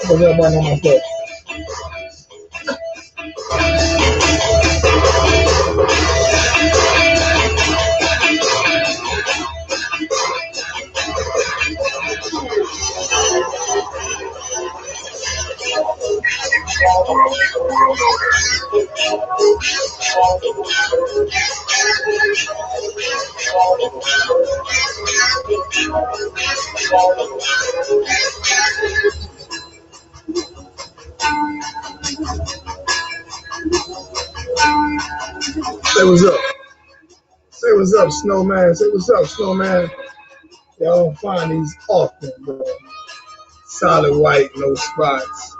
What's everybody on my foot? Say what's up. Say what's up, Snowman. Say what's up, Snowman. Y'all don't find these often, bro. Solid white, no spots.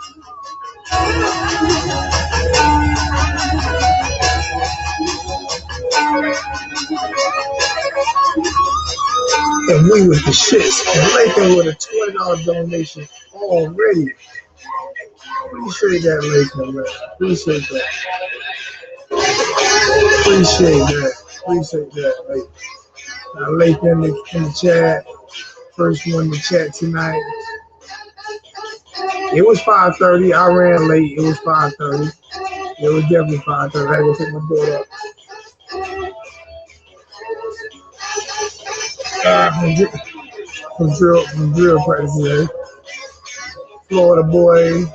And we with the shits. And Lathan with a $20 donation already. Appreciate that, Lathan, man. Appreciate that. Appreciate that. Appreciate that, Lathan. Now, Lathan in the chat. First one in the chat tonight. It was 5:30. I ran late. It was 5:30. It was definitely 5:30. I had to go pick my daughter up. From drill practice today. Florida boy.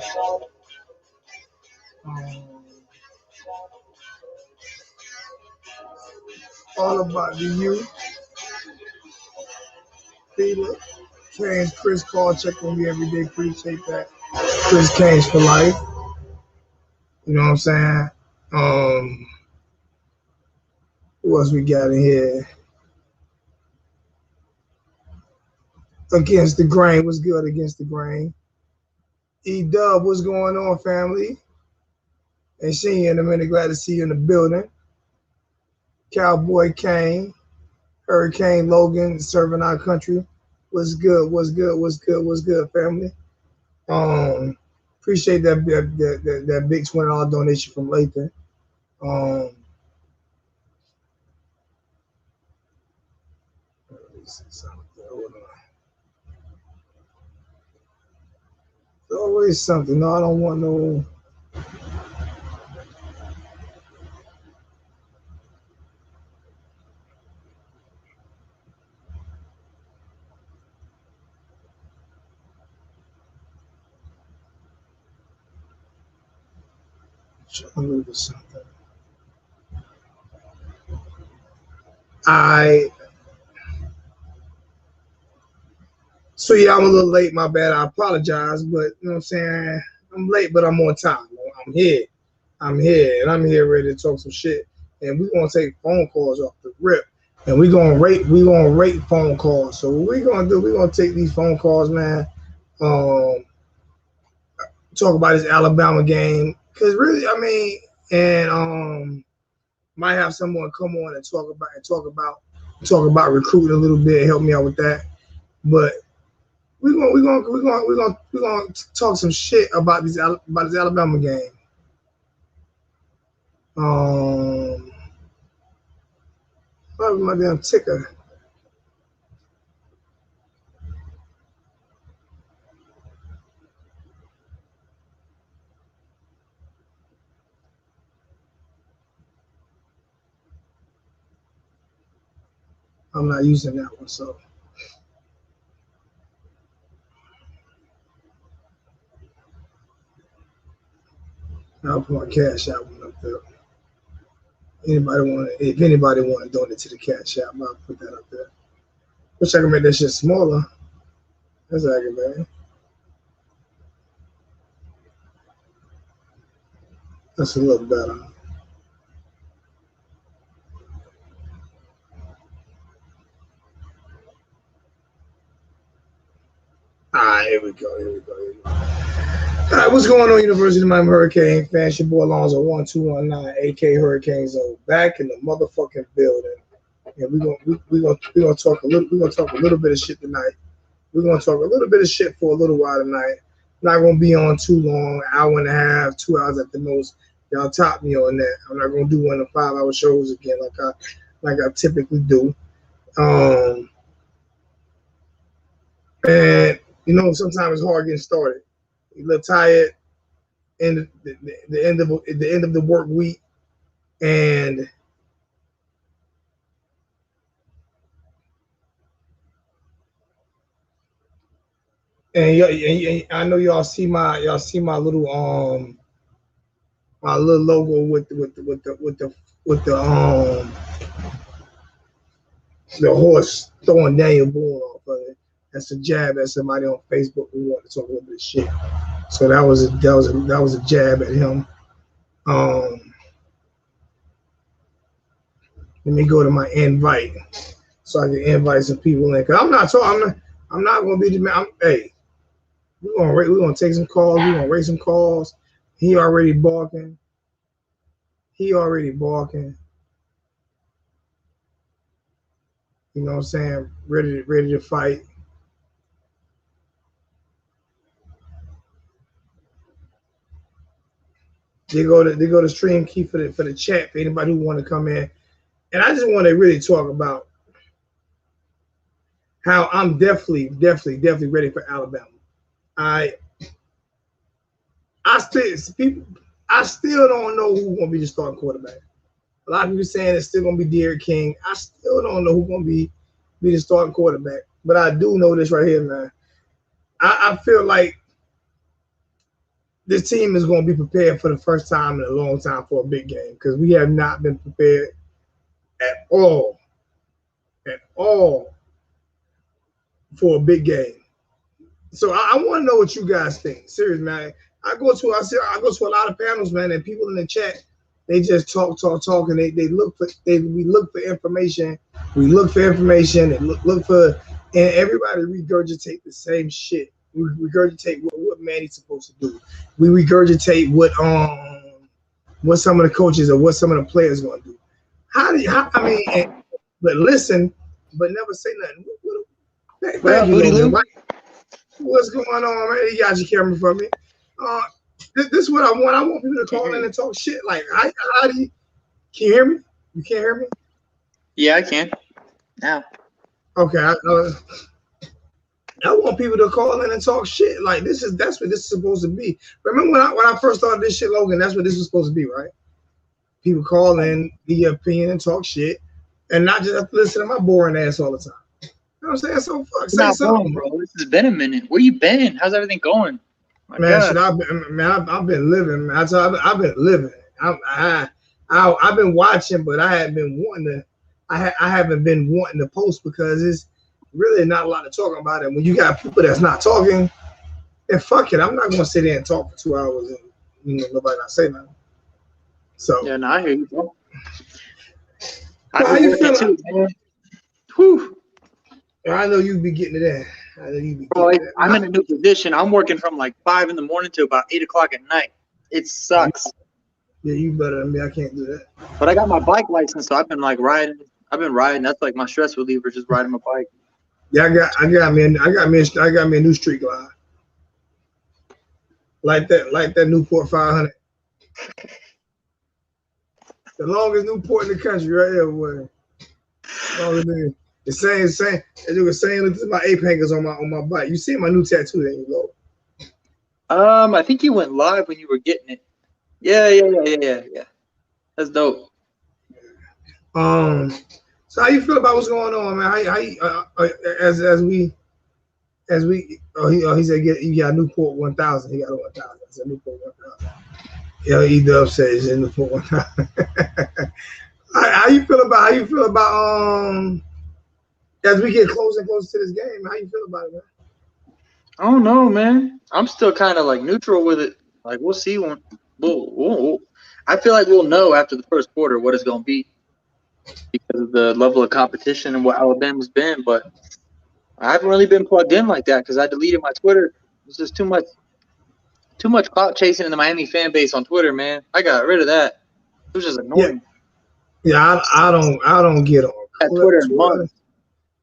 All about the youth. Peter, Canes, Chris call, check on me every day. Appreciate that. Chris Canes for life. You know what I'm saying? Who else we got in here? Against the Grain. What's good against the Grain? E-Dub, what's going on, family? Ain't seen you in a minute. Glad to see you in the building. Cowboy Kane. Hurricane Logan serving our country. What's good? What's good? What's good? What's good, family? Appreciate that big $20 donation from Lathan. There's always something. No, I don't want no. Trying to look at something. So yeah, I'm a little late, my bad. I apologize, but you know what I'm saying? I'm late, but I'm on time. I'm here, and I'm here ready to talk some shit. And we're gonna take phone calls off the rip, and we're gonna rate phone calls. So what we're gonna do, we're gonna take these phone calls, man. Talk about this Alabama game, cause really, I mean, and might have someone come on and talk about recruiting a little bit, help me out with that. But we're gonna talk some shit about this Alabama game. What was my damn ticker? I'm not using that one, so. I'll put my Cash App one up there. If anybody want to donate to the Cash App, I'll put that up there. Wish I could make that shit smaller. That's aggravating. That's a little better. Here we go. All right, what's going on, University of Miami Hurricane fans? Your boy Alonzo 1219, AK Hurricanes back in the motherfucking building. And we're gonna talk a little bit of shit tonight. We're gonna talk a little bit of shit for a little while tonight. not gonna be on too long, hour and a half, 2 hours at the most. Y'all top me on that. I'm not gonna do 1 to 5 hour shows again like I typically do. And you know, sometimes it's hard getting started. You look tired in the end of the work week, and I know y'all see my my little logo with the horse throwing Daniel Boone off of it. That's a jab at somebody on Facebook who wanted to talk a little bit of shit. So that was a jab at him. Let me go to my invite so I can invite some people in. Cause I'm not gonna be the man. Hey, we're gonna take some calls. We're gonna raise some calls. He already barking. You know what I'm saying? Ready to fight. They go to stream key for the chat for anybody who want to come in. And I just want to really talk about how I'm definitely ready for Alabama. I still don't know who's gonna be the starting quarterback. A lot of people saying it's still gonna be Derek King. I still don't know who's gonna be the starting quarterback. But I do know this right here, man. I feel like this team is going to be prepared for the first time in a long time for a big game because we have not been prepared at all for a big game. So I want to know what you guys think. Serious, man. I go to a lot of panels, man, and people in the chat, they just talk, and we look for information. We look for information and look for, and everybody regurgitate the same shit. We regurgitate what Manny's supposed to do. We regurgitate what some of the coaches or what some of the players going to do. But listen, but never say nothing. Thank you, Logan. What's going on, man? You got your camera for me. This is what I want. I want people to call in and talk shit. Like, how do you? Can you hear me? You can't hear me? Yeah, I can. Now. Okay. I want people to call in and talk shit. Like that's what this is supposed to be. Remember when I first started this shit, Logan? That's what this was supposed to be, right? People call in, give your opinion, and talk shit, and not just have to listen to my boring ass all the time. You know what I'm saying? So fuck, say something, bro. This has been a minute. Where you been? How's everything going? I've been living. Man. I've been living. I've been watching, but I haven't been wanting to. I haven't been wanting to post because it's really not a lot of talking about it. When you got people that's not talking, and fuck it, I'm not gonna sit there and talk for 2 hours and nobody not say nothing. So yeah, no, I hear you, bro. How you feeling? Too, man. Whew. I know you be getting it in. I know you be bro, I'm in a new position. I'm working from like 5 in the morning to about 8 o'clock at night. It sucks. Yeah, you better than me. I can't do that. But I got my bike license, so I've been like riding. That's like my stress reliever, just riding my bike. Yeah, I got me a new street glide. Like that Newport 500. The longest Newport in the country, right here, boy. The same. As you were saying, look at my ape hangers on my bike. You see my new tattoo, then you go. I think you went live when you were getting it. Yeah. That's dope. So how you feel about what's going on, man? How he said you got a Newport 1000. He got a 1000. I said Newport 1000. Yeah, E-Dub says it's Newport 1000. How you feel about as we get closer and closer to this game? How you feel about it, man? I don't know, man. I'm still kind of like neutral with it. Like we'll see when. I feel like we'll know after the first quarter what it's gonna be because of the level of competition and what Alabama's been. But I haven't really been plugged in like that because I deleted my Twitter. It's just too much clout chasing in the Miami fan base on Twitter, man. I got rid of that. It was just annoying. Yeah, I don't get on Twitter.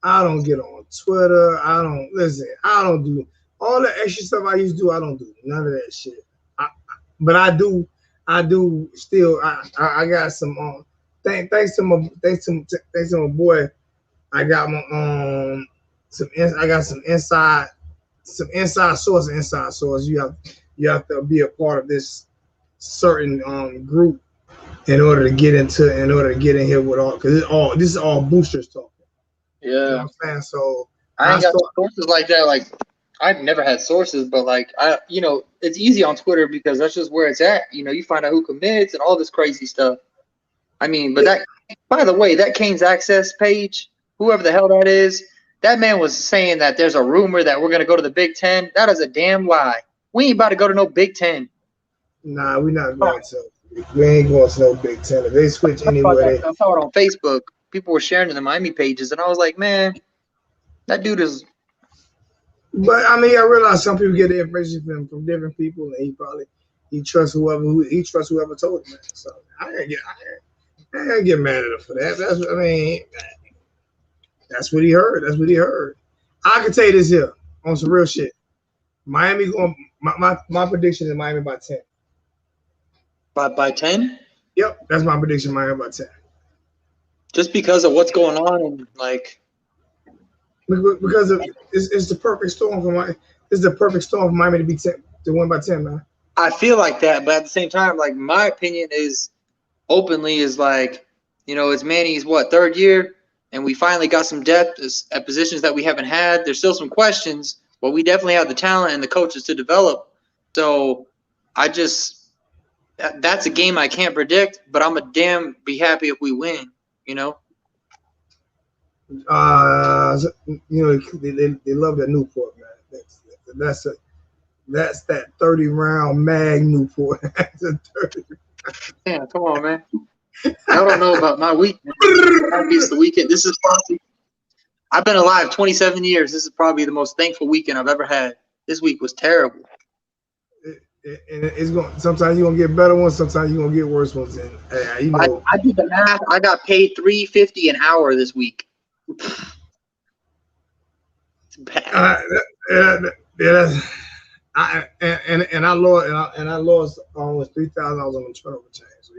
I don't get on Twitter. I don't do all the extra stuff I used to do, I don't do none of that shit. But I do still. I got some. Thanks to my boy. I got my I got some inside source. You have to be a part of this certain group in order to get in here with all, because this is all boosters talking. Yeah, you know what I'm saying. So I ain't got sources like that. Like I've never had sources, but like it's easy on Twitter because that's just where it's at. You find out who commits and all this crazy stuff. I mean, but that, by the way, that Kane's Access page, whoever the hell that is, that man was saying that there's a rumor that we're going to go to the Big Ten. That is a damn lie. We ain't about to go to no Big Ten. Nah, we're not going to. We ain't going to no Big Ten. If they switch anyway. I saw it on Facebook. People were sharing in the Miami pages, and I was like, man, that dude is. But I mean, I realize some people get the information from different people, and he trusts whoever told him. So I ain't get mad at him for that. That's what he heard. I can tell you this here on some real shit. Miami going. My prediction is Miami by 10. By 10? Yep, that's my prediction. Miami by 10. Just because of what's going on and like. Because it's the perfect storm for Miami. It's the perfect storm for Miami to win by 10, man. I feel like that, but at the same time, like my opinion is openly is like, it's Manny's third year, and we finally got some depth at positions that we haven't had. There's still some questions, but we definitely have the talent and the coaches to develop. So that's a game I can't predict, but I'm be happy if we win, They love that Newport, man. That's that 30-round mag Newport. That's a 30. Yeah, come on, man. Y'all don't know about my weekend. It's the weekend. This is probably. I've been alive 27 years. This is probably the most thankful weekend I've ever had. This week was terrible. It's going. Sometimes you're gonna get better ones. Sometimes you're gonna get worse ones. And I did the math. I got paid $3.50 an hour this week. It's bad. I lost almost $3,000 on the turnover change. So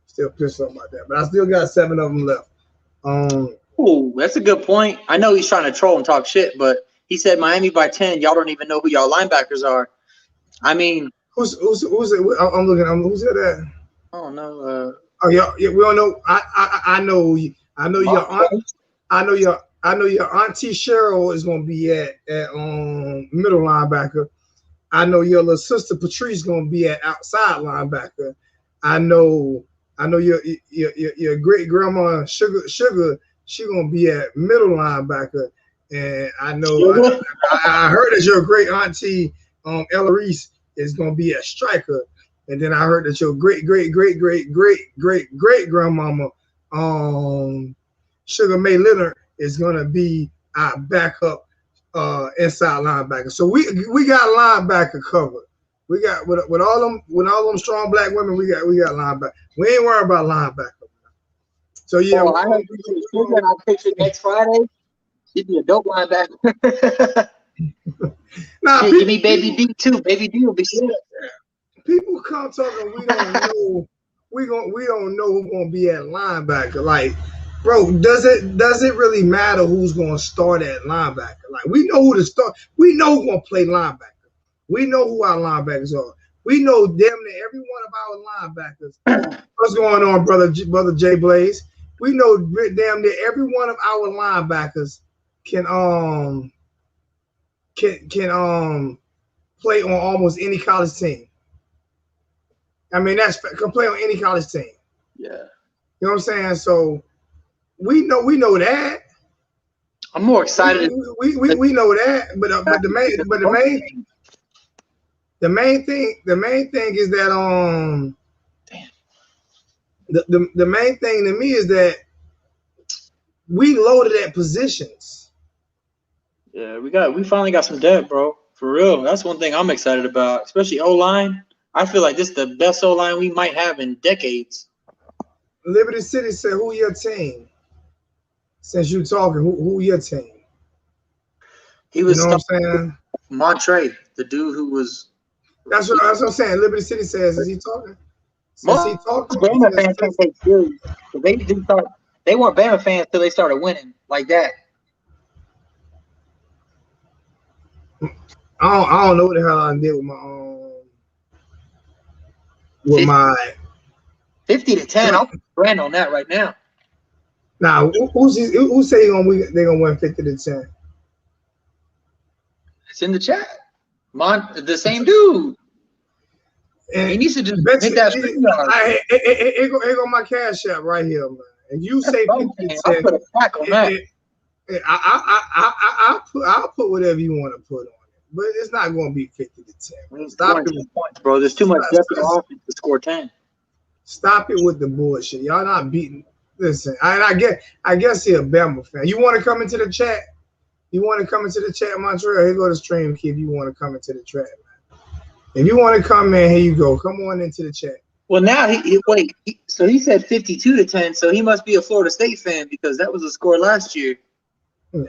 still pissed off about that. But I still got 7 of them left. Oh, that's a good point. I know he's trying to troll and talk shit, but he said Miami by 10. Y'all don't even know who y'all linebackers are. I mean, who's it? I'm looking. Who's that? I don't know. Yeah, we don't know. I know your aunt. I know your auntie Cheryl is gonna be at middle linebacker. I know your little sister Patrice gonna be at outside linebacker. I know your great grandma Sugar she gonna be at middle linebacker. And I know I heard that your great auntie Ella Reese is gonna be a striker, and then I heard that your great grandmama Sugar May Leonard is gonna be our backup inside linebacker. So we got linebacker covered. We got with all them strong black women. We got linebacker. We ain't worried about linebacker. So yeah, I heard you I'll picture next Friday. She'd be a dope linebacker. Give me Baby D too. Baby D will be good. People come talking. We don't know. We don't know who's gonna be at linebacker. Like, bro, does it really matter who's gonna start at linebacker? Like, we know who to start. We know who's gonna play linebacker. We know who our linebackers are. We know damn near every one of our linebackers. What's going on, brother Jay Blaze? We know damn near every one of our linebackers can play on almost any college team. I mean, can play on any college team. Yeah. You know what I'm saying? So we know that. I'm more excited. We know that, but the main thing is that the main thing to me is that we loaded at positions. Yeah, we finally got some depth, bro. For real. That's one thing I'm excited about, especially O-line. I feel like this is the best O-line we might have in decades. Liberty City said, who your team? Since you talking, who your team? He was, you know what I'm saying? Montre, the dude who was. That's what I'm saying. Liberty City says, is he talking? Is he talking? Bama fans can't take serious. They weren't Bama fans till they started winning like that. I don't know what the hell I did with my 50-10. I'll put Brand on that right now. Now, who say they're gonna win 50-10? It's in the chat. The same dude. And he needs to just hit that screen. Here go my cash app right here, man. And you say 50-10, I'll put a crack on that. I'll put whatever you want to put on it, but it's not going to be 50-10. Stop it, points, bro. There's too much depth in offense to score 10. Stop it with the bullshit. Y'all not beating. Listen, I guess you're a Bama fan. You want to come into the chat? You want to come into the chat, Montreal? Here go the stream, kid. You want to come into the chat, man? If you want to come, man, here you go. Come on into the chat. Well, now so he said 52-10. So he must be a Florida State fan because that was the score last year. Yeah.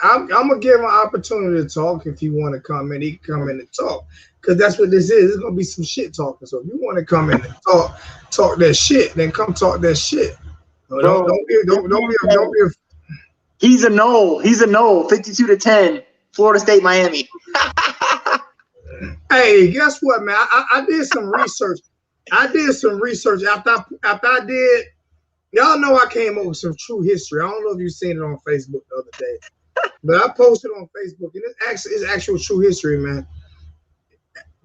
I'm gonna give him an opportunity to talk. If you want to come in, he can come in and talk, because that's what this is. It's gonna be some shit talking. So if you want to come in and talk that shit, then come talk that shit. Don't be. He's a no. 52-10. Florida State, Miami. Hey, guess what, man? I did some research. After I did. Y'all know I came up with some true history. I don't know if you've seen it on Facebook the other day, but I posted on Facebook, and it's actual true history, man.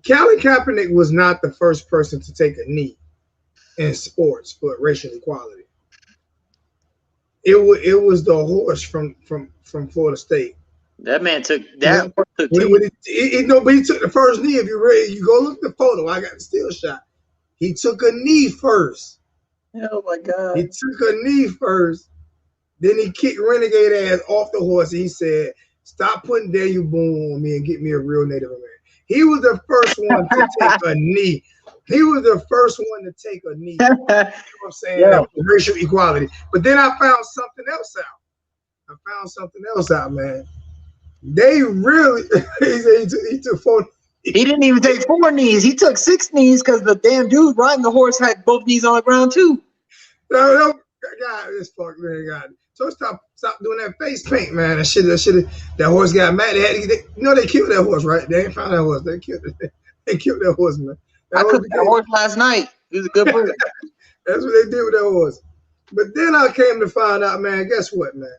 Colin Kaepernick was not the first person to take a knee in sports for racial equality. It was the horse from Florida State. That man took that. But he took the first knee. If you're ready, you go look at the photo. I got the still shot. He took a knee first. Oh my God! He took a knee first. Then he kicked renegade ass off the horse. And he said, "Stop putting Daniel Boone on me and get me a real Native American." He was the first one to take a knee. He was the first one to take a knee. You know what I'm saying? Yeah. Racial equality. But then I found something else out. Man. They really he took 4 knees. He didn't even take 4 knees. He took 6 knees because the damn dude riding the horse had both knees on the ground too. No, God, this fuck man, God. So stop doing that face paint, man. That horse got mad. They killed that horse, right? They ain't found that horse. They killed that horse, man. I cooked that horse last night. He was a good bird. That's what they did with that horse. But then I came to find out, man. Guess what, man?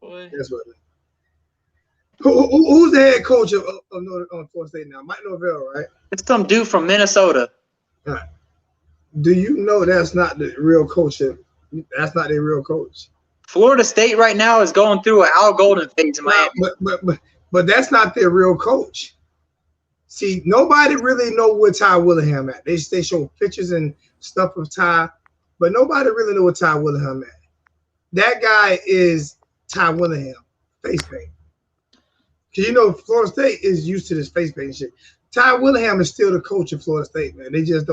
Boy. Guess what, man? Who's the head coach of Florida State now? Mike Norvell, right? It's some dude from Minnesota. Right. Do you know that's not the real coach? That's not their real coach. Florida State right now is going through an Al Golden phase in Miami. But that's not their real coach. See, nobody really know where Ty Willingham at. They show pictures and stuff of Ty, but nobody really know where Ty Willingham at. That guy is Ty Willingham, face paint. Because Florida State is used to this face paint shit. Ty Willingham is still the coach of Florida State, man. They just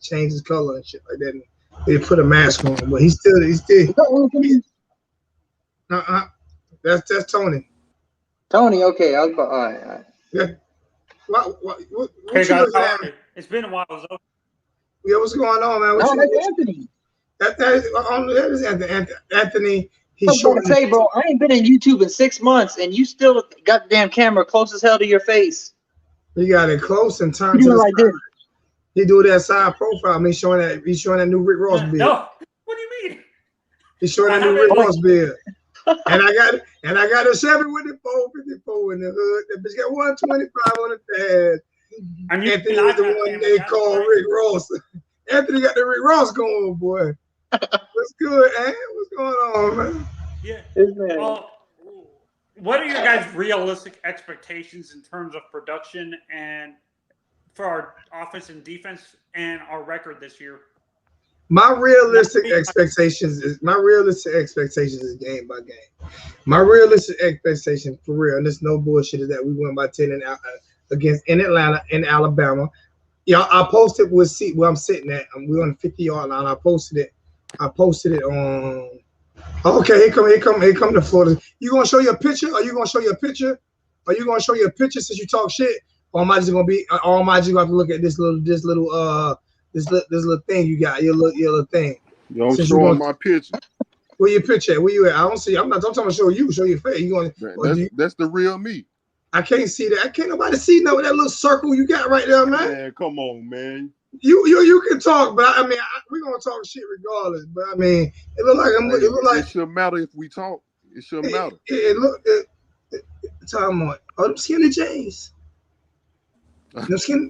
change his color and shit like that. And they put a mask on him, but he's still. That's Tony. Tony, okay. All right. Yeah. What hey guys, how are you? It's been a while. Yeah, what's going on, man? That's Anthony. That is Anthony. He's trying to say, bro, I ain't been in YouTube in 6 months, and you still got the damn camera close as hell to your face. He got it close and turned to the like side. This. He do that side profile. I mean, he's showing that new Rick Ross beard. No, what do you mean? He's showing that new Rick Ross beard. And I got a Chevy with the 454 in the hood. That bitch got 125 on the dash. Anthony was the one they call Rick Ross. Anthony got the Rick Ross going, boy. What's good, man? What's going on, man? Yeah. Well, what are your guys' realistic expectations in terms of production and for our offense and defense and our record this year? My realistic expectations is game by game. My realistic expectation, for real, and there's no bullshit, is that we win by 10 in Atlanta, in Alabama. Yeah, I posted where I'm sitting at. We're on the 50-yard line. I posted it on. Okay, here come to Florida. You gonna show your picture? Are you gonna show your picture? Are you gonna show your picture since you talk shit, or am I just gonna have to look at this little thing you got, your little thing? You don't show my picture. Where your picture at? Where you at? I don't see. I'm talking about show you. Show your face. You going? That's the real me. I can't see that. I can't nobody see that little circle you got right there, man. Man, come on, man. You can talk, but I mean, we're gonna talk shit regardless. But I mean, it look like it shouldn't matter if we talk. It shouldn't matter. Time on. Oh, them skinny jeans. Them skinny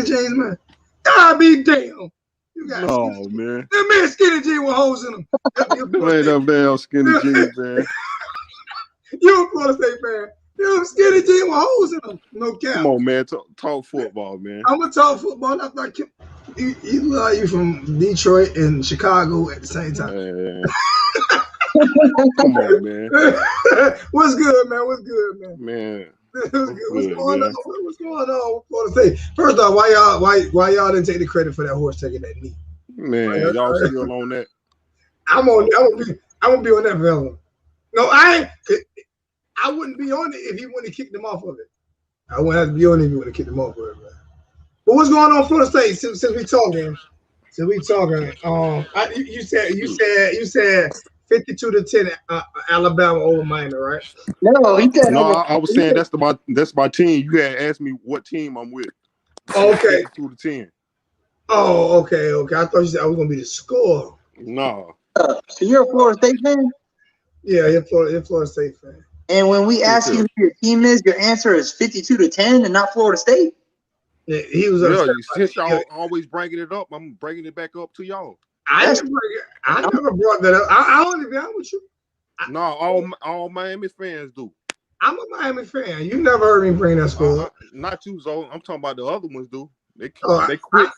jeans, man. I be damn. You got man. That man skinny jeans with holes in them. Them ain't them damn skinny jeans, man. You a Florida State fan. You skinny jeans with holes in them. No cap. Come on, man. Talk football, man. I'm gonna talk football. I'm like you look like you from Detroit and Chicago at the same time. Come on, man. What's good, man? What's good, man? Man. What's going on? What's going on with Florida State? First off, why y'all didn't take the credit for that horse taking that knee? Man, y'all still on that? I'm gonna be on that forever. No, I wouldn't be on it if he wouldn't have kicked them off of it. I wouldn't have to be on it if he wouldn't have kicked them off of it, man. But what's going on Florida State since we talking? You said 52-10 Alabama over Miami, right? No, he said. No, I was saying that's my team. You had asked me what team I'm with. Okay. 52-10. Oh, okay. I thought you said I was gonna be the score. No. So you're a Florida State fan? Yeah, you're Florida State fan. And when we ask you who your team is, your answer is 52-10 and not Florida State? Yeah, he was. Since y'all always bringing it up, I'm bringing it back up to y'all. I never brought that up. I only be honest with you. No, all Miami fans do. I'm a Miami fan. You never heard me bring that score up. Not you, Zoe. I'm talking about the other ones do. They why? quit.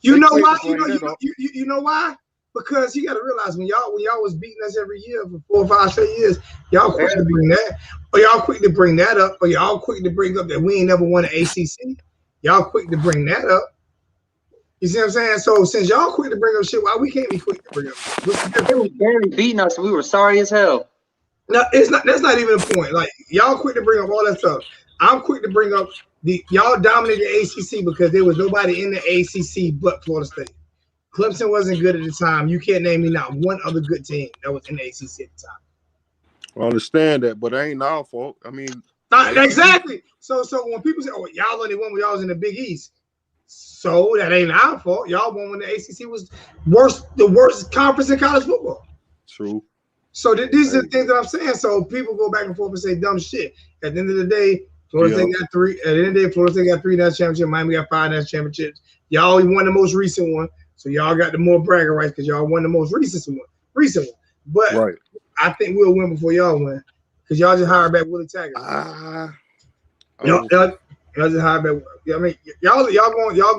You know why? Because you got to realize when y'all was beating us every year for 4 or 5 straight years, y'all quick to bring that, or y'all quick to bring that up, or y'all quick to bring up that we ain't never won an ACC. Y'all quick to bring that up. You see what I'm saying? So since y'all quick to bring up shit, why we can't be quick to bring up? They was barely beating us. We were sorry as hell. No, it's not. That's not even the point. Like y'all quick to bring up all that stuff. I'm quick to bring up y'all dominated the ACC because there was nobody in the ACC but Florida State. Clemson wasn't good at the time. You can't name me not one other good team that was in the ACC at the time. I understand that, but it ain't our fault. I mean, exactly. So when people say, "Oh, y'all only won when y'all was in the Big East," so that ain't our fault. Y'all won when the ACC was the worst conference in college football. True. So these are the things that I'm saying. So people go back and forth and say dumb shit. At the end of the day, Florida State got 3. At the end of the day, Florida State got 3 national championships. Miami got 5 national championships. Y'all won the most recent one, so y'all got the more bragging rights because y'all won the most recent one. But right. I think we'll win before y'all win because y'all just hired back Willie Taggart. Y'all just hired back. I mean, y'all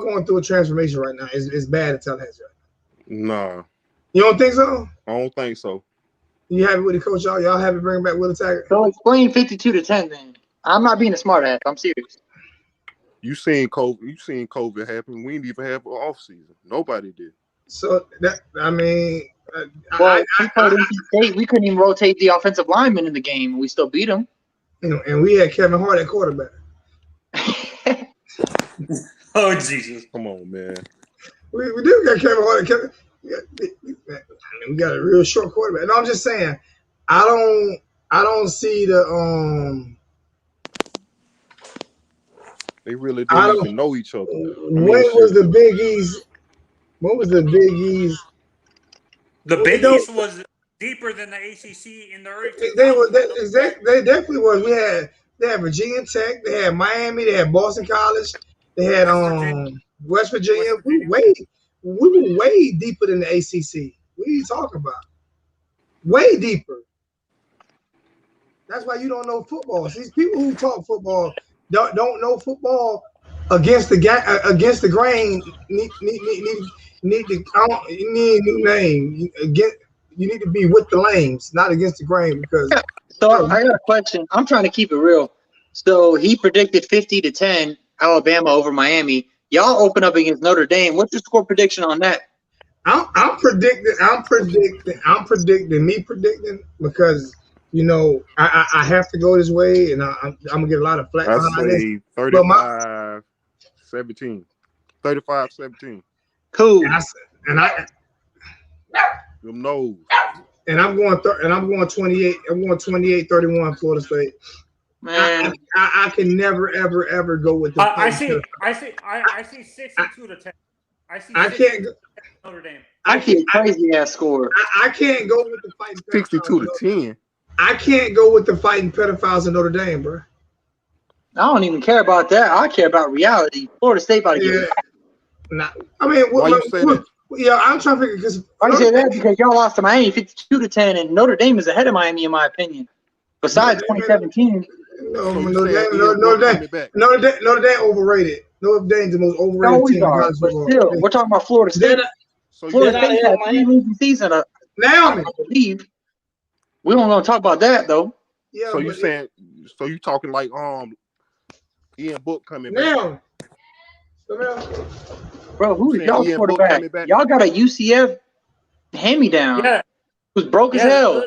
going through a transformation right now. It's bad at Tallahassee. Nah. You don't think so? I don't think so. You happy with the coach? Y'all happy bringing back Willie Taggart? So explain 52-10 then. I'm not being a smart ass. I'm serious. You seen COVID happen. We didn't even have an off season. Nobody did. So we couldn't even rotate the offensive lineman in the game. We still beat them. And we had Kevin Hart at quarterback. Oh Jesus! Come on, man. We do got Kevin Hart. We got a real short quarterback. No, I'm just saying. I don't see the They really didn't even know each other. When was the Big East? What was the Big East? The Big East was deeper than the ACC in the early 2000s. They definitely was. They had Virginia Tech. They had Miami. They had Boston College. They had West Virginia. We were way deeper than the ACC. What are you talking about? Way deeper. That's why you don't know football. These people who talk football don't know football against the grain. Need a new name. You need to be with the lanes, not against the grain. Because so I got a question. I'm trying to keep it real. So he predicted 50-10 Alabama over Miami. Y'all open up against Notre Dame. What's your score prediction on that? I'm predicting because you know, I have to go this way, and I'm gonna get a lot of flack I behind this. say But my 35-17. 35-17. Cool. and I Them knows. and I'm going 28. I'm going 28-31 Florida State. Man, I can never ever go with the. I see 62 to 10. I can't. Notre Dame. I see a crazy ass score. I can't go with the fighting 62-10. I can't go with the fighting pedophiles in Notre Dame, bro. I don't even care about that. I care about reality. Florida State about to get. Nah, I mean, Why you say that? Yeah, I'm trying to figure because I say that because y'all lost to Miami 52 to 10, and Notre Dame is ahead of Miami in my opinion. Besides 2017. No, So you Notre saying Dame, Ian Book coming back? Notre Dame overrated. Notre Dame's the most overrated No, we team. are, but still, we're talking about Florida State. So Florida They're not State ahead had of 3 losing seasons. Naomi. I believe. We don't want to talk about that though. Yeah, so you saying so you talking like Ian Book coming back? now. Bro, who is Saying y'all Ian Book quarterback? coming back? Y'all got a UCF hand-me-down. Yeah, Who's broke as yeah. hell.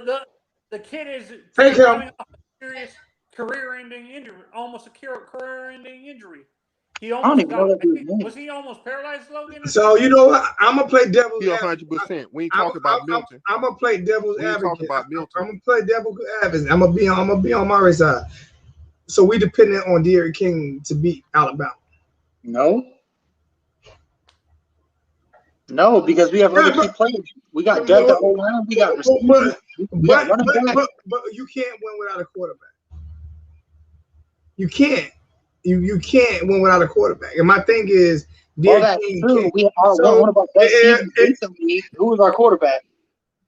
The kid is Thank you. coming off a serious career-ending injury, almost a career-ending injury. He don't almost even know that dude's name. was he almost paralyzed, Logan? So you know what? I'm gonna play devil's He advocate. 100%. We ain't talking about Milton. I'm gonna play devil's We ain't advocate. talking about Milton. I'm gonna play devil's advocate. I'm gonna be on my side. So we dependent on Derrick King to beat Alabama. No, because we have other key players. We got depth at O-line. We got receivers. We got running back. But you can't win without a quarterback. You can't. You can't win without a quarterback. And my thing is, Well, that's true. We are one of our best teams recently. Who was our quarterback?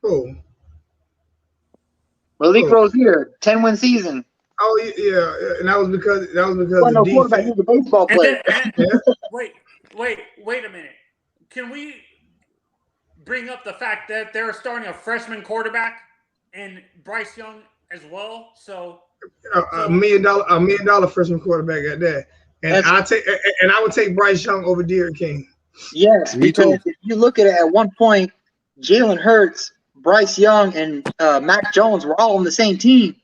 Who? Malik Rozier, 10-win season. Oh yeah, and that was because no quarterback. He was a baseball player. Wait a minute. Can we bring up the fact that they're starting a freshman quarterback and Bryce Young as well? So $1 million freshman quarterback at that, and I would take Bryce Young over Derrick King. Yes, because if you look at it, at one point, Jalen Hurts, Bryce Young, and Mac Jones were all on the same team.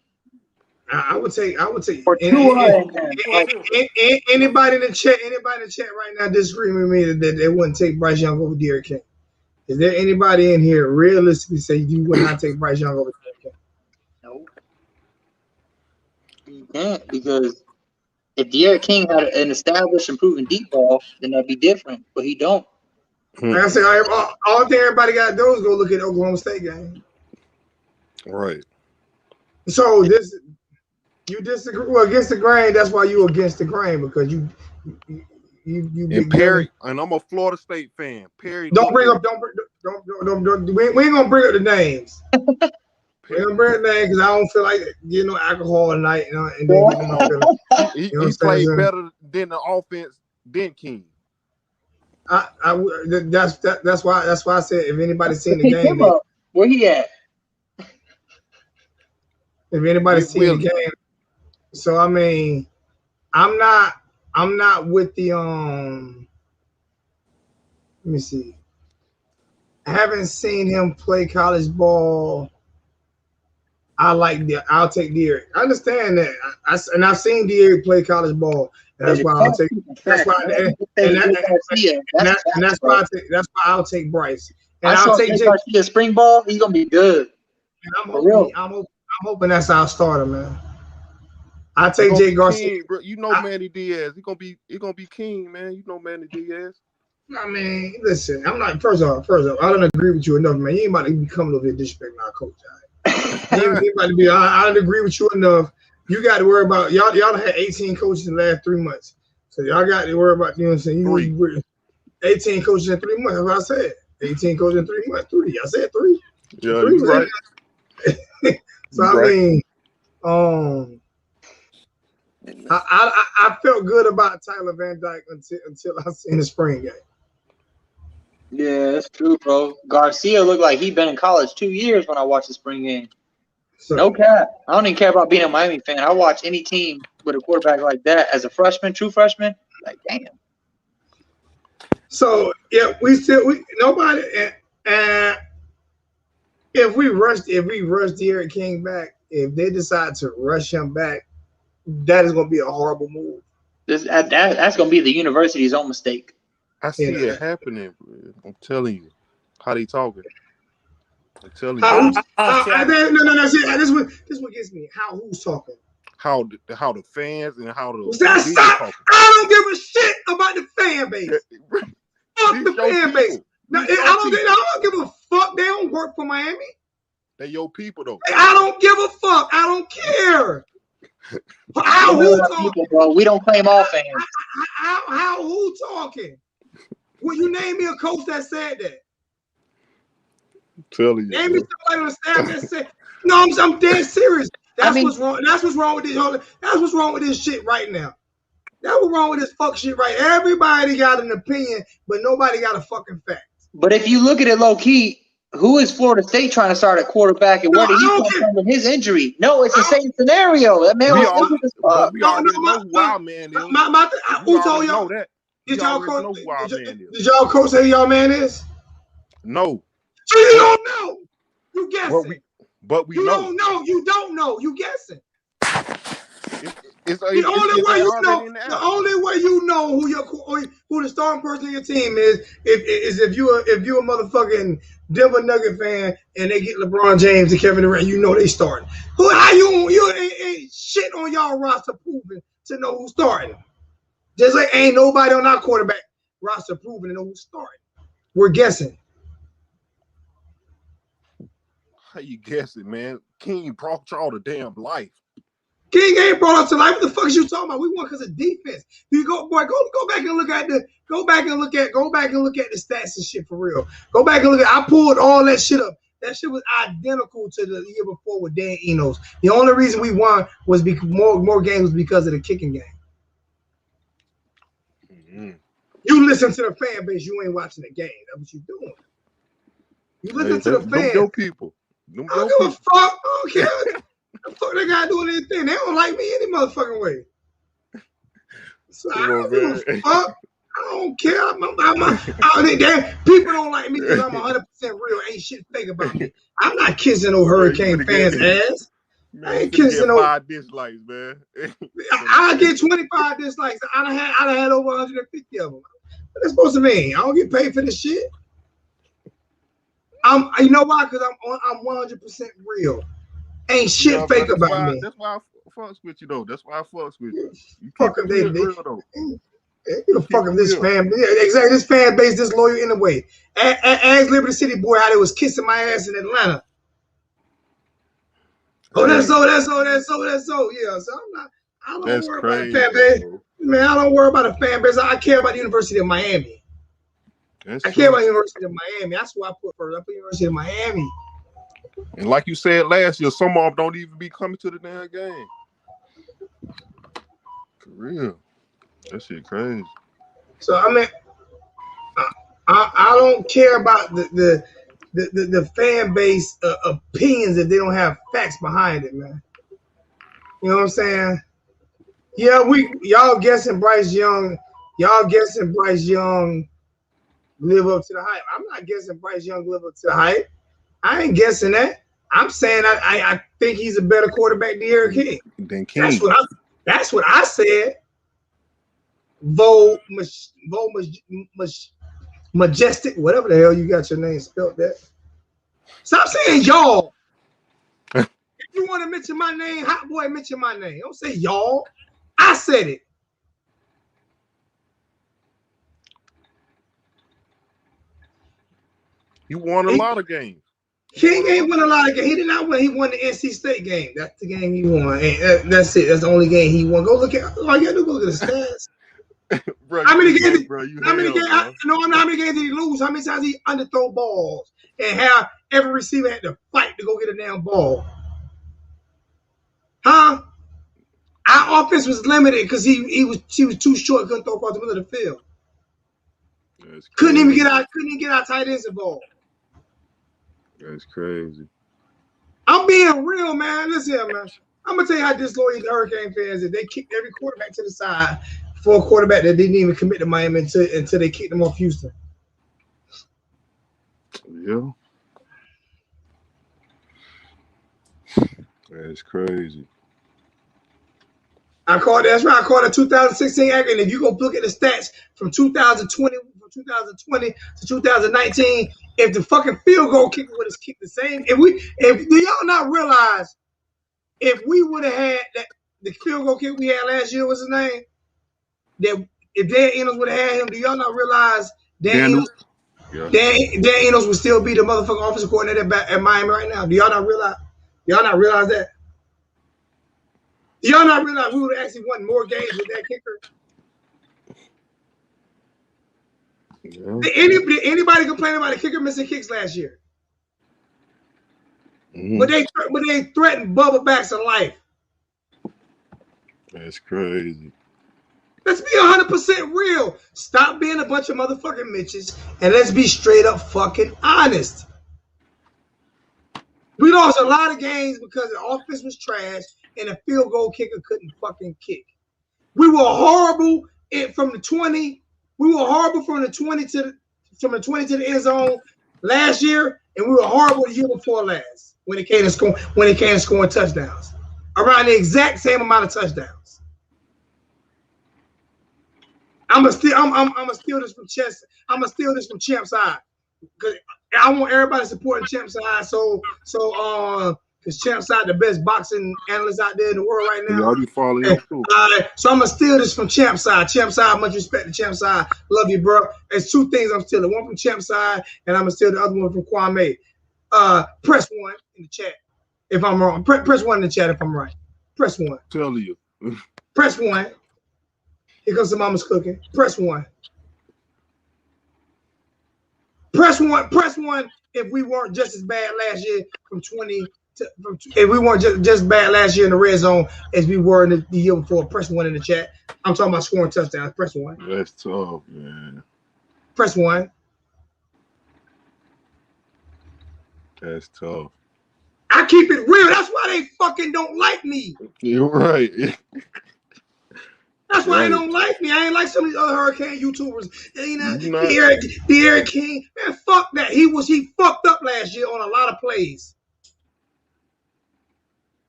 I would take. Or anybody in the chat right now disagreeing with me that they wouldn't take Bryce Young over Derrick King. Is there anybody in here realistically say you would not take Bryce Young over Derrick King? No. You can't, because if Derrick King had an established and proven deep ball, then that'd be different. But he don't. Like I said, all thing everybody got to do is go look at Oklahoma State game. Right. So you disagree against the grain. That's why you against the grain, because you and Perry, and I'm a Florida State fan. Perry, we ain't gonna bring up the names. We ain't gonna bring up the names because I don't feel like getting no alcohol at night, and then getting my feelings. He played better than the offense than King. That's why I said if anybody's seen the game, where he at? If anybody's seen the game, so I mean, I'm not with the Let me see. I haven't seen him play college ball. I'll take Derrick. I understand that. I've seen Derrick play college ball. That's why I'll take. That's why I'll take Bryce. And I'll take Garcia spring ball. He's gonna be good. And I'm hoping that's our starter, man. I take Jay Garcia. King, bro. You know Manny Diaz. He gonna be King, man. You know Manny Diaz. I mean, listen. I'm not. First off, I don't agree with you enough, man. You ain't about to be coming over here disrespecting our coach. I don't agree with you enough. You got to worry about y'all. Y'all had 18 coaches in the last 3 months, so y'all got to worry about. You know what I'm saying? 18 coaches in 3 months. That's what I said. 18 coaches in 3 months. 3. I said 3. Yeah, 3 you're right. So I mean, I felt good about Tyler Van Dyke until I seen the spring game. Yeah, that's true, bro. Garcia looked like he'd been in college 2 years when I watched the spring game. So, no cap. I don't even care about being a Miami fan. I watch any team with a quarterback like that as a freshman, true freshman. Like, damn. So yeah, nobody. And if we rushed Derrick King back, if they decide to rush him back, that is going to be a horrible move. That's going to be the university's own mistake. I see it happening. Bro. I'm telling you. How they talking? I'm telling you. No. See, this what gets me. How who's talking? How the fans and how the stop. I don't give a shit about the fan base. Fuck the fan base. No, I don't give a fuck. They don't work for Miami. They your people though. I don't give a fuck. I don't care. How who talking? People, bro. We don't claim all fans. How who talking? Will you name me a coach that said that? I'm telling you. Name me somebody on the staff that said. No, I'm dead serious. What's wrong. That's what's wrong with this. That's what's wrong with this shit right now. That's what's wrong with this fuck shit right. Everybody got an opinion, but nobody got a fucking fact. But if you look at it low key, who is Florida State trying to start at quarterback, and where did he come from with his injury? No, it's the same scenario. That man we already know who our man is. Who told y'all that? Did y'all coach say y'all man is? No. So you don't know. You guessing. But we you know. Don't know. You don't know. You guessing. The only way you know who the starting person in your team is if you're a motherfucking Denver Nugget fan and they get LeBron James and Kevin Durant, you know they starting. How you ain't shit on y'all roster proving to know who's starting. Just like ain't nobody on our quarterback roster proving to know who's starting. We're guessing. How you guessing, man? King brought y'all to damn life. King ain't brought us to life. What the fuck is you talking about? We won because of defense. You go back and look at the stats and shit for real. Go back and look at. I pulled all that shit up. That shit was identical to the year before with Dan Enos. The only reason we won was because more games was because of the kicking game. Mm-hmm. You listen to the fan base. You ain't watching the game. That's what you doing. You listen to the fans. Your people. I don't give a fuck. I don't care. The fuck they gotta do anything? They don't like me any motherfucking way. So I don't give a fuck. I don't care. People don't like me because I'm 100% real. Ain't shit fake about me. I'm not kissing no Hurricane fans' ass. Man, I ain't kissing no 5 dislikes, man. I get 25 dislikes. I done had over 150 of them. What that's supposed to mean? I don't get paid for this shit. You know why? Because I'm 100% real. Ain't shit fake about me. That's why I fucks with you though. That's why I fucks with you. Fuck them, they fuck them. This fan, exactly. This fan base, this loyal anyway. Ask Liberty City boy how they was kissing my ass in Atlanta. Oh, that's so. Yeah, so I don't worry about the fan base. Man, I don't worry about the fan base. I care about the University of Miami. I care about the University of Miami. That's who I put first. I put University of Miami. And like you said last year, some of them don't even be coming to the damn game. For real. That shit crazy. So I mean, I don't care about the fan base opinions if they don't have facts behind it, man. You know what I'm saying? Yeah, y'all guessing Bryce Young live up to the hype. I'm not guessing Bryce Young live up to the hype. I ain't guessing that. I'm saying I think he's a better quarterback than Eric King. That's what I said. Majestic, whatever the hell you got your name spelled that. Stop saying y'all. If you want to mention my name, Hot Boy, mention my name. Don't say y'all. I said it. He won a lot of games. King ain't won a lot of games. He did not win. He won the NC State game. That's the game he won. And that's it. That's the only game he won. Go look at. All you gotta do, go look at the stats. Bro, how many games? How many games? How many games did he lose? How many times he underthrow balls and how every receiver had to fight to go get a damn ball? Huh? Our offense was limited because he was too short. Couldn't throw across the middle of the field. Couldn't even get our tight ends involved. That's crazy. I'm being real, man. Listen here, man. I'm gonna tell you how disloyal the Hurricane fans is. They kicked every quarterback to the side for a quarterback that didn't even commit to Miami until they kicked him off Houston. Yeah. That's crazy. That's right. I called it 2016 accurate. And if you go look at the stats from 2020 to 2019, if the fucking field goal kicker would have kicked the same, do y'all not realize if we would have had the field goal kick we had last year, what's his name? That if Dan Enos would have had him, do y'all not realize Dan Enos would still be the motherfucking offensive coordinator at Miami right now? Do y'all not realize? Y'all not realize that? Do y'all not realize we would have actually won more games with that kicker? Yeah. Did anybody complain about the kicker missing kicks last year? Mm-hmm. But they threatened Bubba back to life. That's crazy. Let's be 100% real. Stop being a bunch of motherfucking Mitches and let's be straight up fucking honest. We lost a lot of games because the offense was trash and the field goal kicker couldn't fucking kick. We were horrible from the 20. We were horrible from the 20 to the end zone last year, and we were horrible the year before last when it came to scoring touchdowns. Around the exact same amount of touchdowns. I'm gonna steal this from Chess. I'm gonna steal this from Champ Side because I want everybody supporting Champ Side. So because Champ Side the best boxing analyst out there in the world right now. I'll be following him too. So I'm gonna steal this from Champ Side. Champ Side, much respect to Champ Side. Love you, bro. There's two things I'm stealing. One from Champ Side, and I'm gonna steal the other one from Kwame. Press 1 in the chat if I'm wrong. Press 1 in the chat if I'm right. Press 1. Tell you. Press 1. Here comes the mama's cooking. Press 1. Press 1. Press 1 if we weren't just as bad last year if we weren't just bad last year in the red zone as we were in the year before. Press 1 in the chat. I'm talking about scoring touchdowns. Press 1. That's tough, man. Press 1. That's tough. I keep it real. That's why they fucking don't like me. You're right. That's why they don't like me. I ain't like some of these other Hurricane YouTubers. You know, the Eric King. Man, fuck that. He fucked up last year on a lot of plays.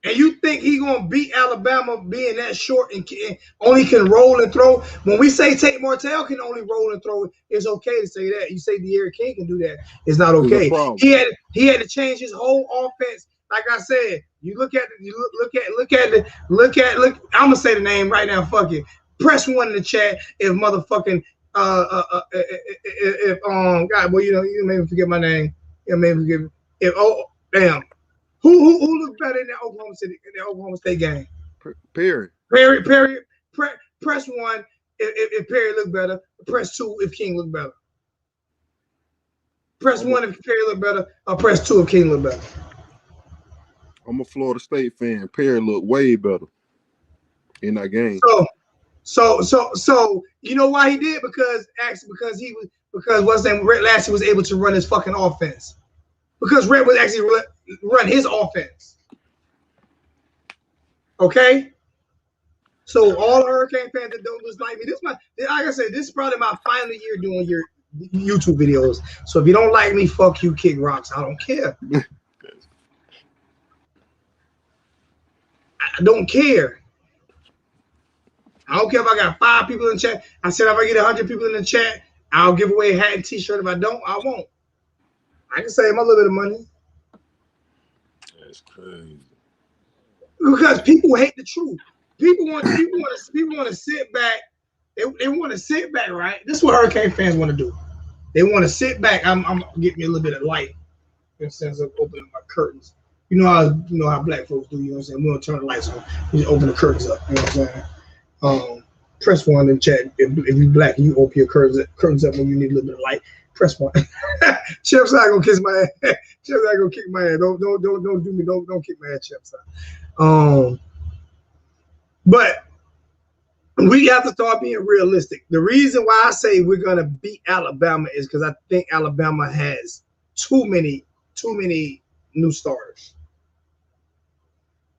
And you think he gonna beat Alabama being that short and only can roll and throw? When we say Tate Martell can only roll and throw, it's okay to say that. You say the Eric King can do that, it's not okay. He had to change his whole offense. Like I said, you look. I'm gonna say the name right now. Fuck it. Press 1 in the chat if motherfucking God, boy, you made me forget my name. You made me forget. Damn. Who looked better in that Oklahoma State game? Perry. Press 1 if Perry looked better. Press 2 if King looked better. Press 1 if Perry looked better. Or press 2 if King looked better. I'm a Florida State fan. Perry looked way better in that game. So you know why he did? Because what's name Rhett Lassie was able to run his fucking offense. Because Rhett was actually run his offense. Okay? So all the Hurricane fans that don't like me, like I said, this is probably my final year doing your YouTube videos. So if you don't like me, fuck you, kick rocks. I don't care. I don't care. I don't care if I got 5 people in the chat. I said if I get 100 people in the chat, I'll give away a hat and t-shirt. If I don't, I won't. I can save my little bit of money. That's crazy. Because people hate the truth. People want to sit back. They want to sit back, right? This is what Hurricane fans want to do. They want to sit back. I'm getting me a little bit of light in the sense of opening my curtains. You know how black folks do. You know what I'm saying? We don't turn the lights on. We just open the curtains up. You know what I'm saying? Press 1 in chat. If you black, you open your curtains up when you need a little bit of light. Press 1. Chef's not gonna kiss my ass. Chef's not gonna kick my ass. Don't do me. Don't kick my ass, Chef's not. But we have to start being realistic. The reason why I say we're gonna beat Alabama is because I think Alabama has too many new starters.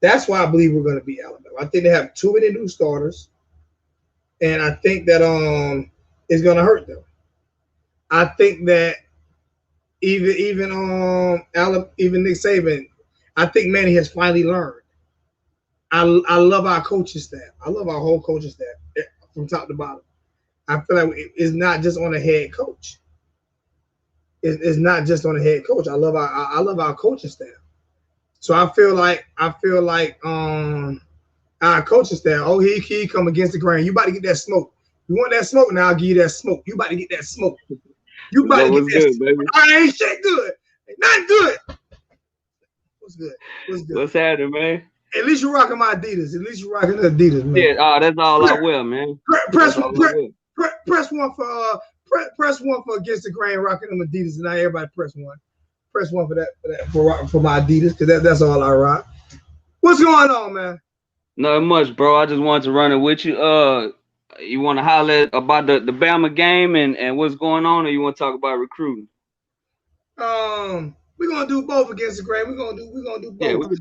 That's why I believe we're gonna beat Alabama. I think they have too many new starters, and I think that it's gonna hurt them. I think that even Nick Saban, I think Manny has finally learned. I love our coaching staff. I love our whole coaching staff from top to bottom. I feel like it's not just on the head coach. It's not just on the head coach. I love our coaching staff. So I feel like our coaching staff. Oh, he come against the grain. You about to get that smoke. You want that smoke? Now I'll give you that smoke. You about to get that smoke. You about to get that good, smoke. baby? I ain't shit good. Ain't nothing good. What's good? What's good? What's happening, man? At least you're rocking my Adidas. At least you're rocking the Adidas, man. Yeah, that's all I wear, man. Press one for against the grain, rocking them Adidas, and now everybody press one. Press one for that for my Adidas, because that's all I rock. What's going on, man? Not much, bro. I just wanted to run it with you. You want to holler about the Bama game and what's going on, or you want to talk about recruiting? We're gonna do both against the grain. We're gonna do both. Yeah, we can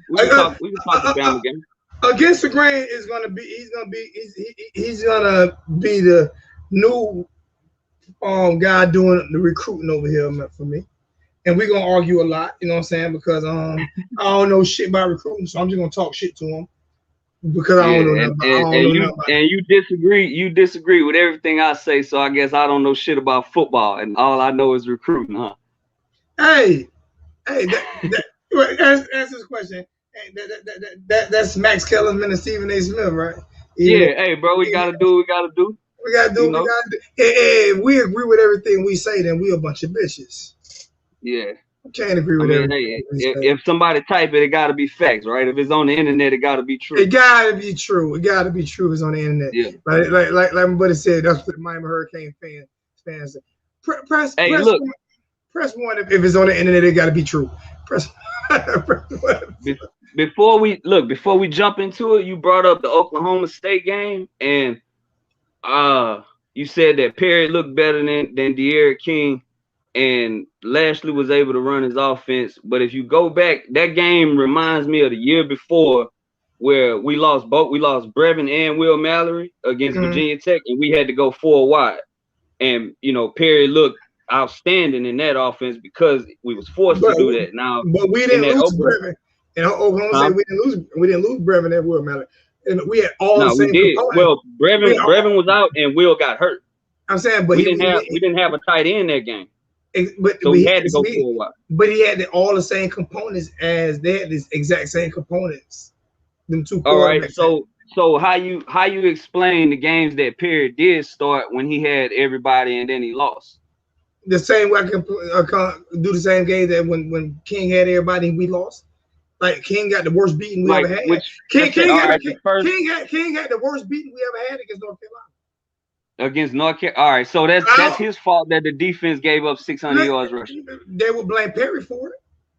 talk the Bama game. Against the grain is gonna be he's gonna be the new guy doing the recruiting over here for me. And we're gonna argue a lot, you know what I'm saying? Because I don't know shit about recruiting, so I'm just gonna talk shit to him. Because I don't know nothing. And you disagree with everything I say, so I guess I don't know shit about football, and all I know is recruiting, huh? Hey, answer this question. Hey, that's Max Kellerman and Stephen A. Smith, right? Hey, bro, we gotta do what we gotta do. Hey, we agree with everything we say, then we a bunch of bitches. Yeah. Can't agree with everything. Hey, if somebody type it, it gotta be facts, right? If it's on the internet, it gotta be true. It gotta be true. It gotta be true. If it's on the internet. Yeah. Like my buddy said, that's what Miami Hurricane fans say. Press one if it's on the internet. It gotta be true. Press one. Before we jump into it, you brought up the Oklahoma State game, and you said that Perry looked better than De'Aaron King, and Lashley was able to run his offense. But if you go back, that game reminds me of the year before, where we lost Brevin and Will Mallory against Virginia Tech, and we had to go 4 wide. And Perry looked outstanding in that offense because we was forced to do that. Now, but we didn't lose Brevin. In Oklahoma State, we didn't lose Brevin and Will Mallory. And we had all the same components. Well, Brevin was out and Will got hurt. I'm saying, but we didn't have a tight end that game. So we had to go 4 wide. But he had all the same components as they had this exact same components. Them two. All right. So how you explain the games that Perry did start when he had everybody and then he lost? The same way I can do the same game that when King had everybody and we lost. Like King got the worst beating we ever had. King had the worst beating we ever had against North Carolina. Against North Carolina. All right, so that's his fault that the defense gave up 600 yards rushing. They would blame Perry for it.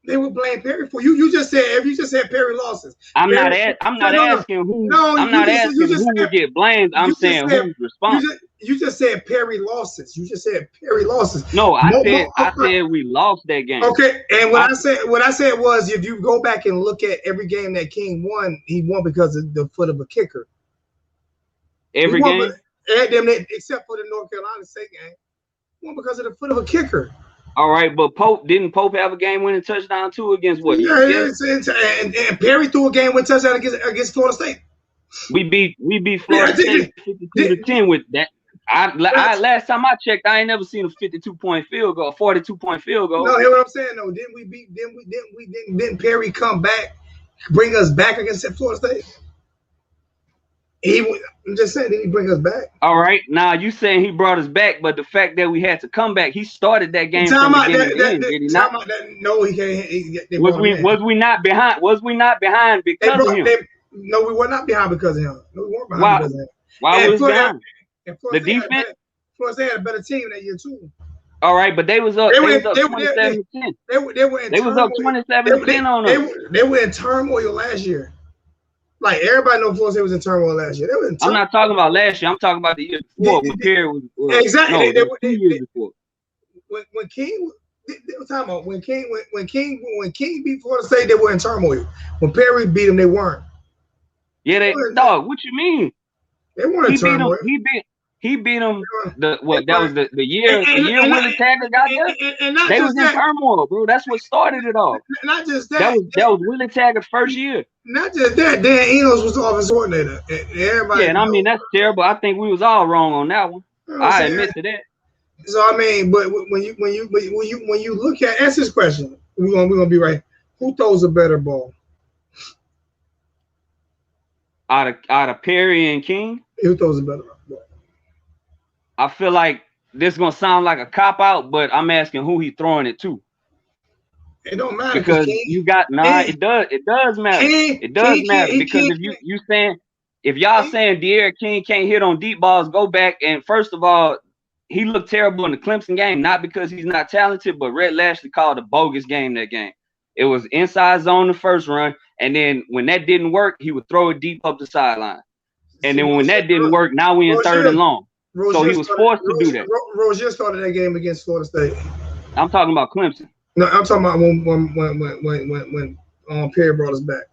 You just said Perry losses. I'm not asking who would get blamed. I'm saying who's responsible. You just said Perry losses. No, I said we lost that game. Okay, and what I said was, if you go back and look at every game that King won, he won because of the foot of a kicker. Every game, except for the North Carolina State game, he won because of the foot of a kicker. All right, but didn't Pope have a game-winning touchdown too against what? Yeah, and Perry threw a game-winning touchdown against Florida State. We beat Florida State 52-10 with that. Last time I checked, I ain't never seen a 52-point field goal, a 42-point field goal. No, hear what I'm saying? No, didn't Perry come back, bring us back against Florida State? I'm just saying, did he bring us back? All right, now you saying he brought us back, but the fact that we had to come back, he started that game from beginning to end, did he not? No, he can't. Was we not behind? Was we not behind because of him? No, we were not behind because of him. No, we weren't behind because of him. Why was behind? The defense? Florida State had a better team that year too. All right, but they was up 27-10. They was up 27-10 on us. They were in turmoil last year. Like everybody knows Florida State was in turmoil last year. I'm not talking about last year. I'm talking about the year before. Exactly. No, 2 years before. When King, they were talking about when King beat Florida State, they were in turmoil. When Perry beat them, they weren't. Yeah, dog. What you mean? They weren't in turmoil. He beat them. That was the year Willie Taggart got there. And not they just was in that, turmoil, bro. That's what started it all. Not just that. That was Willie Taggart's first year. Not just that. Dan Enos was the offensive coordinator. And everybody. Yeah, and I mean that's terrible. I think we was all wrong on that one. You know I admit to that. So I mean, but when you look at, ask this question, we're gonna be right. Who throws a better ball? Out of Perry and King? Who throws a better ball? I feel like this is gonna sound like a cop out, but I'm asking who he throwing it to. It don't matter because you got it does matter. It does matter because if y'all saying De'Aaron King can't hit on deep balls, go back and first of all, he looked terrible in the Clemson game, not because he's not talented, but Red Lashley called a bogus game that game. It was inside zone the first run, and then when that didn't work, he would throw it deep up the sideline. And then when that didn't work, now we in third and long. So he was forced to do that. Rozier started that game against Florida State. I'm talking about Clemson. No, I'm talking about when Perry brought us back.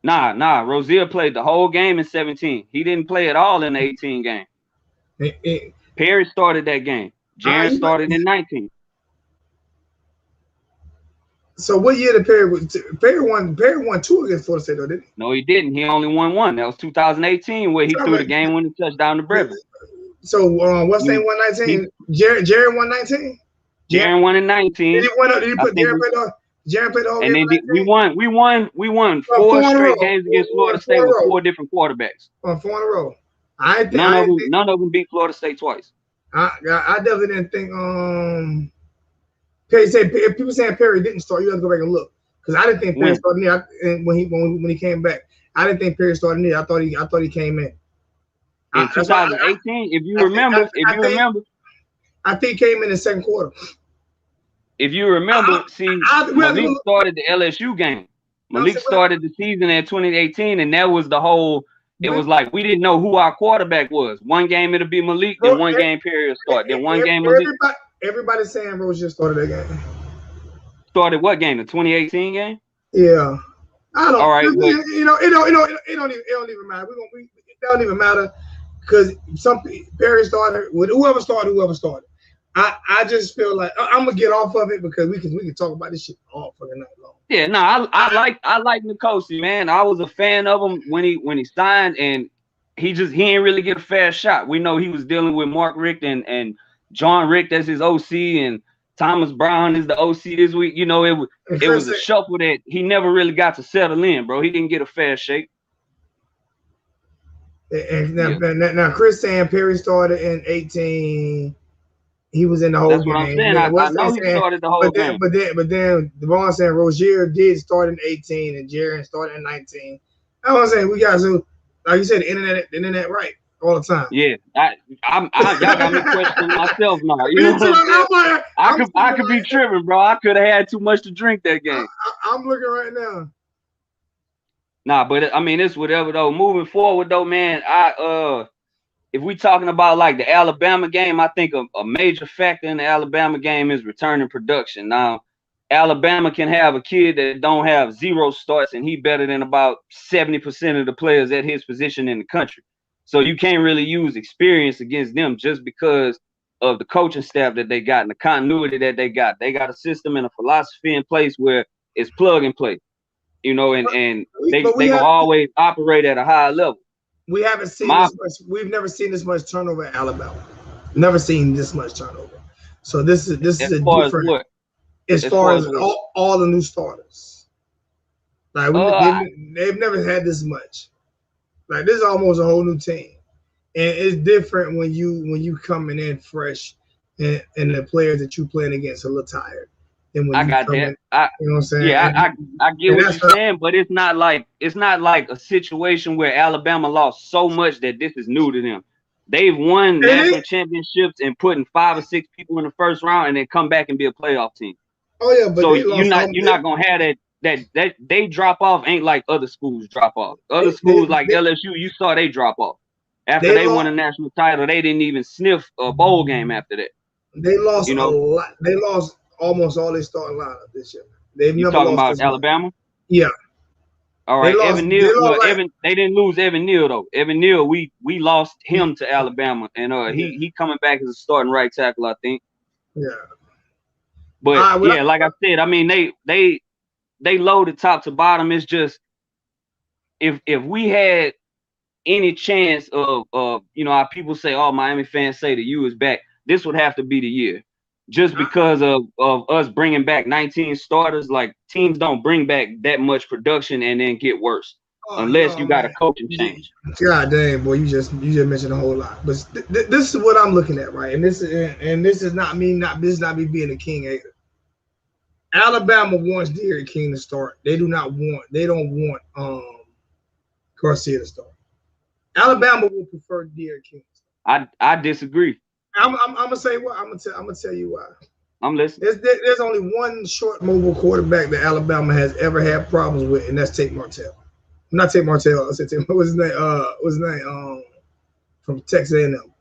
Nah. Rozier played the whole game in 17. He didn't play at all in the 18 game. Perry started that game. Jaren started in 19. So what year did Perry won 2 against Florida State, though, didn't he? No, he didn't. He only won 1. That was 2018 where he threw the game-winning touchdown to Brevin. So what's name won 19? Jaren won 19? Jaren won in 19. Did he put Jaren played the whole game? And then we won 4 straight games against Florida State with 4 different quarterbacks. 4 in a row. None of them beat Florida State twice. I definitely didn't think Perry said if people saying Perry didn't start, you have to go back and look. Because I didn't think Perry started there. When he came back, I didn't think Perry started there. I thought he came in. In 2018, if you remember, I think he came in the second quarter. If you remember, Malik started the LSU game. Malik started the season in 2018, and that was the whole. It was like we didn't know who our quarterback was. One game it'll be Malik, then one game Perry will start. Then one game Malik. Everybody's saying Rozier started that game. Started what game? The 2018 game? Yeah. I don't. All right. It don't even matter. It don't even matter because Perry started with whoever started. I just feel like I'm gonna get off of it because we can talk about this shit all for the night long. Yeah, no, I like Nkosi, man. I was a fan of him when he signed, and he ain't really get a fair shot. We know he was dealing with Mark Richt and John Richt as his OC, and Thomas Brown is the OC this week. You know, it was a shuffle that he never really got to settle in, bro. He didn't get a fair shake. And now Chris saying Perry started in 18. He was in the whole game. That's what I'm saying. I know he started the whole game. But then Devon saying Rozier did start in 18 and Jaren started in 19. That's what I'm saying. We got to, like you said, the internet right all the time. Yeah, y'all got me questioning myself now. You know what I'm saying? I could be tripping, bro. I could have had too much to drink that game. I'm looking right now. Nah, but I mean it's whatever though. Moving forward though, man, if we talking about like the Alabama game, I think a major factor in the Alabama game is returning production. Now, Alabama can have a kid that don't have 0 starts, and he better than about 70% of the players at his position in the country. So you can't really use experience against them just because of the coaching staff that they got and the continuity that they got. They got a system and a philosophy in place where it's plug and play, you know, and they will always operate at a high level. We haven't seen this much. We've never seen this much turnover at Alabama. Never seen this much turnover. So this is a different. As far as all the new starters, like they've never had this much. Like this is almost a whole new team, and it's different when you coming in fresh, and the players that you playing against are a little tired. I got that. You know what I'm saying? Yeah, I get what you're saying, but it's not like a situation where Alabama lost so much that this is new to them. They've won national championships and putting 5 or 6 people in the first round and then come back and be a playoff team. Oh yeah, but so you're not gonna have that they drop off ain't like other schools drop off. Other schools like LSU, you saw they drop off after they won a national title. They didn't even sniff a bowl game after that. They lost a lot. They lost almost all their starting lineup this year. You talking about Alabama? Yeah. All right, lost- Evan Neal. they lost, Well, like- Evan, they didn't lose Evan Neal though. Evan Neal, we lost him to Alabama, and he coming back as a starting right tackle, I think. Yeah. But All right, well, yeah, like I said, I mean they loaded top to bottom. It's just if we had any chance of you know, how people say, oh, Miami fans say the U is back, this would have to be the year. Just because of us bringing back 19 starters, like teams don't bring back that much production and then get worse unless you got a coaching change. God damn, boy, you just mentioned a whole lot. But this is what I'm looking at, right? And this is not me being a King hater. Alabama wants D'Eriq King to start. They don't want Garcia to start. Alabama will prefer D'Eriq King. I disagree. I'm gonna say what I'm gonna tell you why. I'm listening. There's only one short mobile quarterback that Alabama has ever had problems with, and that's Tate Martell. Not Tate Martell. I said Tate. What's his name? From Texas A&M.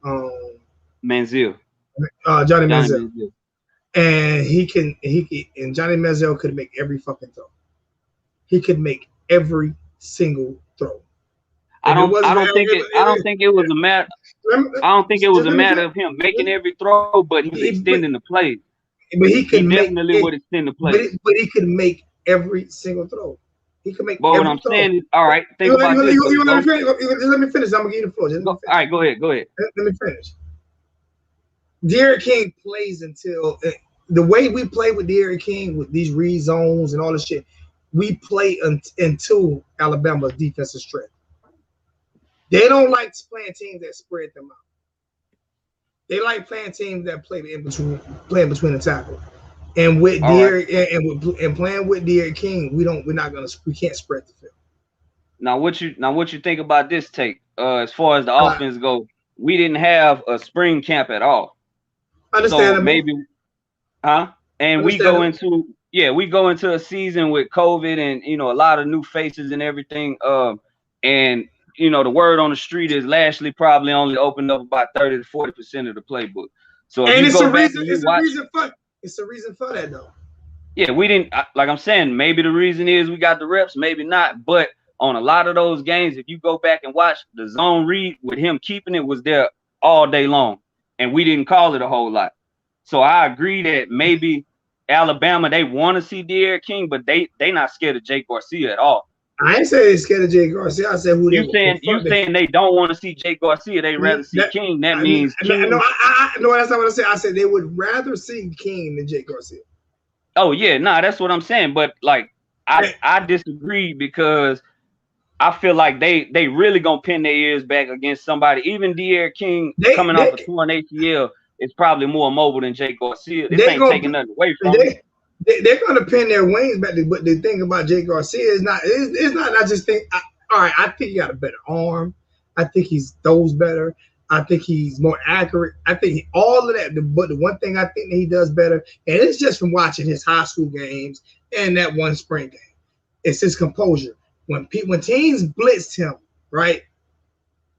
Manziel. Johnny Manziel. And Johnny Manziel could make every fucking throw. He could make every single throw. I don't think it was a matter. I don't think it was a matter of him making every throw, but he was extending the play. But he definitely would extend the play. But he could make every single throw. He could make. But what I'm saying is, all right, think about this. Just let me finish. I'm gonna give you the floor. All right, go ahead. Let me finish. D'Eriq King plays until the way we play with D'Eriq King with these read zones and all this shit. We play until Alabama's defensive strength. They don't like playing teams that spread them out. They like playing teams that play in between the tackle. And with D'Eriq and playing with D'Eriq King, we can't spread the field. Now what you think about this take? As far as the offense go, we didn't have a spring camp at all. Understandable. So maybe, and we go into a season with COVID and a lot of new faces and everything. And the word on the street is Lashley probably only opened up about 30 to 40% of the playbook. So it's a reason for that though. Yeah, we didn't, like I'm saying, maybe the reason is we got the reps, maybe not. But on a lot of those games, if you go back and watch, the zone read with him keeping it was there all day long. And we didn't call it a whole lot. So I agree that maybe Alabama, they want to see D'Eriq King, but they not scared of Jake Garcia at all. I ain't saying they're scared of Jake Garcia. I said who you saying they don't want to see Jake Garcia. They rather see King. That means King. No, that's not what I said. I said they would rather see King than Jake Garcia. Oh yeah, that's what I'm saying. But like I disagree because I feel like they really gonna pin their ears back against somebody. Even D'Eriq King coming off a torn ACL is probably more mobile than Jake Garcia. This ain't taking nothing away from him. They're gonna pin their wings back, but the thing about Jake Garcia is not. It's not. I just think. All right, I think he got a better arm. I think he throws better. I think he's more accurate. I think all of that. But the one thing I think that he does better, and it's just from watching his high school games and that one spring game, it's his composure. When teams blitzed him, right,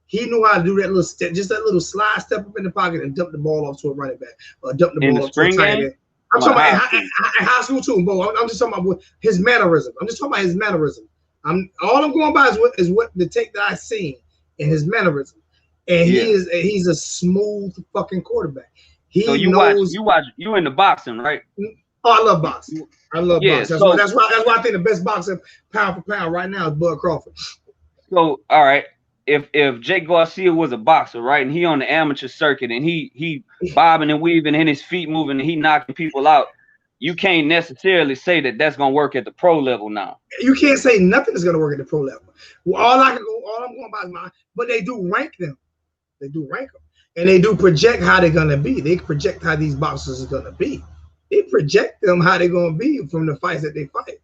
he knew how to do that little step, just that little slide step up in the pocket and dump the ball off to a running back or dump the ball off to a tight end. I'm talking about high school too, Bo. I'm just talking about his mannerism. I'm just talking about his mannerism. All I'm going by is what the take that I seen in his mannerism, and he's a smooth fucking quarterback. You in the boxing, right? Oh, I love boxing. Boxing. That's why I think the best boxer pound for pound right now is Bud Crawford. So all right, if Jake Garcia was a boxer, right, and he on the amateur circuit and he bobbing and weaving and his feet moving and he knocking people out, you can't necessarily say that that's gonna work at the pro level now. You can't say nothing is gonna work at the pro level. Well, all I'm going by is mine, but they do rank them. They do rank them, and they do project how they're gonna be. They project how these boxers are gonna be. They project them how they're gonna be from the fights that they fight.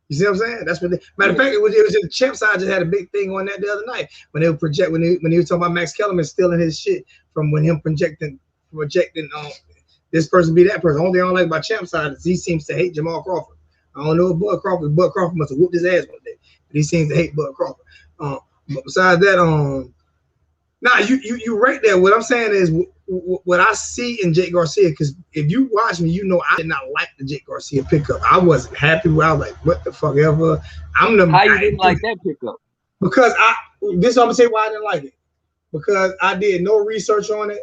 You see what I'm saying? That's what matter of fact, it was just the champ side just had a big thing on that the other night when they would project when he was talking about Max Kellerman stealing his shit from when him projecting this person be that person. Only thing I don't like about champ side is he seems to hate Jamal Crawford. I don't know if Bud Crawford must have whooped his ass one day, but he seems to hate Bud Crawford. But besides that, Nah, you right there. What I'm saying is what I see in Jake Garcia, because if you watch me, you know I did not like the Jake Garcia pickup. I wasn't happy with. I was like, what the fuck ever. How you didn't like that pickup? Because this I'm gonna say why I didn't like it. Because I did no research on it.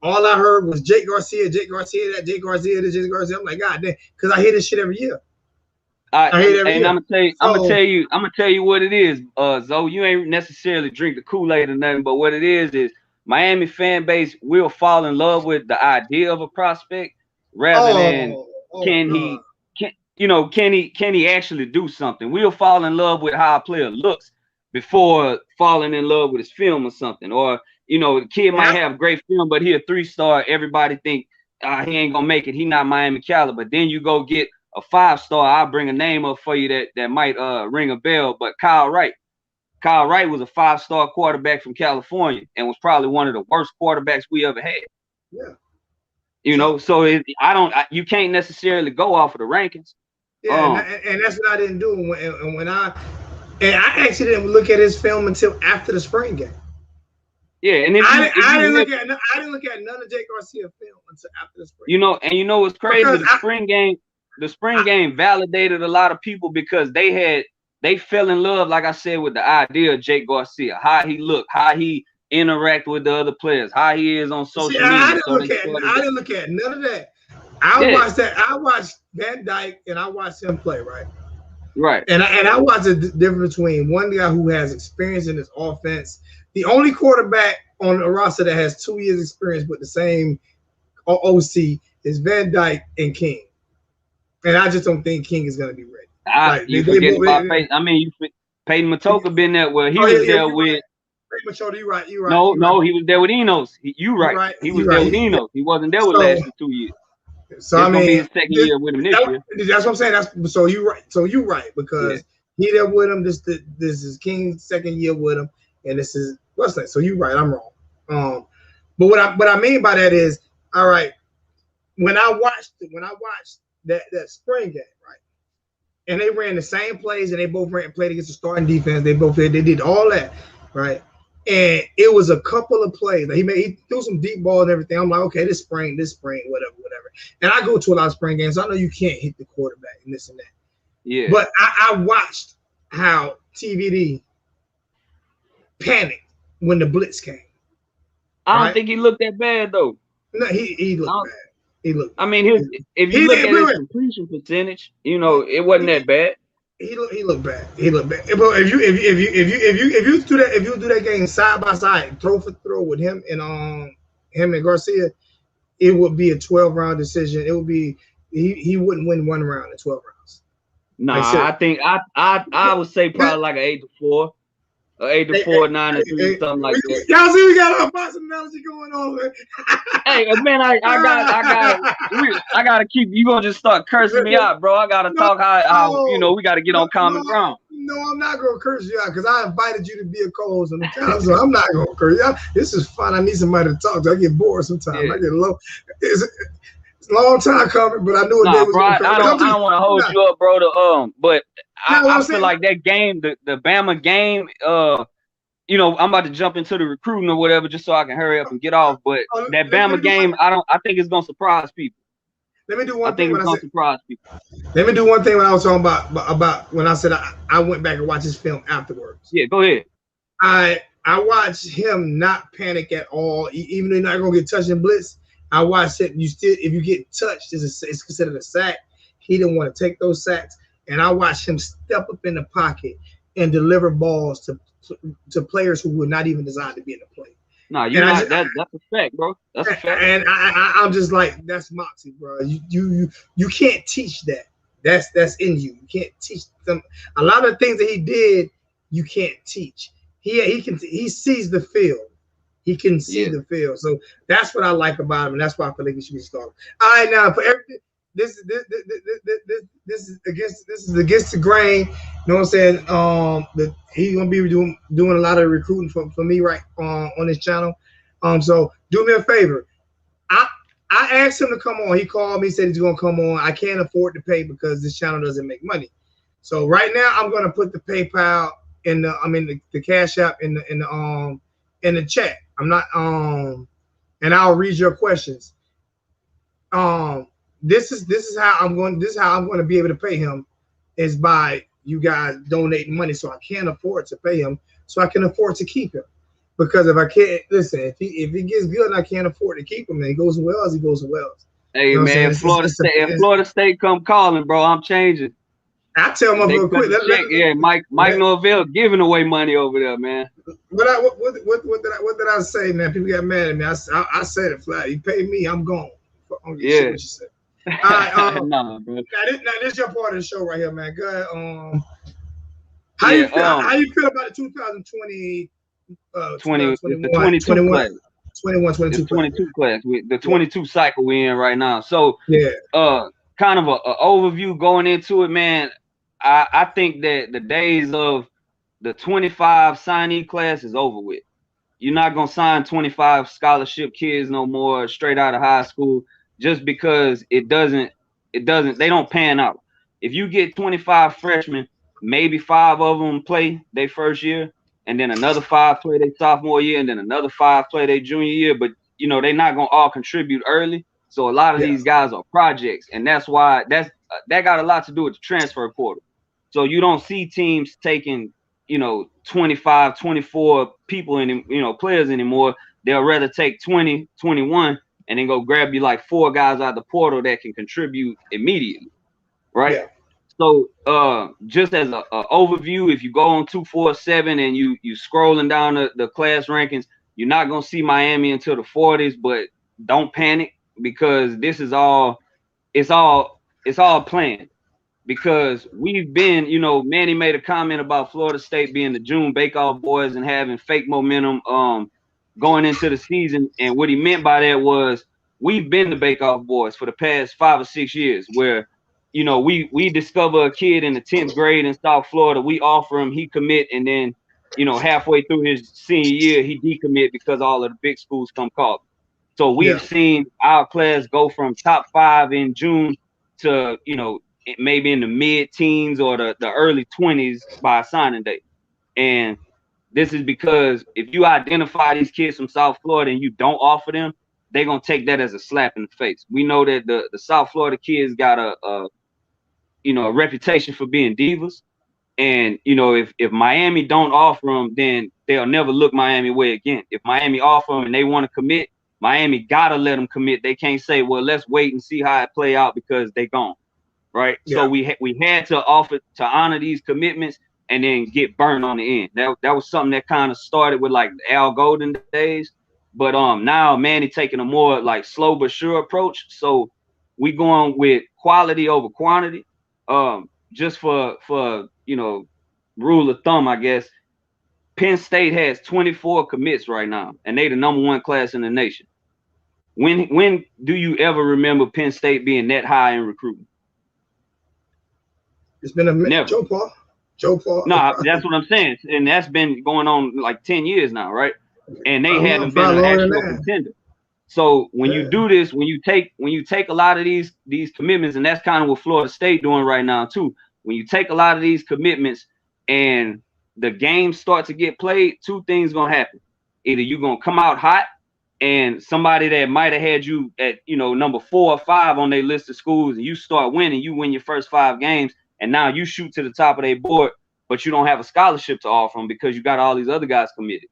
All I heard was Jake Garcia, that Jake Garcia, this Jake Garcia. I'm like, God damn, because I hear this shit every year. I hear it every year. I'm gonna tell you what it is. Zoe, you ain't necessarily drink the Kool-Aid or nothing, but what it is Miami fan base will fall in love with the idea of a prospect rather than can he actually do something. We'll fall in love with how a player looks before falling in love with his film or something. Or the kid might have great film, but he a 3-star. Everybody think he ain't gonna make it. He not Miami caliber. Then you go get a 5-star. I'll bring a name up for you that might ring a bell. But Kyle Wright was a 5-star quarterback from California and was probably one of the worst quarterbacks we ever had. Yeah. So you can't necessarily go off of the rankings. Yeah, and that's what I didn't do. When I actually didn't look at his film until after the spring game. Yeah, and I didn't look at none of Jake Garcia film until after the spring. What's crazy? The spring game validated a lot of people because they fell in love, like I said, with the idea of Jake Garcia, how he looked, how he interact with the other players, how he is on social media. I didn't look at none of that. I watched Van Dyke and I watched him play, right? Right. And I watched the difference between one guy who has experience in his offense. The only quarterback on the roster that has 2 years experience with the same OC is Van Dyke and King. And I just don't think King is going to be ready. Peyton Matoka been there where he was there with. You're right. No, he was there with Enos. You right. He was there with Enos. He wasn't there with last 2 years. So I mean, be his second year with him this year. That's what I'm saying. So you're right because he there with him. This is King's second year with him, and this is what's that? So you're right. I'm wrong. But what I mean by that is, all right. When I watched that spring game, right, and they ran the same plays, and they both played against the starting defense. They did all that, right. And it was a couple of plays. Like he threw some deep ball and everything. I'm like, okay, this spring, whatever. And I go to a lot of spring games. So I know you can't hit the quarterback and this and that. Yeah. But I watched how TVD panicked when the blitz came. I don't think he looked that bad though. No, he looked bad. He looked. I mean, if you look at his completion percentage, it wasn't that bad. He looked bad. But if you do that game side by side, throw for throw with him and Garcia, it would be a 12-round decision. It would be he wouldn't win one round in 12 rounds. Nah, I think I would say probably like an 8-4. 8-4, 9-3, something like that. Y'all see, we got our box analogy going on. Hey, man, I gotta keep. You gonna just start cursing me out, bro? I gotta talk how we gotta get on common ground. No, I'm not gonna curse you out because I invited you to be a co-host on the channel, so I'm not gonna curse you out. This is fun. I need somebody to talk to. I get bored sometimes. I get low. It's a long time coming, but I knew it was gonna come. I don't want to hold you up, bro. But I feel like that game, the Bama game, I'm about to jump into the recruiting or whatever just so I can hurry up and get off. But that Bama game, I think it's gonna surprise people. Let me do one thing. Surprise people. Let me do one thing when I was talking about when I said I went back and watched his film afterwards. Yeah, go ahead. I watched him not panic at all, even though he's not gonna get touched in blitz. I watched it. If you get touched, it's considered a sack. He didn't want to take those sacks, and I watched him step up in the pocket and deliver balls to players who were not even designed to be in the play. No, that's a fact, bro. That's a fact. And I'm just like, that's moxie, bro. You can't teach that. That's in you. You can't teach them. A lot of things that he did, you can't teach. He sees the field. He can see the field. So that's what I like about him, and that's why I feel like he should be started. All right, now for everything, this is against the grain. You know what I'm saying? He's gonna be doing a lot of recruiting for me right on this channel. So do me a favor. I asked him to come on. He called me, said he's gonna come on. I can't afford to pay because this channel doesn't make money. So right now I'm gonna put the PayPal in the Cash App in in the chat. I'm not and I'll read your questions. This is how I'm going to be able to pay him, is by you guys donating money, so I can't afford to pay him, so I can afford to keep him. Because if I can't listen, if he gets good and I can't afford to keep him, and he goes to Wells, he goes to Wells. Hey, you know man, Florida State come calling, bro. I'm changing. I tell my real quick. Mike Norvell giving away money over there, man. What did I say, man? People got mad at me. I said it flat. You pay me, I'm gone. Yeah. What you said. All right. Nah, bro. Now this is your part of the show right here, man. Go ahead. How you feel about the 2020? 22 class. 22 class. The 22 cycle we're in right now. So kind of a overview going into it, man. I think that the days of the 25 signee class is over with. You're not gonna sign 25 scholarship kids no more straight out of high school, just because they don't pan out. If you get 25 freshmen, maybe 5 of them play their first year, and then another 5 play their sophomore year, and then another 5 play their junior year. But you know, they're not gonna all contribute early. So a lot of these guys are projects, and that's why that got a lot to do with the transfer portal. So you don't see teams taking, 25, 24 people in, players anymore. They'll rather take 20, 21 and then go grab you like 4 guys out of the portal that can contribute immediately. Right. Yeah. So just as an overview, if you go on 247 and you scrolling down the class rankings, you're not going to see Miami until the 40s, but don't panic, because this is all planned. Because we've been, Manny made a comment about Florida State being the June Bake-Off boys and having fake momentum going into the season. And what he meant by that was we've been the Bake-Off boys for the past 5 or 6 years, where, we discover a kid in the 10th grade in South Florida, we offer him, he commit, and then, halfway through his senior year, he decommit because all of the big schools come call. So we've seen our class go from top 5 in June to, maybe in the mid-teens or the early 20s by signing day. And this is because if you identify these kids from South Florida and you don't offer them, they're going to take that as a slap in the face. We know that the South Florida kids got a reputation for being divas. And, if Miami don't offer them, then they'll never look Miami way again. If Miami offer them and they want to commit, Miami got to let them commit. They can't say, well, let's wait and see how it play out because they gone. Right. Yeah. So we had to offer to honor these commitments and then get burned on the end. That was something that kind of started with like Al Golden days. But now Manny taking a more like slow but sure approach. So we going with quality over quantity. Just for rule of thumb, I guess. Penn State has 24 commits right now, and they the #1 class in the nation. When do you ever remember Penn State being that high in recruiting? It's been a minute. Joe Paul. No, that's what I'm saying. And that's been going on like 10 years now, right? And they haven't been an actual contender. So when you do this, when you take a lot of these commitments, and that's kind of what Florida State doing right now too. When you take a lot of these commitments and the games start to get played, 2 things gonna happen. Either you're gonna come out hot, and somebody that might have had you at number 4 or 5 on their list of schools, and you start winning, you win your first 5 games. And now you shoot to the top of their board, but you don't have a scholarship to offer them because you got all these other guys committed,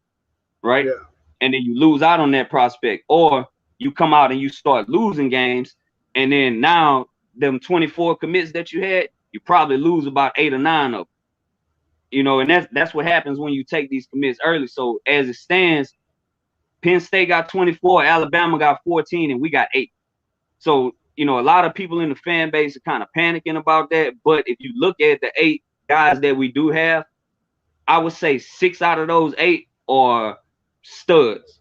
right? Yeah. And then you lose out on that prospect. Or you come out and you start losing games, and then now them 24 commits that you had, you probably lose about 8 or 9 of them. And that's what happens when you take these commits early. So as it stands, Penn State got 24, Alabama got 14, and we got 8. So a lot of people in the fan base are kind of panicking about that. But if you look at the 8 guys that we do have, I would say 6 out of those 8 are studs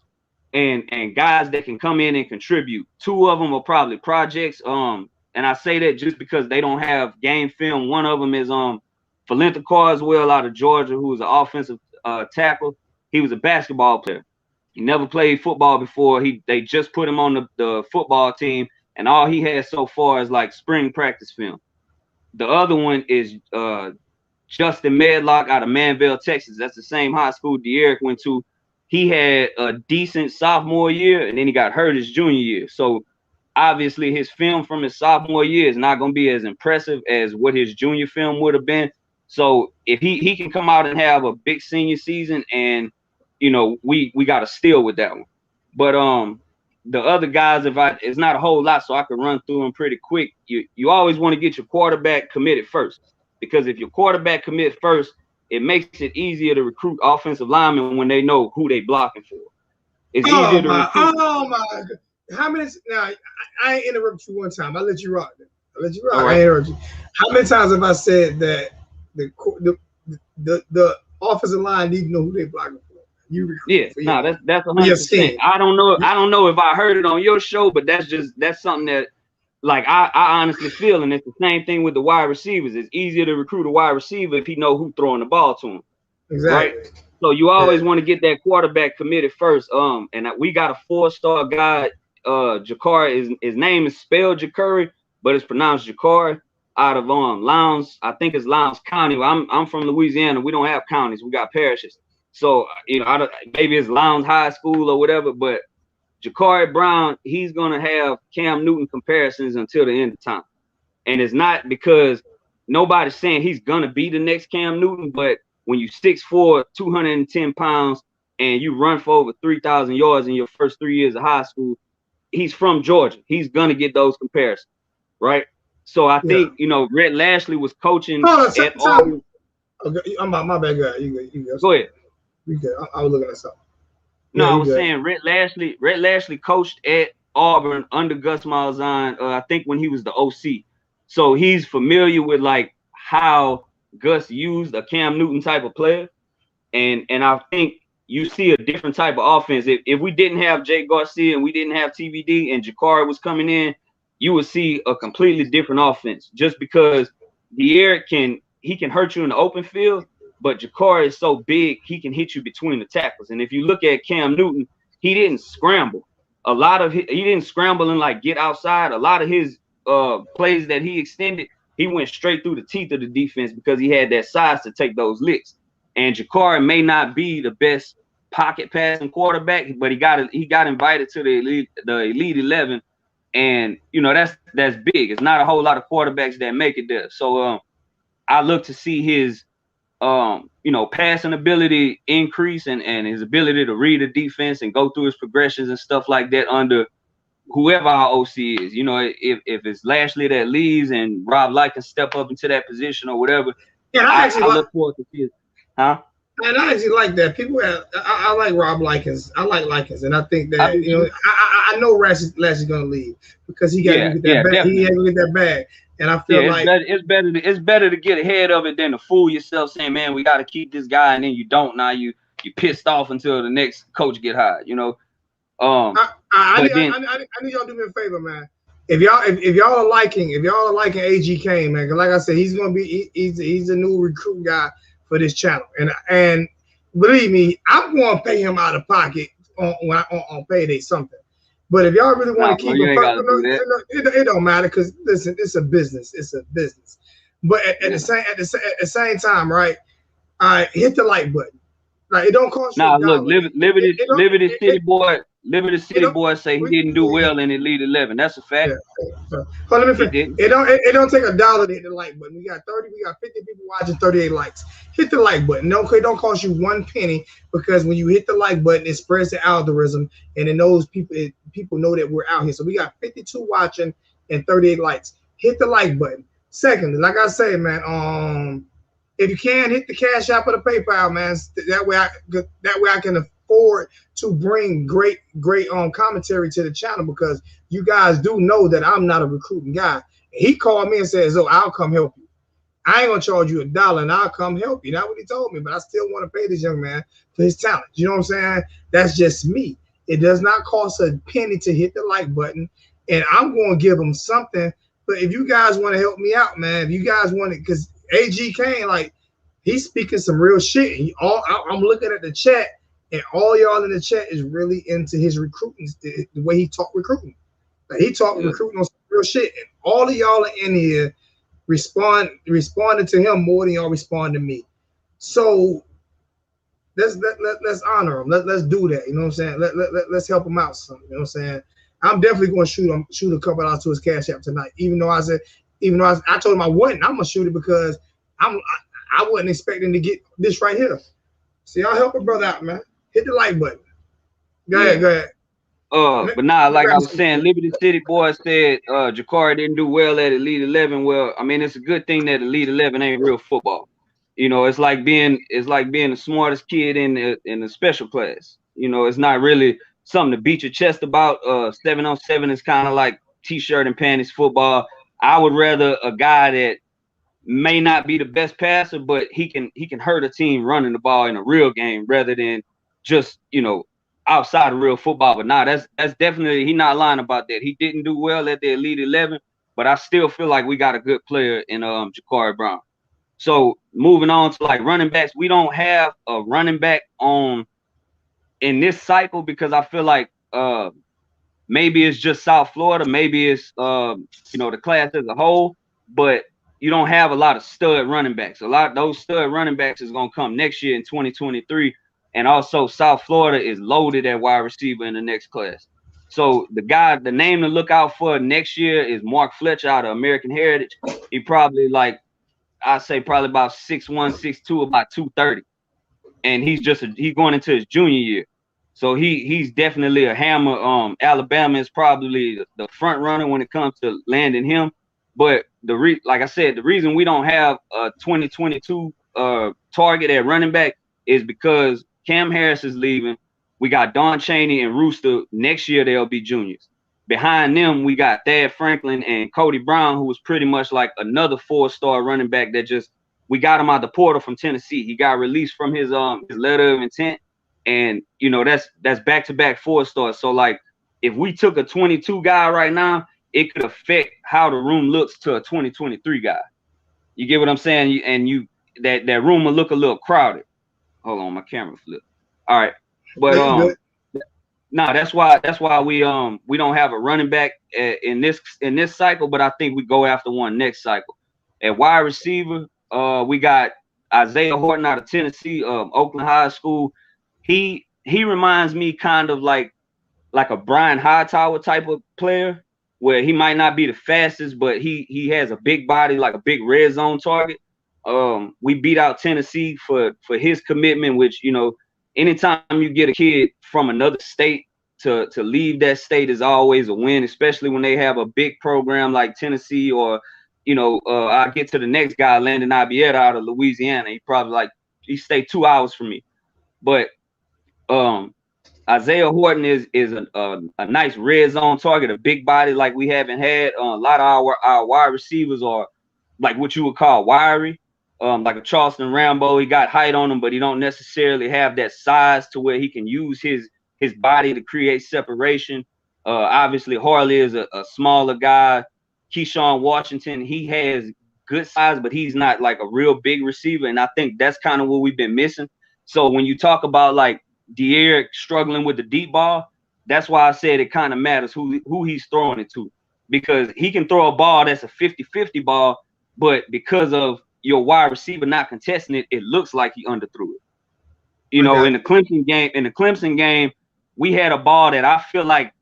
and guys that can come in and contribute. 2 of them are probably projects. And I say that just because they don't have game film. One of them is Valenta Carswell out of Georgia, who was an offensive tackle. He was a basketball player. He never played football before. They just put him on the football team. And all he has so far is like spring practice film. The other one is Justin Medlock out of Manville, Texas. That's the same high school De'Eric went to. he had a decent sophomore year, and then he got hurt his junior year. So obviously his film from his sophomore year is not going to be as impressive as what his junior film would have been. So if he can come out and have a big senior season, and you know, we got to steal with that one. But the other guys, it's not a whole lot, so I can run through them pretty quick. You always want to get your quarterback committed first, because if your quarterback commit first, it makes it easier to recruit offensive linemen when they know who they blocking for. It's easier to recruit. Oh my God. How many? Now I ain't interrupt you one time. I let you rock. I let you rock. Right. I interrupt you. How many times have I said that the offensive line need to know who they blocking for? You recruit. Yeah, that's 100%. I don't know if I heard it on your show, but that's something that, like, I honestly feel, and it's the same thing with the wide receivers. It's easier to recruit a wide receiver if he know who's throwing the ball to him. Exactly. Right? So you always want to get that quarterback committed first. And we got a 4-star guy. Jakari, his name is spelled Jakari, but it's pronounced Jakari, out of Lowndes. I think it's Lowndes County. I'm from Louisiana. We don't have counties. We got parishes. So maybe it's Lowndes High School or whatever. But Jakari Brown, he's gonna have Cam Newton comparisons until the end of time, and it's not because nobody's saying he's gonna be the next Cam Newton, but when you 6'4", 210 pounds, and you run for over 3,000 yards in your first 3 years of high school, he's from Georgia. He's gonna get those comparisons, right? So I think Rhett Lashley was coaching at Auburn. Okay, my bad guy. You go ahead. You good? I was looking at something. No, I was saying Rhett Lashley coached at Auburn under Gus Malzahn, I think when he was the OC. So he's familiar with like how Gus used a Cam Newton type of player. And I think you see a different type of offense. If we didn't have Jake Garcia and we didn't have TVD and Jakari was coming in, you would see a completely different offense, just because De'Aaron can hurt you in the open field, but Jakari is so big, he can hit you between the tackles. And if you look at Cam Newton, he didn't scramble. He didn't scramble and like get outside. A lot of his plays that he extended, he went straight through the teeth of the defense because he had that size to take those licks. And Jakari may not be the best pocket passing quarterback, but he got invited to the Elite 11, and that's big. It's not a whole lot of quarterbacks that make it there. So I look to see his passing ability increase and his ability to read the defense and go through his progressions and stuff like that under whoever our OC is. If it's Lashley that leaves and Rob Light can step up into that position or whatever. Yeah, I look forward to see it. Huh? And I actually like that. I like Rob Likens. I like Likens, and I think that I know Lashley's gonna leave because he got to get that bag. He had to get that bag, and I feel like it's better to get ahead of it than to fool yourself saying, "Man, we got to keep this guy," and then you don't. Now you pissed off until the next coach get hired. I need y'all to do me a favor, man. If y'all are liking AG Kane, man, because like I said, he's gonna be he's a new recruit guy for this channel, and believe me, I'm going to pay him out of pocket on payday something. But if y'all really want to keep him, it don't matter, because listen, it's a business. It's a business. But at the same time, right? Hit the like button. Like, it don't cost you. Look, Liberty City Boy say he didn't do well in Elite 11. That's a fact. But let me finish. It don't take $1 to hit the like button. We got 50 people watching, 38 likes. Hit the like button. It don't cost you 1 penny, because when you hit the like button, it spreads the algorithm, and it knows people know that we're out here. So we got 52 watching and 38 likes. Hit the like button. Secondly, like I say, man, if you can, hit the Cash App or the PayPal, man. That way I can afford to bring great commentary to the channel, because you guys do know that I'm not a recruiting guy. He called me and says, "Oh, I'll come help you. I ain't gonna charge you $1 and I'll come help you." That's what he told me, but I still want to pay this young man for his talent. You know what I'm saying? That's just me. It does not cost a penny to hit the like button, and I'm going to give him something. But if you guys want to help me out, man, if you guys want it, because AG Kane, like, he's speaking some real shit. I'm looking at the chat, and all y'all in the chat is really into his recruiting, the way he talk recruiting. Like, he talking recruiting on some real shit, and all of y'all are in here responding to him more than y'all respond to me. So let's honor him. Let's do that. You know what I'm saying? Let's help him out some. You know what I'm saying? I'm definitely going to shoot a couple out to his Cash App tonight. Even though I told him I wasn't. I'm gonna shoot it because I wasn't expecting to get this right here. See, I'll help a brother out, man. Hit the like button. Go ahead. But nah, like I was saying, Liberty City Boy said Jakari didn't do well at Elite 11. Well, I mean, it's a good thing that Elite 11 ain't real football. You know, it's like being the smartest kid in the special class. You know, it's not really something to beat your chest about. 7-on-7 is kind of like t-shirt and panties football. I would rather a guy that may not be the best passer, but he can hurt a team running the ball in a real game rather than just, you know, outside of real football. But nah, that's definitely, he not lying about that. He didn't do well at the Elite 11, but I still feel like we got a good player in Jakari Brown. So moving on to like running backs, we don't have a running back in this cycle because I feel like maybe it's just South Florida, maybe it's you know, the class as a whole, but you don't have a lot of stud running backs. A lot of those stud running backs is gonna come next year in 2023, and also South Florida is loaded at wide receiver in the next class. So the name to look out for next year is Mark Fletcher out of American Heritage. He probably probably about 6'1", 6'2", about 230, and he's going into his junior year. So he's definitely a hammer. Alabama is probably the front runner when it comes to landing him. But like I said, the reason we don't have a 2022 target at running back is because Cam Harris is leaving. We got Don Chaney and Rooster. Next year they'll be juniors. Behind them, we got Thad Franklin and Cody Brown, who was pretty much like another 4-star running back we got him out the portal from Tennessee. He got released from his letter of intent. And, you know, that's back-to-back 4-stars. So, like, if we took a 22 guy right now, it could affect how the room looks to a 2023 guy. You get what I'm saying? And that room will look a little crowded. Hold on, my camera flipped. All right. But that's why we don't have a running back in this cycle, but I think we go after one next cycle. At wide receiver, we got Isaiah Horton out of Tennessee, Oakland High School. He reminds me kind of like a Brian Hightower type of player, where he might not be the fastest, but he has a big body, like a big red zone target. We beat out Tennessee for his commitment, which, you know, anytime you get a kid from another state to leave that state is always a win, especially when they have a big program like Tennessee, or, you know, I get to the next guy, Landon Abieta out of Louisiana. He stayed 2 hours from me. But Isaiah Horton is a nice red zone target, a big body like we haven't had. A lot of our wide receivers are like what you would call wiry, like a Charleston Rambo. He got height on him, but he don't necessarily have that size to where he can use his body to create separation. Obviously, Harley is a smaller guy. Keyshawn Washington, he has good size, but he's not like a real big receiver, and I think that's kind of what we've been missing. So when you talk about like De'Aaron struggling with the deep ball, that's why I said it kind of matters who he's throwing it to, because he can throw a ball that's a 50-50 ball, but because of your wide receiver not contesting it, it looks like he underthrew it. You know, in the Clemson game, we had a ball that I feel like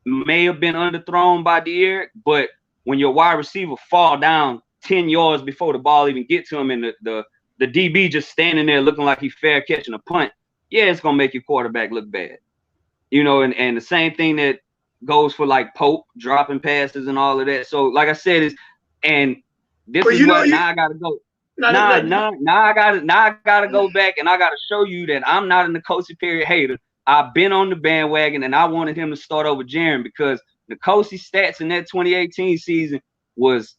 may have been underthrown by De'Aaron, but when your wide receiver fall down 10 yards before the ball even get to him, and the DB just standing there looking like he's fair catching a punt, yeah, it's gonna make your quarterback look bad. You know, and the same thing that goes for like Pope dropping passes and all of that. So like I said, now I gotta go. Now I gotta go back, and I gotta show you that I'm not an N'Kosi Perry hater. I've been on the bandwagon, and I wanted him to start over Jaren, because N'Kosi stats in that 2018 season was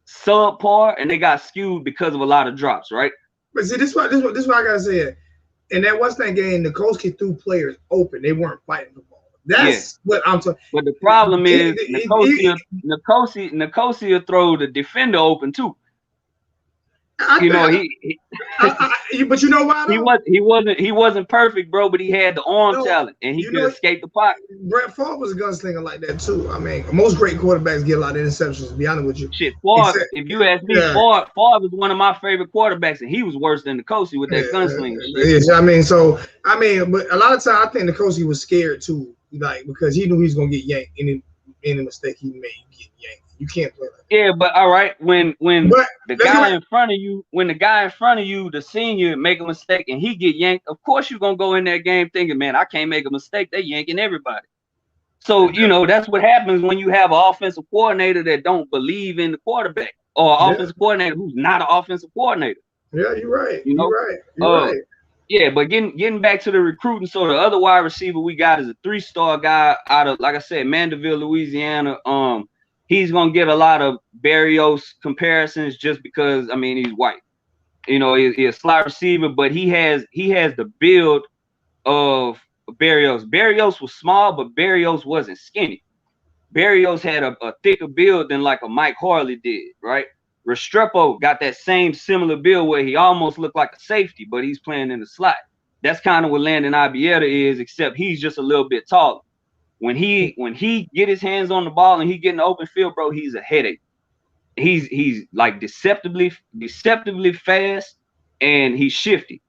subpar, and they got skewed because of a lot of drops, right? But see, this why I gotta say it. In that Western game, N'Kosi threw players open. They weren't fighting the ball. That's what I'm talking. But the problem is N'Kosi will throw the defender open too. You know, but you know why? Though? He wasn't perfect, bro. But he had the arm talent, and he could escape the pocket. Brett Favre was a gunslinger like that too. I mean, most great quarterbacks get a lot of interceptions. To be honest with you, shit. Favre, if you ask me, Favre was one of my favorite quarterbacks, and he was worse than the Kosi with that gunslinger shit. I mean, but a lot of times I think the Kosi was scared too, like because he knew he was gonna get yanked. Any mistake he made, get yanked. You can't play like that. Yeah, but all right, when the guy in front of you, the senior, make a mistake and he get yanked, of course you're gonna go in that game thinking, man, I can't make a mistake. They yanking everybody. So you know that's what happens when you have an offensive coordinator that don't believe in the quarterback, or an offensive coordinator who's not an offensive coordinator. Yeah, you're right. You know? You're right. Yeah, but getting back to the recruiting, so the other wide receiver we got is a 3-star guy out of, like I said, Mandeville, Louisiana. He's gonna get a lot of Berrios comparisons just because, I mean, he's white. You know, he's a slot receiver, but he has the build of Berrios. Berrios was small, but Berrios wasn't skinny. Berrios had a thicker build than like a Mike Harley did, right? Restrepo got that same similar build where he almost looked like a safety, but he's playing in the slot. That's kind of what Landon Ibieta is, except he's just a little bit taller. When he get his hands on the ball and he get in the open field, bro, he's a headache. He's like deceptively fast, and he's shifty.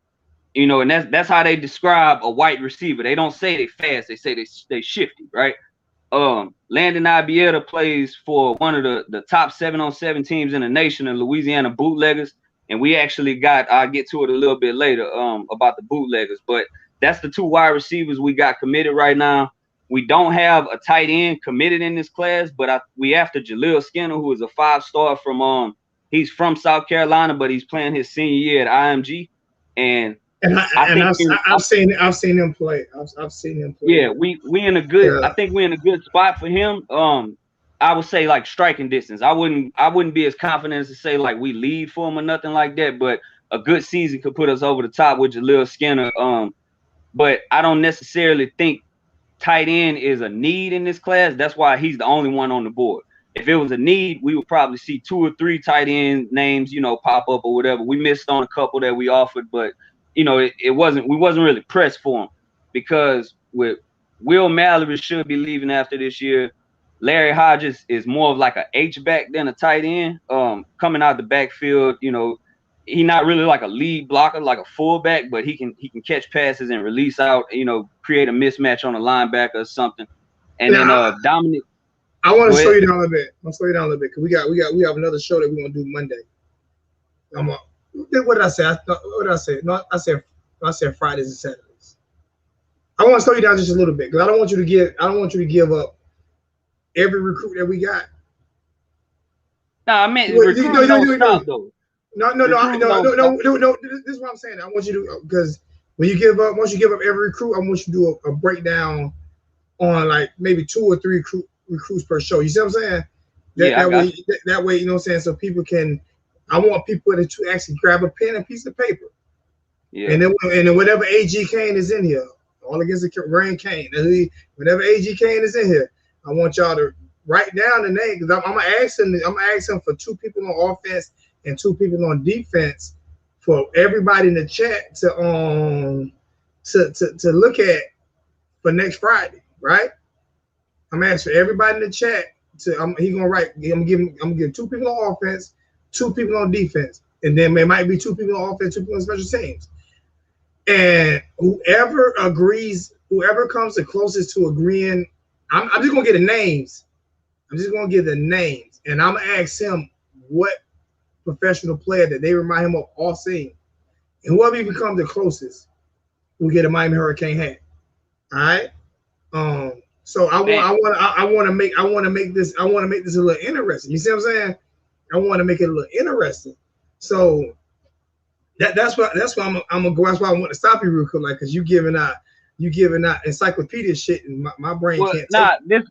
You know, and that's how they describe a white receiver. They don't say they fast, they say they shifty, right? Landon Ibieta plays for one of the top 7-on-7 teams in the nation, the Louisiana Bootleggers, and we actually I'll get to it a little bit later about the Bootleggers, but that's the 2 wide receivers we got committed right now. We don't have a tight end committed in this class, but we after Jaleel Skinner, who is a 5-star from he's from South Carolina, but he's playing his senior year at IMG, I've seen him play. I've seen him play. Yeah, we in a good. Yeah. I think we're in a good spot for him. I would say like striking distance. I wouldn't be as confident as to say like we lead for him or nothing like that. But a good season could put us over the top with Jaleel Skinner. But I don't necessarily think tight end is a need in this class. That's why he's the only one on the board. If it was a need, we would probably see 2 or 3 tight end names, you know, pop up or whatever. We missed on a couple that we offered, but you know, we wasn't really pressed for him because with Will Mallory should be leaving after this year. Larry Hodges is more of like a H-back than a tight end. Coming out the backfield, you know, he's not really like a lead blocker, like a fullback, but he can catch passes and release out, you know, create a mismatch on a linebacker or something. And now, then Dominic. I want to slow you down a little bit. Because we have another show that we're gonna do Monday. What did I say? What did I say? No, I said Fridays and Saturdays. I want to slow you down just a little bit because I don't want you to give up every recruit that we got. No, I mean recruiting don't stop though. No. This is what I'm saying. I want you to, because once you give up every recruit, I want you to do a breakdown on like maybe 2 or 3 recruits per show. You see what I'm saying? That way, you know what I'm saying, so people can. I want people to actually grab a pen and piece of paper. Yeah. And then whatever AG Kane is in here, all against the Ryan Kane, whatever AG Kane is in here, I want y'all to write down the name because I'm gonna ask him for 2 people on offense and 2 people on defense for everybody in the chat to look at for next Friday, right? I'm asking for everybody in the chat I'm gonna give 2 people on offense, 2 people on defense, and then there might be 2 people on offense, 2 people on special teams. And whoever comes the closest to agreeing, I'm just gonna get the names. I'm just gonna give the names, and I'm gonna ask him what professional player that they remind him of all seeing. And whoever even comes the closest will get a Miami Hurricane hat. All right. So I want to make this a little interesting. You see what I'm saying? I want to make it a little interesting. So that's why I'm gonna go. That's why I want to stop you real quick, like, because you giving out encyclopedia shit, and my brain can't. This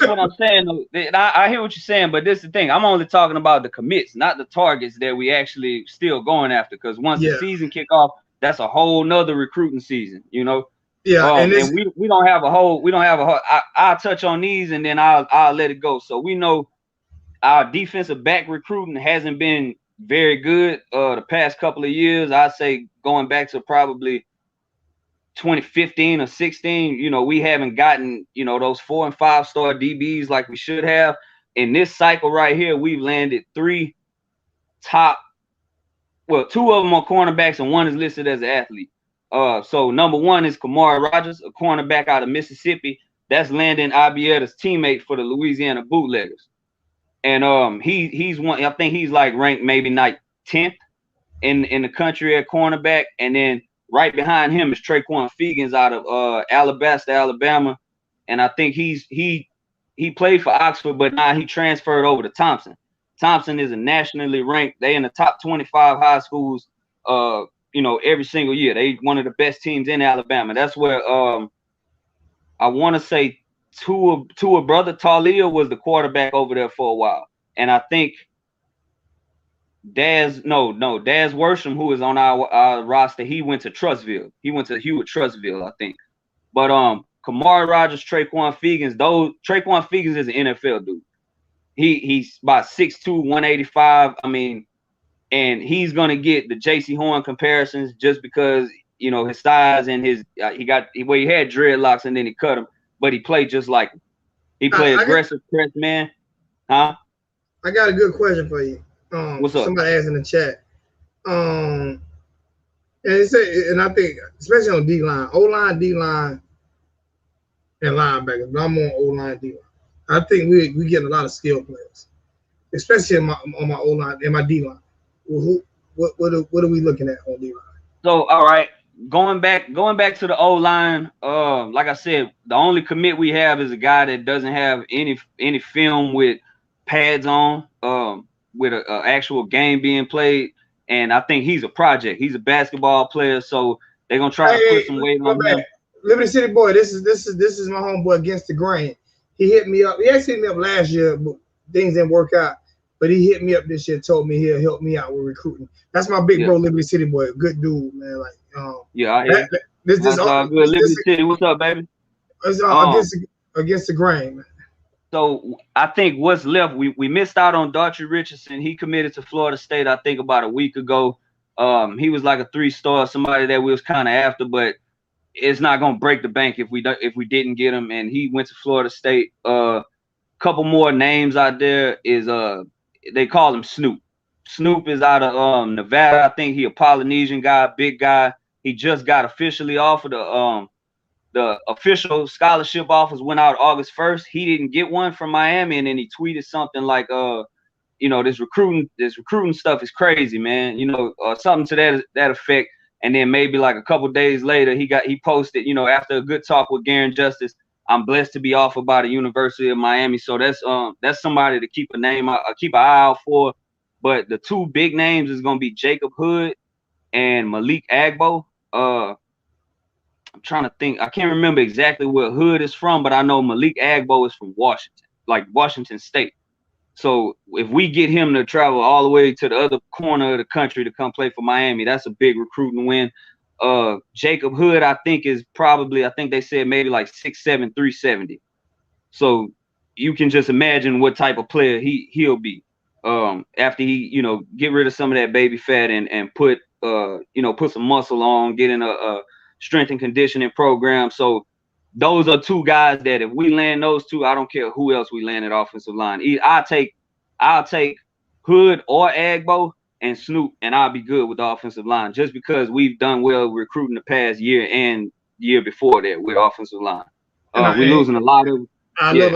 what I'm saying. I hear what you're saying, but this is the thing. I'm only talking about the commits, not the targets that we actually still going after. Because once the season kick off, that's a whole nother recruiting season. You know. Yeah, and we don't have a whole. I'll touch on these and then I'll let it go. So we know our defensive back recruiting hasn't been very good. The past couple of years, I'd say going back to probably 2015 or 16, you know, we haven't gotten, you know, those 4 and 5 star DBs like we should have. In this cycle right here, we've landed 3 top, well, 2 of them are cornerbacks and 1 is listed as an athlete. So number 1 is Kamari Rogers, a cornerback out of Mississippi. That's Landon Abietta's teammate for the Louisiana Bootleggers. And he's one, I think he's like ranked maybe like 10th in the country at cornerback. And then right behind him is Traquan Fegans out of Alabasta, Alabama. And I think he played for Oxford, but now he transferred over to Thompson. Thompson is a nationally ranked, they in the top 25 high schools, you know, every single year. They one of the best teams in Alabama. That's where I want to say Tua brother Talia was the quarterback over there for a while. And I think Daz Worsham, who is on our roster, he went to Trussville. He went to Hewitt-Trussville, I think. But Kamari Rogers, Traquan Fegans, Traquan Fegans is an NFL dude. He's about 6'2", 185. I mean, and he's gonna get the J.C. Horn comparisons just because, you know, his size and his he had dreadlocks and then he cut them, but he played just like him. He played aggressive press man. Huh? I got a good question for you. What's up? Somebody asked in the chat. And it said, and I think especially on D line, O line, D line, and linebackers. But I'm on O line, D line. I think we getting a lot of skill players, especially on my O line and my D line. What are we looking at on D line? So all right, going back to the O line. Like I said, the only commit we have is a guy that doesn't have any film with pads on, with an actual game being played, and I think he's a project. He's a basketball player, so they're gonna try to put some weight on him. Liberty City boy, this is my homeboy Against the Grain. He hit me up. He actually hit me up last year, but things didn't work out. But he hit me up this year, told me he'll help me out with recruiting. That's my big bro, Liberty City boy, good dude, man. Like, I hear this all good. Liberty City, what's up, baby? It's against the grain, man. So I think what's left, we missed out on Daughtry Richardson. He committed to Florida State, I think, about a week ago. He was like a 3-star, somebody that we was kind of after, but it's not gonna break the bank if we didn't get him. And he went to Florida State. Couple more names out there is they call him Snoop. Snoop is out of Nevada. I think he a Polynesian guy, big guy. He just got officially offered the official scholarship offers went out August 1st. He didn't get one from Miami, and then he tweeted something like, you know, this recruiting stuff is crazy, man. You know, something to that effect. And then maybe like a couple days later, he posted, you know, after a good talk with Garen Justice, I'm blessed to be offered by the University of Miami. So that's somebody to keep an eye out for. But the 2 big names is gonna be Jacob Hood and Malik Agbo. I'm trying to think. I can't remember exactly where Hood is from, but I know Malik Agbo is from Washington, like Washington State. So if we get him to travel all the way to the other corner of the country to come play for Miami, that's a big recruiting win. Jacob Hood, I think they said maybe like 6'7", 370. So you can just imagine what type of player he'll be after he, you know, get rid of some of that baby fat and put some muscle on, get in a strength and conditioning program. So those are 2 guys that if we land those 2, I don't care who else we land at offensive line. I'll take Hood or Agbo and Snoop, and I'll be good with the offensive line just because we've done well recruiting the past year and year before that with offensive line. We're losing a lot of. I love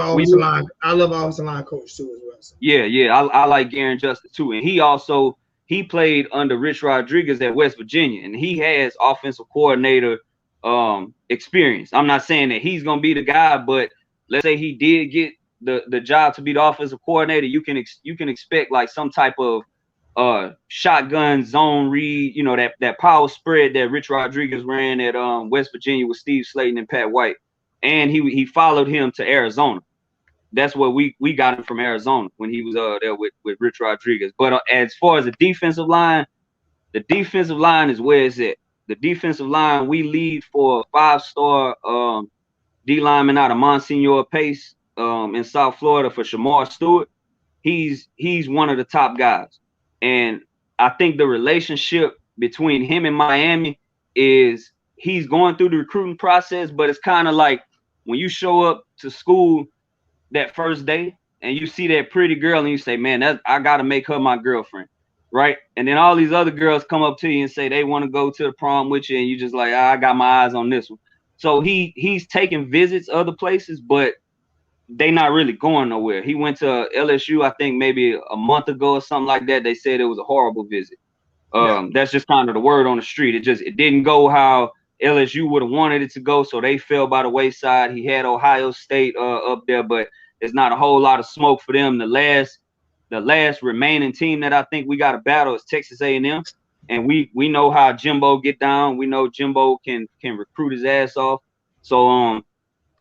offensive line coach too as well. So. Yeah. I like Garen Justice too, and he played under Rich Rodriguez at West Virginia, and he has offensive coordinator experience. I'm not saying that he's gonna be the guy, but let's say he did get the job to be the offensive coordinator, you can expect like some type of shotgun zone read, you know, that power spread that Rich Rodriguez ran at West Virginia with Steve Slayton and Pat White, and he followed him to Arizona. That's what we got him from Arizona when he was there with Rich Rodriguez. But as far as the defensive line is where it's at. The defensive line, we lead for a 5-star D lineman out of Monsignor Pace in South Florida for Shamar Stewart. He's one of the top guys. And I think the relationship between him and Miami is he's going through the recruiting process, but it's kind of like when you show up to school that first day and you see that pretty girl and you say, man, I got to make her my girlfriend, right? And then all these other girls come up to you and say they want to go to the prom with you, and you just like, I got my eyes on this one. So he's taking visits other places, but they not really going nowhere. He went to LSU, I think maybe a month ago or something like that. They said it was a horrible visit. That's just kind of the word on the street. It didn't go how LSU would have wanted it to go, so they fell by the wayside. He had Ohio State up there, but there's not a whole lot of smoke for them. The last remaining team that I think we got to battle is Texas A&M, and we know how Jimbo get down. We know Jimbo can recruit his ass off. So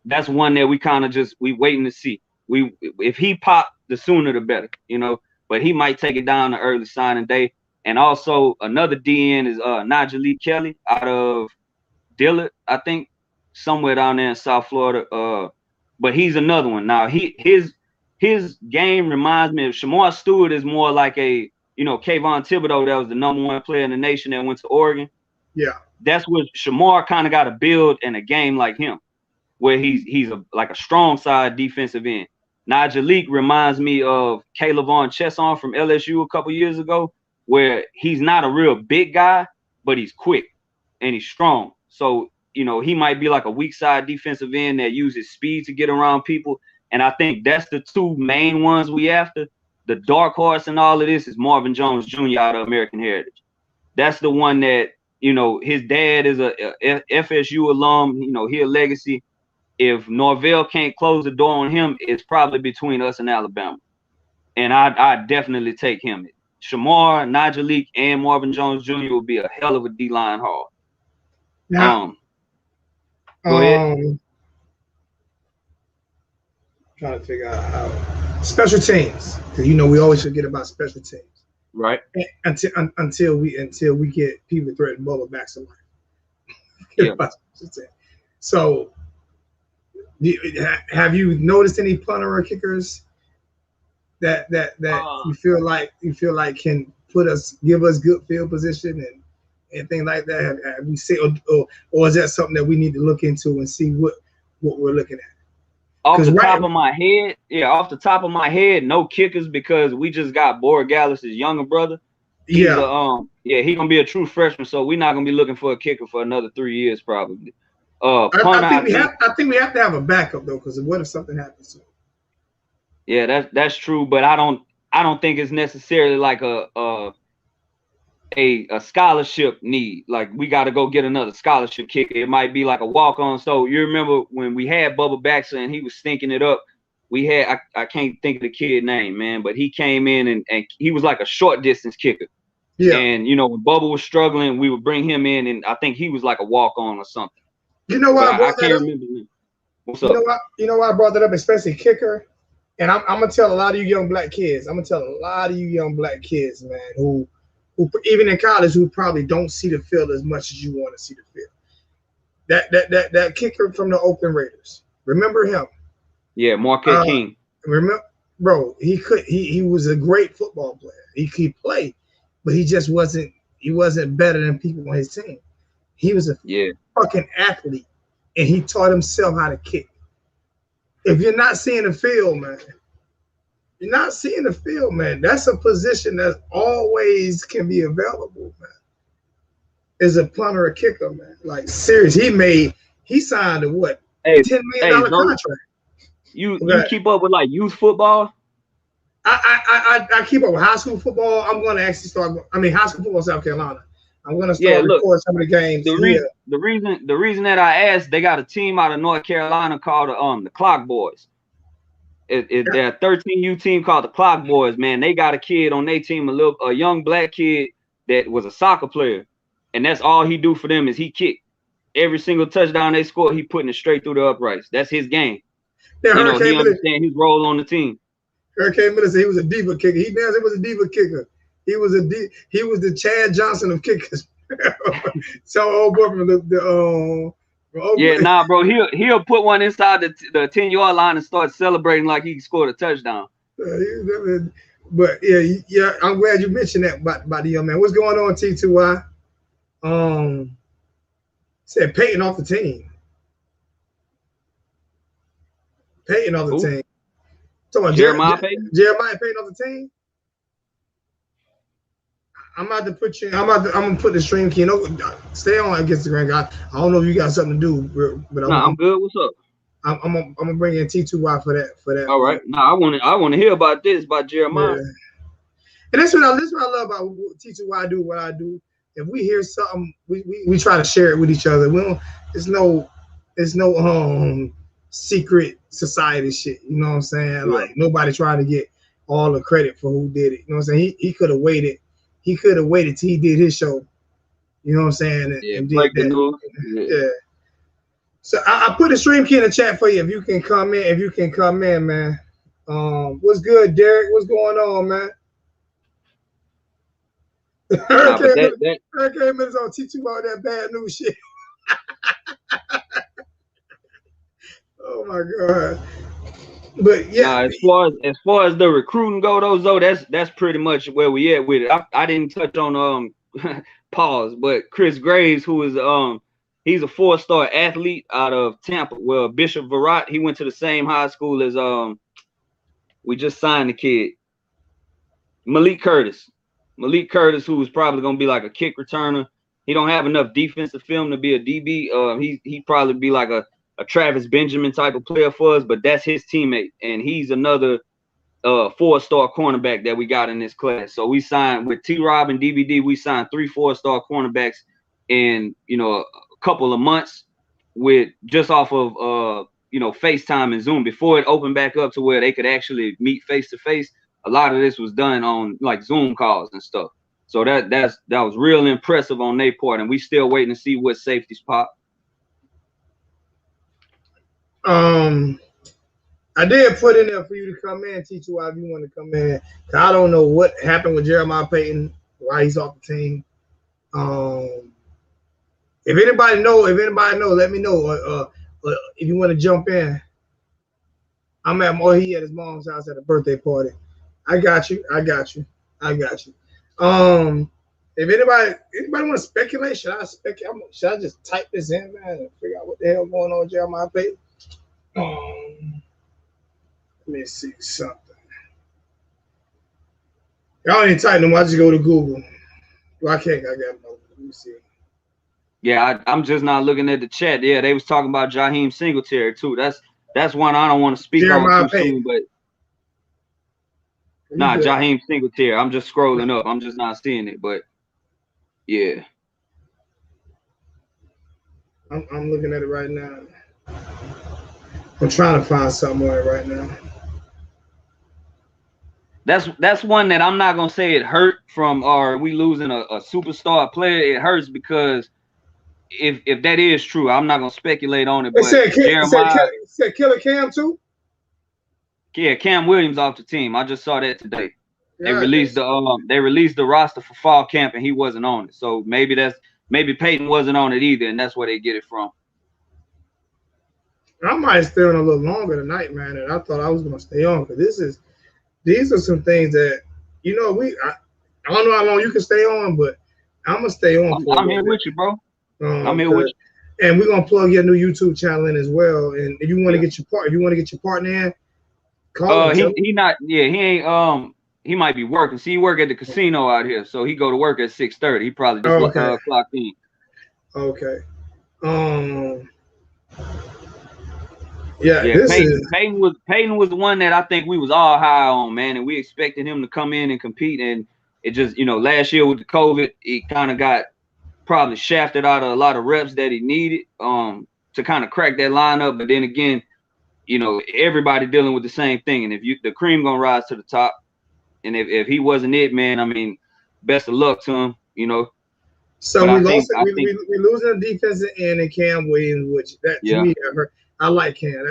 that's one that we kind of we waiting to see. If he pop, the sooner the better, you know. But he might take it down the early signing day. And also another DN is Najee Kelly out of Dillard, I think, somewhere down there in South Florida. But he's another one. Now his game reminds me of Shamar Stewart. Is more like a, you know, Kayvon Thibodeau, that was the #1 player in the nation that went to Oregon. Yeah, that's what Shamar kind of got to build in a game like him, where he's like a strong side defensive end. Najee reminds me of Caleb Vaughn Chesson from LSU a couple years ago, where he's not a real big guy, but he's quick and he's strong. So, you know, he might be like a weak side defensive end that uses speed to get around people. And I think that's the two main ones we after. The dark horse in all of this is Marvin Jones Jr. out of American Heritage. That's the one that, you know, his dad is a FSU alum. You know, he a legacy. If Norvell can't close the door on him, it's probably between us and Alabama. And I definitely take him. Shamar, Najee, and Marvin Jones Jr. will be a hell of a D-line haul. Now, go ahead. Trying to figure out how special teams, because you know we always forget about special teams, right? Until we get people threatening Bubba back to life. Yeah. So, have you noticed any punter or kickers that you feel like can give us good field position and things like that? Have we seen, or is that something that we need to look into and see what we're looking at? Off the top of my head, no kickers, because we just got Borregales' younger brother. He's he gonna be a true freshman, so we're not gonna be looking for a kicker for another 3 years probably. I think we have to have a backup though, because what if something happens to him? Yeah, that's true, but I don't think it's necessarily like a scholarship need. Like we got to go get another scholarship kicker. It might be like a walk-on. So you remember when we had Bubba Baxter and he was stinking it up. We had I can't think of the kid name, man, but he came in and he was like a short distance kicker. Yeah. And you know when Bubba was struggling, we would bring him in, and I think he was like a walk-on or something. You know why I brought that up? What's up? You know why I brought that up, especially kicker. And I'm gonna tell a lot of you young black kids. Man, who even in college, who probably don't see the field as much as you want to see the field. That kicker from the Oakland Raiders. Remember him? Yeah, Marquette King. Remember, bro? He was a great football player. He could play, but he just wasn't. He wasn't better than people on his team. He was a fucking athlete, and he taught himself how to kick. If you're not seeing the field, man. You're not seeing the field, man. That's a position that always can be available, man. Is a punter or kicker, man. Like serious. He signed a what? $10 million contract. You keep up with like youth football? I keep up with high school football. I'm going to actually start. High school football, South Carolina. I'm going to start recording some of the games. The reason that I asked, they got a team out of North Carolina called the Clock Boys. They're a 13U team called the Clock Boys, man. They got a kid on their team, a young black kid that was a soccer player, and that's all he do for them is he kick. Every single touchdown they score, he putting it straight through the uprights. That's his game. Yeah, he understand his role on the team. Hurricane Miller said he was a diva kicker. He was a diva kicker. He was the Chad Johnson of kickers. So old boy from bro. He'll put one inside the 10-yard line and start celebrating like he scored a touchdown. But yeah, I'm glad you mentioned that about the young man. What's going on, T2Y? Said Peyton off the team. Peyton off the Who? team. Talking Jeremiah Payton? Jeremiah Payton off the team. I'm about to put you. I'm gonna put the stream key. No, stay on against the grand guy. I don't know if you got something to do, but I'm good. What's up? I'm gonna bring in T2Y for that. All right. No, I want to hear about this about Jeremiah. Yeah. And that's what I love about T2Y. I do what I do. If we hear something, we try to share it with each other. We don't. It's no secret society shit. You know what I'm saying? Yeah. Like nobody trying to get all the credit for who did it. You know what I'm saying? He could have waited. He could have waited till he did his show. You know what I'm saying? And did that. Yeah. So I put a stream key in the chat for you. If you can come in, man. What's good, Derek? What's going on, man? Hurricane Minutes on teach you all that bad news shit. Oh my god. But yeah, as far as the recruiting go, that's pretty much where we at with it. I didn't touch on pause, but Chris Graves, who is he's a 4-star athlete out of Tampa. Well, Bishop Virat, he went to the same high school as we just signed the kid, Malik Curtis, who is probably gonna be like a kick returner. He don't have enough defensive film to be a DB. He probably be like a Travis Benjamin type of player for us, but that's his teammate, and he's another 4-star cornerback that we got in this class. So we signed with T-Rob and DVD. We signed 3 4-star cornerbacks in a couple of months with just off of FaceTime and Zoom before it opened back up to where they could actually meet face to face. A lot of this was done on like Zoom calls and stuff. So that was real impressive on their part, and we still waiting to see what safeties pop. I did put in there for you to come in, T2Y, if you want to come in. I don't know what happened with Jeremiah Payton, why he's off the team. If anybody know, let me know. If you want to jump in, he at his mom's house at a birthday party. I got you. If anybody want to speculate, should I speculate? Should I just type this in, man, and figure out what the hell going on with Jeremiah Payton? Let me see something. Y'all ain't typing them. I just go to Google. Well, I got no. Let me see. Yeah, I'm just not looking at the chat. Yeah, they was talking about Jaheim Singletary too. That's one I don't want to speak on too soon, but Jaheim Singletary. I'm just scrolling up. I'm just not seeing it, but yeah. I'm looking at it right now. I'm trying to find something on it right now. That's one that I'm not gonna say it hurt from, or we losing a superstar player. It hurts because if that is true, I'm not gonna speculate on it. But Jeremiah said Killer Cam too. Yeah, Cam Williams off the team. I just saw that today. They released the roster for fall camp, and he wasn't on it. So maybe Peyton wasn't on it either, and that's where they get it from. I might stay on a little longer tonight, man, and I thought I was gonna stay on because these are some things that I don't know how long you can stay on, but I'm gonna stay on. I'm here with you, bro. I'm here with you. And we're gonna plug your new YouTube channel in as well. And if you want to get your partner in, call him. He might be working. See, he work at the casino out here, so he go to work at 6:30. He probably just clocked in. Okay. Peyton was the one that I think we was all high on, man, and we expected him to come in and compete. And it just, last year with the COVID, he kind of got probably shafted out of a lot of reps that he needed to kind of crack that lineup. But then again, everybody dealing with the same thing. And if the cream gonna rise to the top, and if he wasn't it, man, I mean, best of luck to him, So we're losing a defensive end in Cam Williams, which to me that hurt. I like Cam.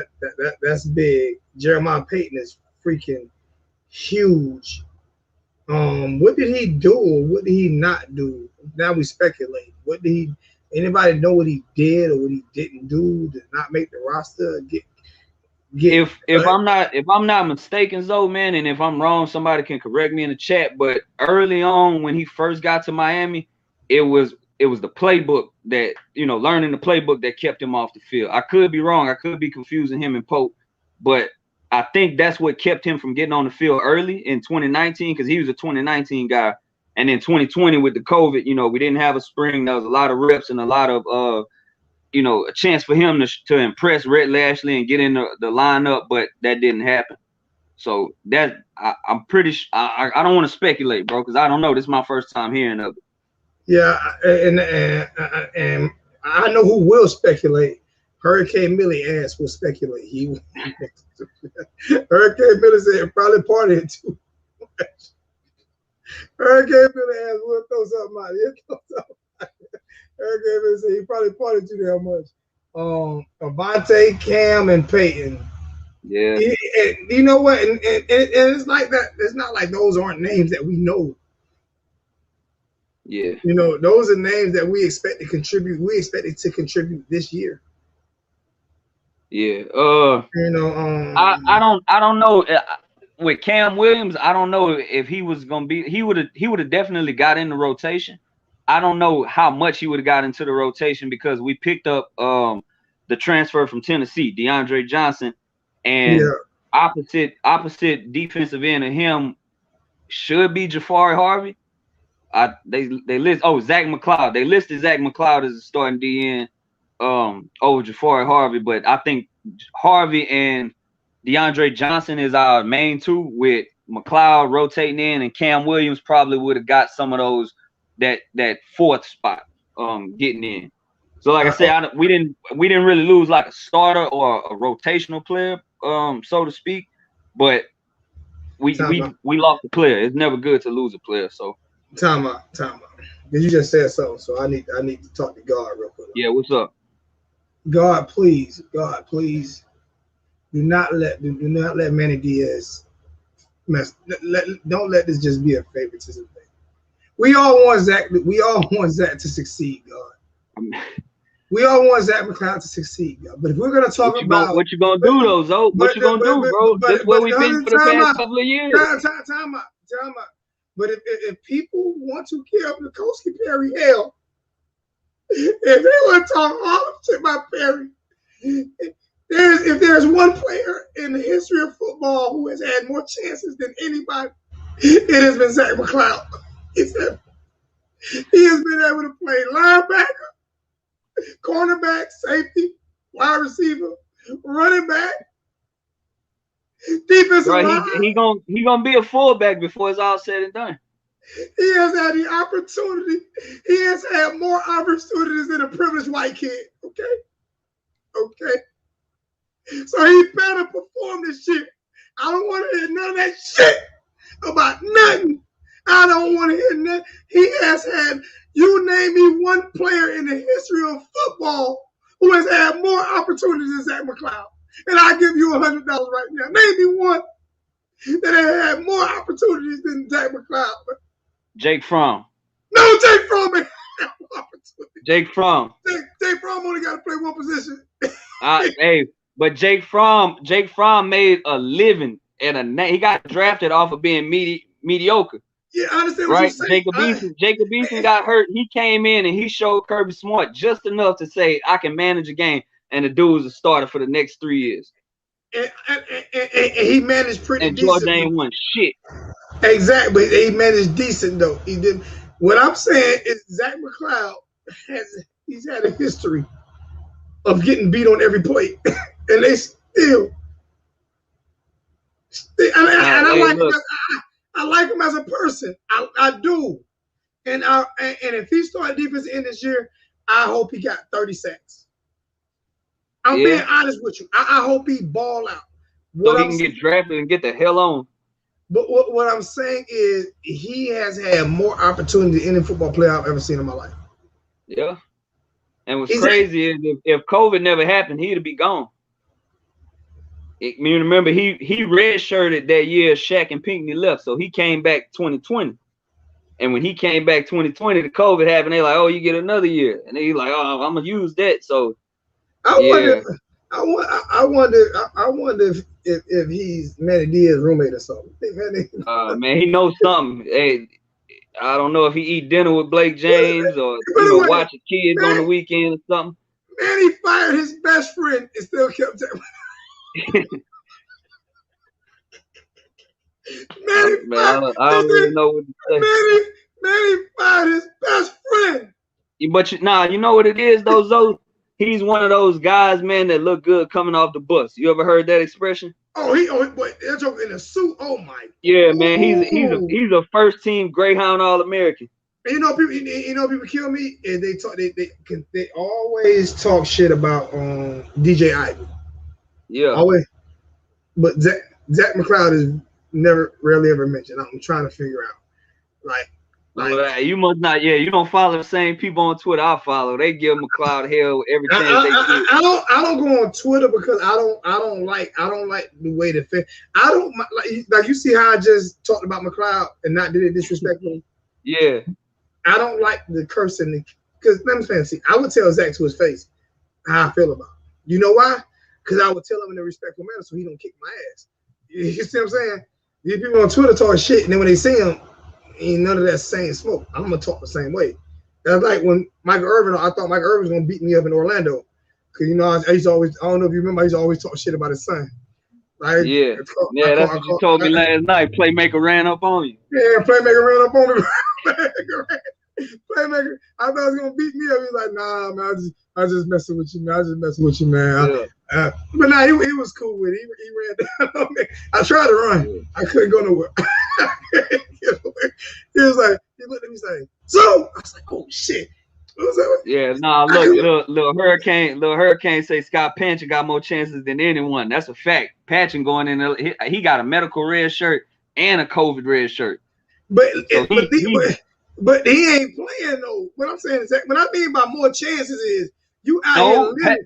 That's big. Jeremiah Payton is freaking huge. What did he do or what did he not do? Now we speculate. Anybody know what he did or what he didn't do to not make the roster? get. If I'm not mistaken, though, man, and if I'm wrong, somebody can correct me in the chat. But early on, when he first got to Miami, it was the playbook that, learning the playbook that kept him off the field. I could be wrong. I could be confusing him and Pope, but I think that's what kept him from getting on the field early in 2019, because he was a 2019 guy. And in 2020 with the COVID, we didn't have a spring. There was a lot of reps and a lot of, a chance for him to impress Rhett Lashley and get in the lineup, but that didn't happen. So that I'm pretty sure. I don't want to speculate, bro, because I don't know. This is my first time hearing of it. Yeah, and I know who will speculate. Hurricane Millie ass will speculate. Hurricane Millie said probably partied too much. Hurricane Millie ass will throw something out. Hurricane Millie said he probably partied too damn much. Avante, Cam, and Peyton. Yeah. You know what? And it's like that. It's not like those aren't names that we know. Yeah. Those are names that we expect to contribute. We expect it to contribute this year. Yeah. I don't know. With Cam Williams, I don't know if he was gonna be. He would have definitely got in the rotation. I don't know how much he would have got into the rotation, because we picked up the transfer from Tennessee, DeAndre Johnson, and opposite defensive end of him should be Jafari Harvey. They list Zach McCloud. They listed Zach McCloud as a starting DN over Jafari Harvey, but I think Harvey and DeAndre Johnson is our main two, with McCloud rotating in, and Cam Williams probably would have got some of those that fourth spot getting in. So like I said, we didn't really lose like a starter or a rotational player, so to speak, but we lost a player. It's never good to lose a player. So time out. Because you just said something, so I need to talk to God real quick. Yeah, what's up? God, please, do not let Manny Diaz mess. Don't let this just be a favoritism thing. We all want Zach to succeed, God. We all want Zach McCloud to succeed, God. But if we're gonna talk about what you gonna do though, Zoe? What you gonna do, bro? That's where we've been for the past couple of years. Time out. But if people want to kill Nikosi Perry, hell, if they want to talk all of shit about Perry, if there's one player in the history of football who has had more chances than anybody, it has been Zach McCloud. He has been able to play linebacker, cornerback, safety, wide receiver, running back, defensive line. He gonna be a fullback before it's all said and done. He has had the opportunity. He has had more opportunities than a privileged white kid. Okay. So he better perform this shit. I don't want to hear none of that shit about nothing. I don't want to hear nothing. He has had, you name me one player in the history of football who has had more opportunities than Zach McCloud. And I'll give you $100 right now. Name me one that has had more opportunities than Zach McCloud. Jake Fromm. No, Jake Fromm ain't had more opportunities. Jake Fromm. Jake Fromm only got to play one position. Hey, but Jake Fromm made a living he got drafted off of being mediocre. Yeah, I understand what you're saying. Jacob Eason got hurt. He came in and he showed Kirby Smart just enough to say, I can manage a game, and the dude was a starter for the next 3 years. And he managed pretty decent. And Georgia ain't won shit. Exactly. He managed decent, though. He did. What I'm saying is Zach McCloud he's had a history of getting beat on every plate. And they still I like him as a person. I do. And if he started defense in this year, I hope he got 30 sacks. I'm being honest with you. I hope he ball out. So he can get drafted and get the hell on. But what I'm saying is he has had more opportunity than any football player I've ever seen in my life. Yeah. And what's crazy is if COVID never happened, he'd be gone. Remember, he redshirted that year Shaq and Pinckney left, so he came back 2020. And when he came back 2020, the COVID happened. They like, oh, you get another year, and they like, oh, I'm gonna use that. So I I wonder if he's Manny Diaz's roommate or something. Man, he knows something. Hey, I don't know if he eat dinner with Blake James or watch his kids on the weekend or something. Manny fired his best friend and still kept Manny, I don't really know what to say. Manny fired his best friend. But you know what it is though, Zoe? He's one of those guys, man, that look good coming off the bus. You ever heard that expression? But they're joking in a suit. Oh my. Yeah, man, he's a first team Greyhound All-American. People kill me and they always talk shit about DJ Ivy. Yeah. Always. But Zach McCloud is rarely ever mentioned. I'm trying to figure out. Like you must not. Yeah, you don't follow the same people on Twitter I follow. They give McCloud hell every chance they get. I don't go on Twitter because I don't like the way they fit. I don't like you see how I just talked about McCloud and not did it disrespectfully. Yeah. I don't like the cursing because let me say, see, I would tell Zach to his face how I feel about him. You know why? Because I would tell him in a respectful manner so he don't kick my ass. You see what I'm saying? These people on Twitter talk shit, and then when they see him, ain't none of that same smoke. I'm gonna talk the same way. That's like when Michael Irvin. I thought Michael Irvin was gonna beat me up in Orlando, because I used to always. I don't know if you remember. I used to always talk shit about his son. Right? Yeah, that's what you told me last night. Playmaker ran up on you. Yeah, Playmaker ran up on me. Playmaker, I thought he was gonna beat me up. He's like, nah, man, I just messing with you, man. I just messing with you, man. Yeah. But nah, he was cool with it. He ran down on me. I tried to run. I couldn't go nowhere. He was like, he looked at me saying, so I was like, oh shit. Yeah, nah, look, little Hurricane say Scott Patchin got more chances than anyone. That's a fact. Patchin going in there, he got a medical red shirt and a COVID red shirt. But he ain't playing though. What I'm saying is that what I mean by more chances is you out here.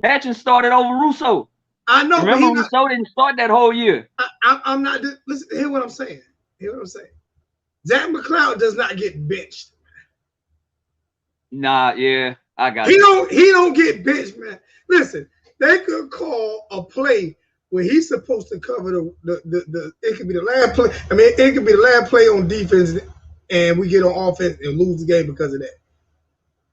Patchin started over Russo. I know. Remember, Russo didn't start that whole year. I'm not. Listen, hear what I'm saying. Zach McCloud does not get benched. Nah, yeah, I got He don't get benched, man. Listen, they could call a play where he's supposed to cover the it could be the last play. I mean, it could be the last play on defense, and we get on offense and lose the game because of that.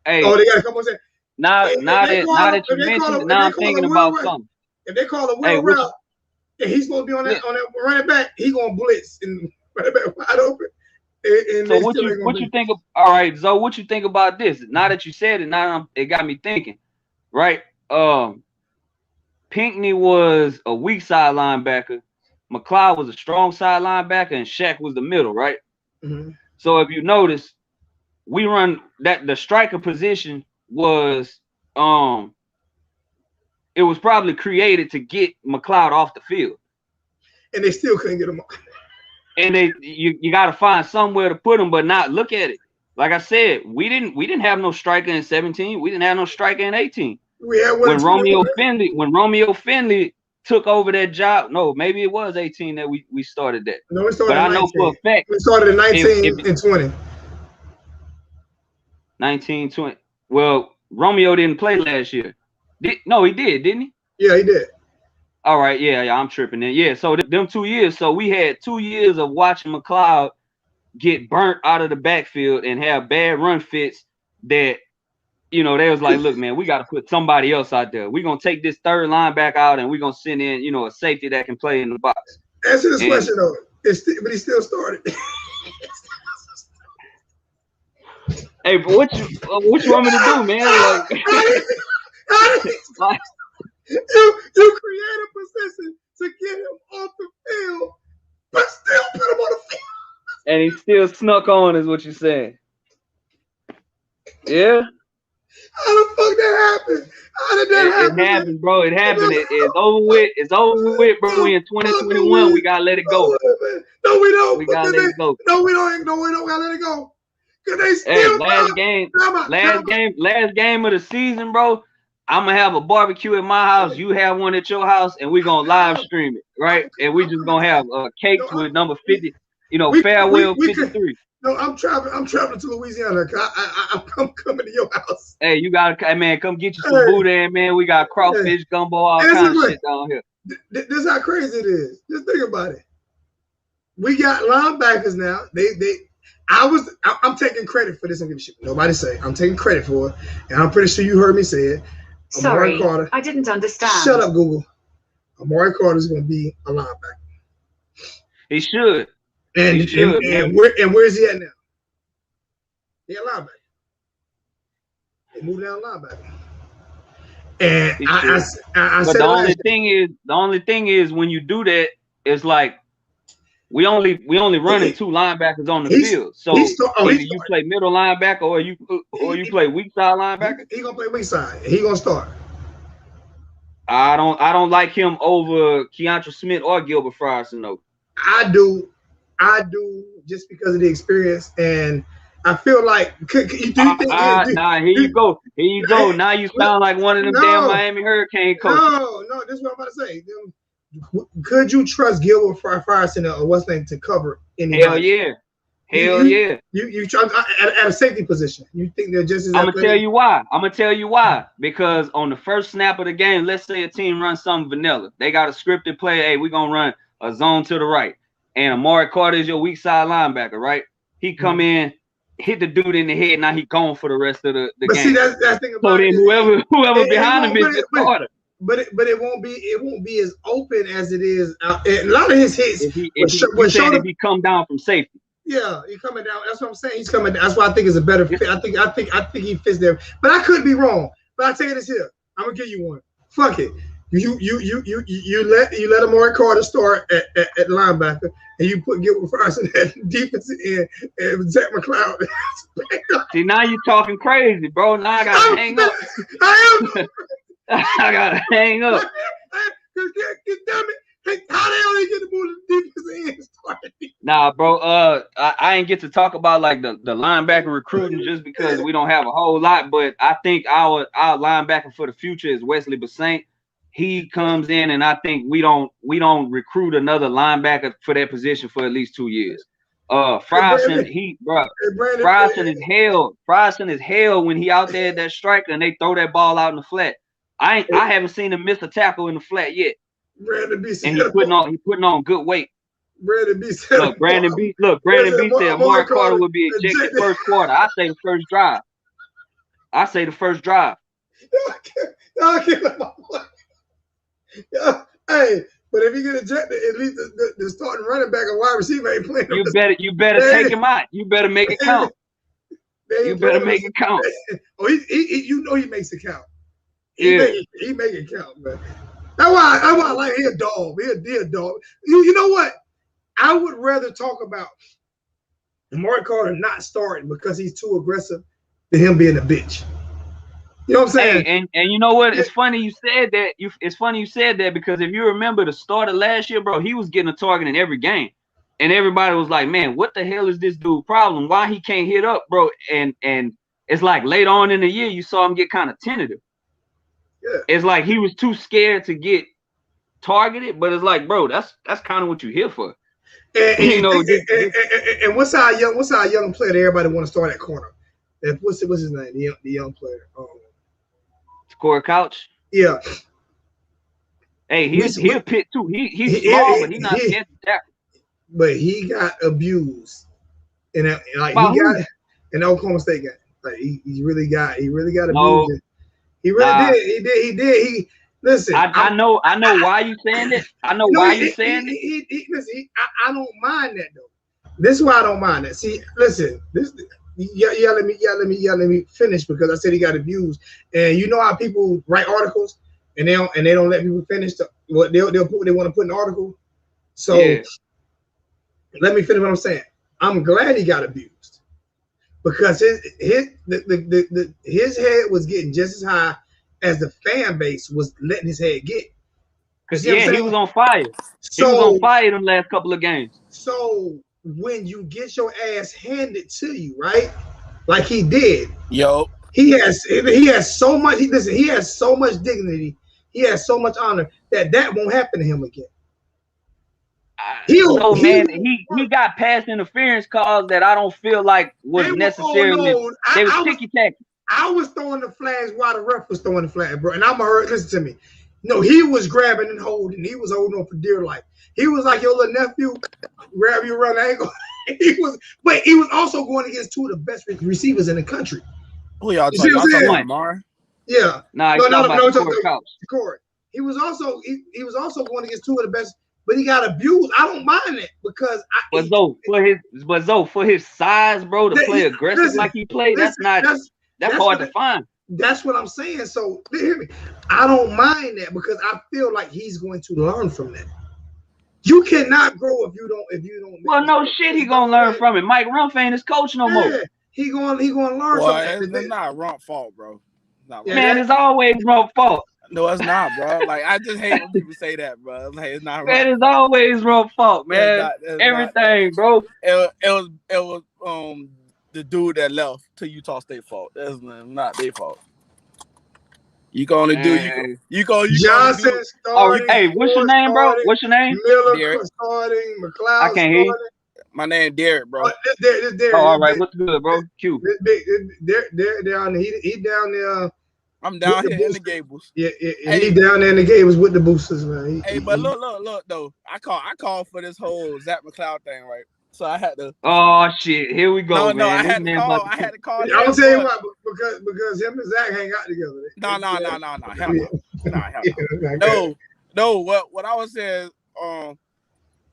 Hey, they got to come on and say. Now that you mentioned it, now I'm thinking about something. If they call a wheel route, and he's supposed to be on that running back, he's gonna blitz and running back wide open. So what you think of? All right, Zoe, what you think about this? Now that you said it, it got me thinking. Right, Pinckney was a weak side linebacker. McCloud was a strong side linebacker, and Shaq was the middle. Right. Mm-hmm. So if you notice, we run that the striker position was it was probably created to get McCloud off the field, and they still couldn't get him off. And you got to find somewhere to put him, but not look at it. Like I said, we didn't have no striker in 17. We didn't have no striker in 18. We had when Romeo Finley took over that job. No, maybe it was 18 that we started that. No, we started. But I know for a fact we started in 19 and 20. 19, 20. Well, Romeo didn't play last year. No, he did, didn't he? Yeah, he did. All right, yeah, I'm tripping then. Yeah, so them 2 years. So we had 2 years of watching McCloud get burnt out of the backfield and have bad run fits that, they was like, look, man, we got to put somebody else out there. We're going to take this third linebacker out and we're going to send in, a safety that can play in the box. Answer this question, though. But he still started. Hey, but what you want me to do, man? Like, you create a position to get him off the field, but still put him on the field. And he still snuck on, is what you're saying. Yeah. How the fuck that happened? How did that happen? It happened, bro. It happened. It's over with. It's over with, bro. We in 2021. We gotta let it go. No, we don't. We gotta let it go. No, we don't. No, we don't gotta let it go. Cause they still last game of the season, bro. I'm gonna have a barbecue at my house. You have one at your house, and we're gonna live stream it, right? And we just gonna have cakes with number 50, farewell 53. No, I'm traveling. I'm traveling to Louisiana. I'm coming to your house. Hey, you gotta, man, come get you some boudin, man. We got crawfish, gumbo, all kinds of shit down here. This is how crazy it is. Just think about it. We got linebackers now. I'm taking credit for this. I'm giving shit. Nobody say. I'm taking credit for it, and I'm pretty sure you heard me say it. Sorry, Carter. I didn't understand. Shut up, Google. Amari Carter is going to be a linebacker. He should. And where is he at now? He a linebacker. They moved down linebacker. And I said the only thing is when you do that, it's like we only running two linebackers on the field. So either you play middle linebacker or you play weak side linebacker. He gonna play weak side. He gonna start. I don't like him over Keontra Smith or Gilbert Frierson though. I do just because of the experience, and I feel like here you go. Now you sound like one of them damn Miami Hurricane coaches. No, this is what I'm about to say. Could you trust Gilbert Frierson or what's name to cover anybody? Hell yeah. You try at a safety position. You think they're just as I'm gonna tell you why. Because on the first snap of the game, let's say a team runs something vanilla. They got a scripted play. Hey, we're gonna run a zone to the right. And Amari Carter is your weak side linebacker, right? He come in, hit the dude in the head, now he gone for the rest of the game. See, that's the thing about so then whoever behind him is just Carter. But it won't be as open as it is. A lot of his hits. If he come down from safety. Yeah, he's coming down. That's what I'm saying. He's coming down. That's why I think it's a better fit. I think he fits there. But I could be wrong. But I tell you this here. I'm gonna give you one. Fuck it. You let Amari Carter start at linebacker, and you put Gilbert Frierson at defensive end and Zach McCloud. See, now you're talking crazy, bro. Now I gotta hang up. I gotta hang up. Damn it. How the hell they get the ball to the defensive end started? Nah, bro. I ain't get to talk about like the linebacker recruiting just because we don't have a whole lot. But I think our linebacker for the future is Wesley Bassant. He comes in, and I think we don't recruit another linebacker for that position for at least 2 years. Frierson is hell. Frierson is hell when he out there at that striker and they throw that ball out in the flat. I haven't seen him miss a tackle in the flat yet. Brandon B. And he's putting on good weight. Brandon B. said Brandon B. said Amari Carter would be ejected first quarter. I say the first drive. I can't let my boy. Yeah, hey, but if you get ejected, at least the starting running back or wide receiver ain't playing. You better take him out. You better make it count. You better make it count. Oh, he makes it count. He make it count, man. That's why I like he a dog. He a dog. You know what? I would rather talk about Amari Carter not starting because he's too aggressive than him being a bitch. You know what I'm saying? Hey, and you know what? It's funny you said that. It's funny you said that because if you remember the start of last year, bro, he was getting a target in every game, and everybody was like, "Man, what the hell is this dude problem? Why he can't hit up, bro?" And it's like later on in the year, you saw him get kind of tentative. Yeah. It's like he was too scared to get targeted, but it's like, bro, that's kind of what you're here for. And what's our young player that everybody want to start at corner? What's his name? The young player. Corey Couch. Yeah. Hey, he's a pit too. He's small, but he's not scared to tackle. But he got abused, and like he got in the Oklahoma State game. Like he really got abused. He really did. He did. Listen. I know why you saying it. I know why you saying it. Listen, I don't mind that though. This is why I don't mind that. See, listen, this. Let me finish because I said he got abused. And you know how people write articles and they don't let people finish what they want to put in the article. So let me finish what I'm saying. I'm glad he got abused because his head was getting just as high as the fan base was letting his head get. Because he was on fire. He was on fire them last couple of games. So when you get your ass handed to you, right? Like he did. Yo. He has so much. He has so much dignity. He has so much honor that won't happen to him again. Man, he got pass interference calls that I don't feel like was necessarily. They was ticky-tacky. I was throwing the flags while the ref was throwing the flag, bro. And I'm gonna listen to me. No, he was grabbing and holding. He was holding on for dear life. He was like your little nephew, grab you around the ankle. He was also going against two of the best receivers in the country. Who y'all talking about? Lamar? Yeah. No, Corey. He was also going against two of the best, but he got abused. I don't mind it because for his size, bro, to play aggressive like he played, that's hard to find. That's what I'm saying. So hear me. I don't mind that because I feel like he's going to learn from that. You cannot grow if you don't. Well, no shit, he gonna learn from it. Mike Rumph ain't his coach no more. He gonna learn from that. It's not Rump's fault, bro. Man, it's always Rump's fault. No, it's not, bro. Like I just hate when people say that, bro. Like it's not. Man, it's always Rump's fault, man. Everything, bro. It was the dude that left to Utah State fault. That's not their fault. You can only do you go Johnson starting. Hey, what's your name, bro? What's your name? Miller starting. McLeod. I can't hear you. My name Derek, bro. Derek. All right, what's good, bro? Q. They're down there. He down there. I'm down here in the Gables. Yeah, he down there in the Gables with the boosters, man. But look though. I called for this whole Zach McLeod thing, right? So I had to. Oh shit! Here we go, man. I had to call. I'm gonna tell you what, because him and Zach hang out together. No. What I was saying,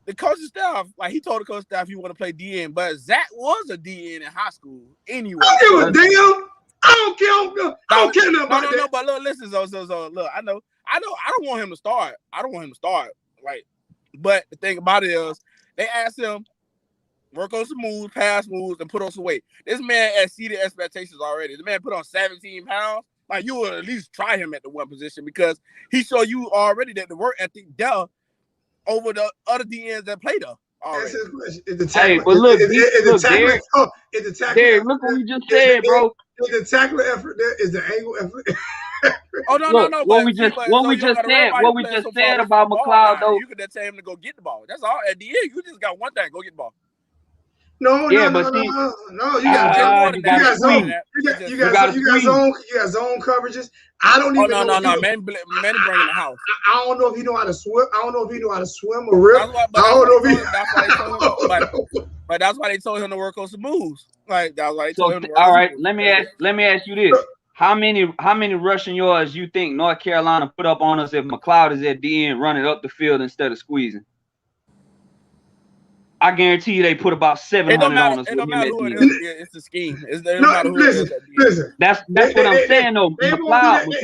the coaching staff, like he told the coaching staff he want to play DN, but Zach was a DN in high school anyway. I don't give a damn. I don't care nothing about that. No. But look, listen, so look, I know. I don't want him to start. Like, but the thing about it is, they asked him. Work on some moves, pass moves, and put on some weight. This man exceeded expectations already. The man put on 17 pounds. Like, you would at least try him at the one position because he showed you already that the work ethic there over the other DNs that played there. Hey, but look, Derek, look what we just said, bro. Is the tackler effort there? Is the angle effort? No. What we just said about McLeod, though. You could just tell him to go get the ball. That's all. At the end, you just got one thing: go get the ball. No. You got zone coverages. I don't even know. No. Man, bringing the house. I don't know if he know how to swim. I don't know if he know how to swim or rip. But that's why they told him to work on some moves. Like that's why they told him to work all right, let me ask you this. How many rushing yards you think North Carolina put up on us if McLeod is at DN running up the field instead of squeezing? I guarantee you they put about 700 on us. It don't matter who it is. It's the scheme. Listen. That's what I'm saying though. McLeod's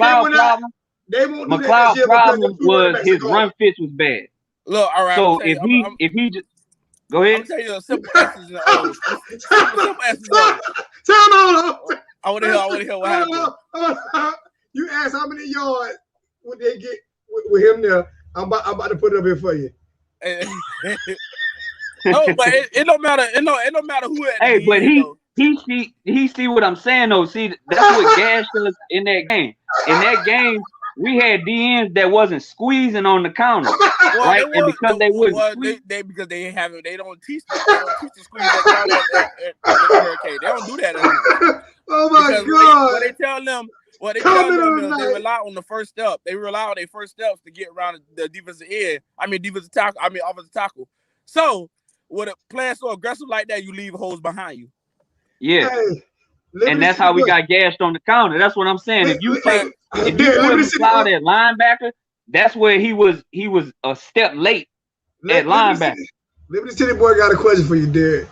problem was his run fits was bad. Look, all right. So if he just go ahead. I'm telling you a simple answer. I want to hear what happened. You asked how many yards would they get with him there. I'm about to put it up here for you. No, but it don't matter. It don't matter who. Hey, but he see what I'm saying though. See, that's what gashed us in that game. In that game, we had DNs that wasn't squeezing on the counter, right? And because they wouldn't squeeze, they don't teach the squeeze that at Hurricane. They don't do that anymore. Oh my God! What they tell them is they rely on the first step. They rely on their first steps to get around the defensive end. Offensive tackle. So with a playing so aggressive like that, you leave holes behind you. Yeah. Hey, and that's how we got gashed on the counter. That's what I'm saying. If you put McLeod at linebacker, that's where he was a step late at linebacker. Liberty City Boy got a question for you, Derek.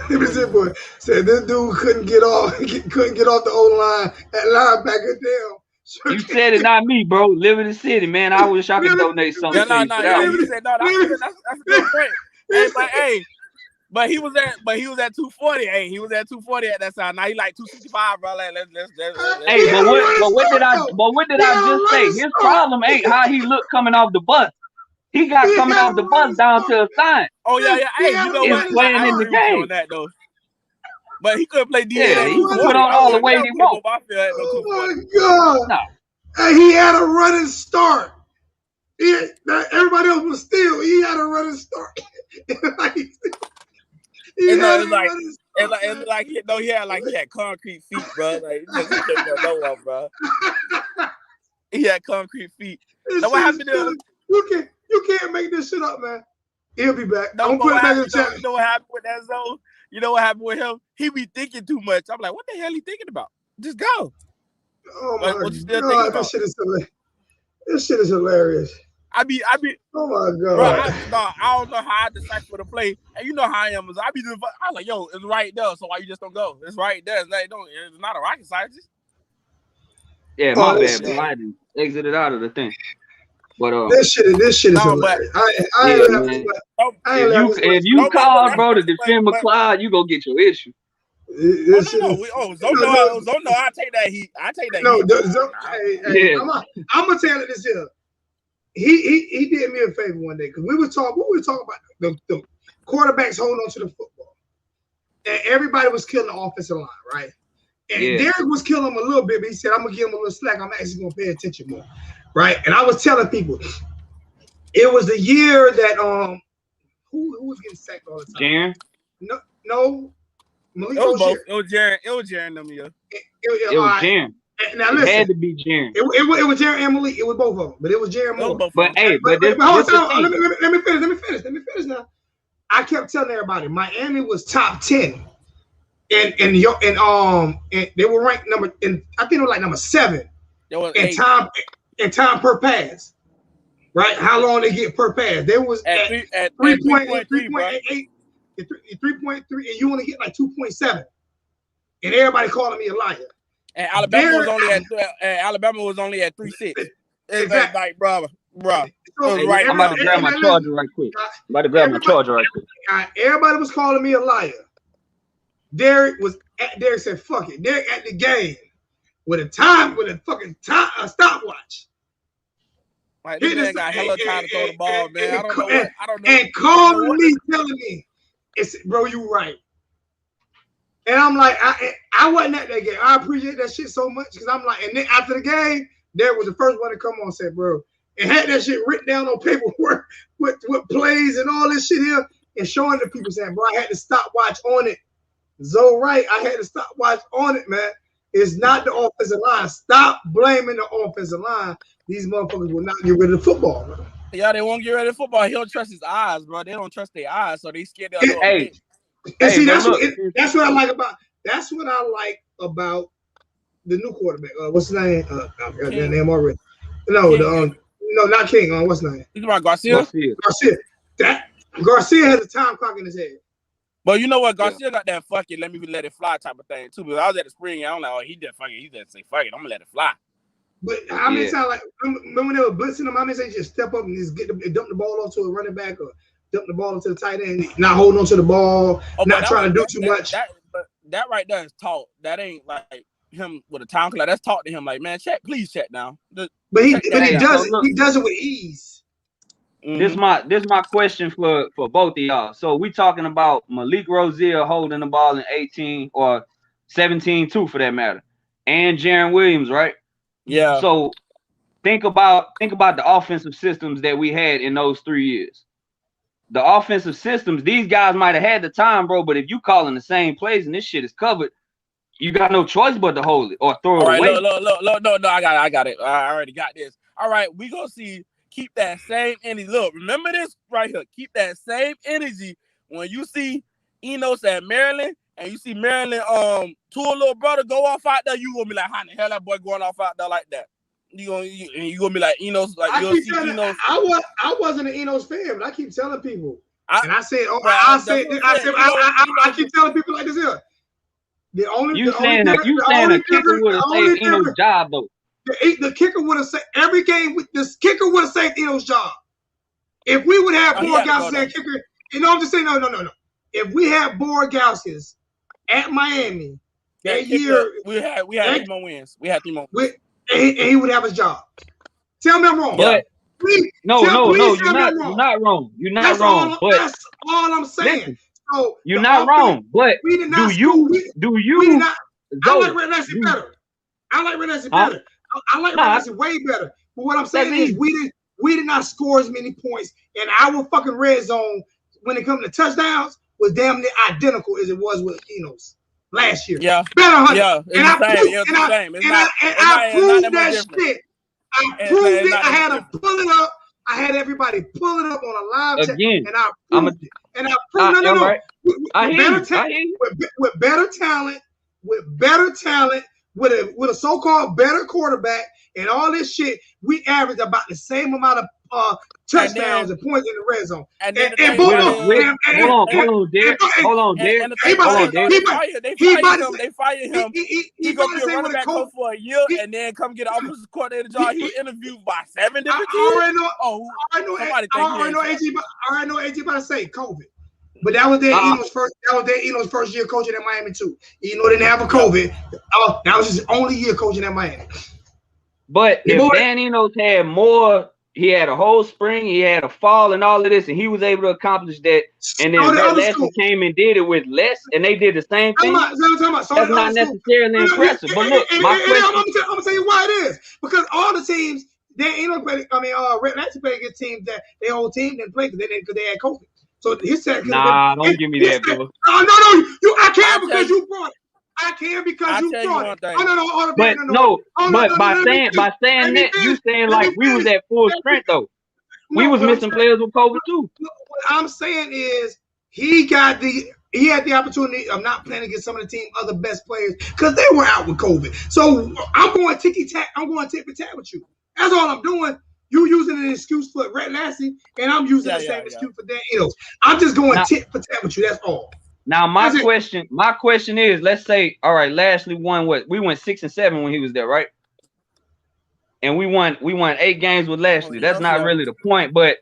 Liberty City Boy said this dude couldn't get off the O-line at linebacker. Damn. You said it, not me, bro. Liberty City, man. I wish I could donate something. That's a good point. But he was at 240. Hey, he was at 240 at that time. Now he like 265, bro. Like, let's hey, but what did I just say? His problem ain't how he looked coming off the bus. He got coming off the bus down to a sign. Oh yeah. Hey, you know what? Playing in the game. On that, though. But he couldn't play DN. Yeah, he could put on all the weight he wants. Oh my God! No. Hey, he had a running start. Everybody else was still. He had a running start. It's like he had concrete feet, bro. Like he couldn't go nowhere, bro. He had concrete feet. Now what happened to him? You can't make this shit up, man. He'll be back. No, I'm gonna put it back in the chat. You know what happened with that zone? You know what happened with him? He be thinking too much. I'm like, what the hell he thinking about? Just go. Oh my God, this shit is hilarious. This shit is hilarious. I be. Oh my God. Bro, I don't know how I decipher the play, and you know how I am. I'm like, yo, it's right there. So why you just don't go? It's right there. It's not a rocket scientist. Yeah, my bad, bro. I didn't exited out of the thing. But this shit is hilarious. If you call, bro, to defend McLeod, you gonna get your issue. Zono, I take that heat. I'm gonna tell you this here. He did me a favor one day because we were talking about the quarterbacks holding on to the football, and everybody was killing the offensive line, right? And Derek was killing him a little bit, but he said, "I'm gonna give him a little slack. I'm actually gonna pay attention more." Right, and I was telling people, it was the year that who was getting sacked all the time? Jaren? No, Malik It was Rozier. both. It was Jaren. It was Jaren them year. It was Jaren. Now listen, it had to be Jaren. It was Jaren and Malik. It was both of them, but it was Jaren more. But hey, but let me finish now. I kept telling everybody Miami was top 10, and they were ranked number. I think it was like number 7 in time per pass. Right? How long they get per pass? They was at 3.8, 3.3, and you only get like 2.7, and everybody calling me a liar. And Alabama was only at 3.6. Exactly. Like, bro. I'm about to grab my charger right quick. Everybody was calling me a liar. Derek said, "Fuck it." Derek at the game with a stopwatch. Like, this man got hella time to throw the ball, man. I don't know. And calling me, telling me, "Bro, you right." And I'm like, I wasn't at that game. I appreciate that shit so much because I'm like, and then after the game, Derek was the first one to come on and say, "Bro," and had that shit written down on paperwork with plays and all this shit here and showing the people saying, "Bro, I had to stopwatch on it." So right, I had to stopwatch on it, man. It's not the offensive line. Stop blaming the offensive line. These motherfuckers will not get rid of the football, man. Yeah, they won't get rid of the football. He don't trust his eyes, bro. They don't trust their eyes, so they scared of and see, that's what I like about the new quarterback. What's his name? I forgot their name already. No, not King. What's his name? You about Garcia? Garcia has a time clock in his head. But you know what? Garcia got that fuck it, let me let it fly type of thing too. But I was at the spring, I'm like, oh, he just say fuck it, I'm gonna let it fly. But how many times, like, remember when they were blitzing him, how many times they just step up and just dump the ball off to a running back or dump the ball into the tight end, not holding on to the ball, not trying to do too much. That right there is taught. That ain't like him with a time clock. That's taught to him. Like, man, please check now. But he does it with ease. Mm-hmm. This my question for both of y'all. So we talking about Malik Rozier holding the ball in 18 or 17 too, for that matter, and Jaren Williams, right? Yeah. So think about the offensive systems that we had in those 3 years. The offensive systems, these guys might have had the time, bro, but if you call in the same plays and this shit is covered, you got no choice but to hold it or throw it away. Look, no, I got it. I already got this. All right, we gonna see. Keep that same energy. Look, remember this right here. Keep that same energy when you see Enos at Maryland and you see Maryland Tua little brother go off out there. You gonna be like, how the hell that boy going off out there like that? You gonna be like Enos, like I wasn't an Enos fan, but I keep telling people, I keep telling people like this here. You saying a kicker would have saved Enos' job though. The kicker would have saved every game. This kicker would have saved Enos' job. If we would have Borgowski as kicker, I'm just saying, no. If we had Borgowski at Miami that year, we had 3 more wins. We had 3 more. And he would have his job. Tell me I'm wrong. But no, you're not wrong. You're not wrong. But that's all I'm saying. Listen, so you're not wrong. But do you? I like Red Lassie better. I like Red Lassie way better. But what I'm saying is we did not score as many points in our fucking red zone when it comes to touchdowns was damn near identical as it was with Enos last year. Yeah. Better 100. Yeah. It's the same. I proved that shit. I proved it. I had them pull it up. I had everybody pull it up on a live chat, and I proved it. And I proved no. Right. With better talent, with a so-called better quarterback, and all this shit, we averaged about the same amount of touchdowns and points in the red zone. Hold on, Derek. They fired him. He go be a running back coach for a year and then come get an offensive coordinator job. He was interviewed by 7 different teams. I already know AJ about to say COVID. But that was Eno's first. That was Eno's first year coaching at Miami too. Eno didn't have a COVID. That was his only year coaching at Miami. But if Dan Enos had more, he had a whole spring, he had a fall, and all of this, and he was able to accomplish that. And then Lashley came and did it with less, and they did the same thing. That's not necessarily impressive. But look, my question. I'm gonna tell you why it is. Because all the teams, Dan Eno played. Red Lashley played against teams that their whole team didn't play because they had COVID. So his second. Don't give me that, bro. No, I can't because you brought it. I can because you brought it. By saying that, you saying like we was at full strength though. We was missing players with COVID too. What I'm saying is he had the opportunity of not playing against some of the team other best players because they were out with COVID. So I'm going ticky-tack. I'm going tit-for-tat with you. That's all I'm doing. You using an excuse for Red Lassie, and I'm using the same excuse for Dan Enos. I'm just going tit-for-tat with you. That's all. Now my question is, let's say, all right, Lashley won what? We went 6-7 when he was there, right? And we won 8 games with Lashley. That's not really the point, but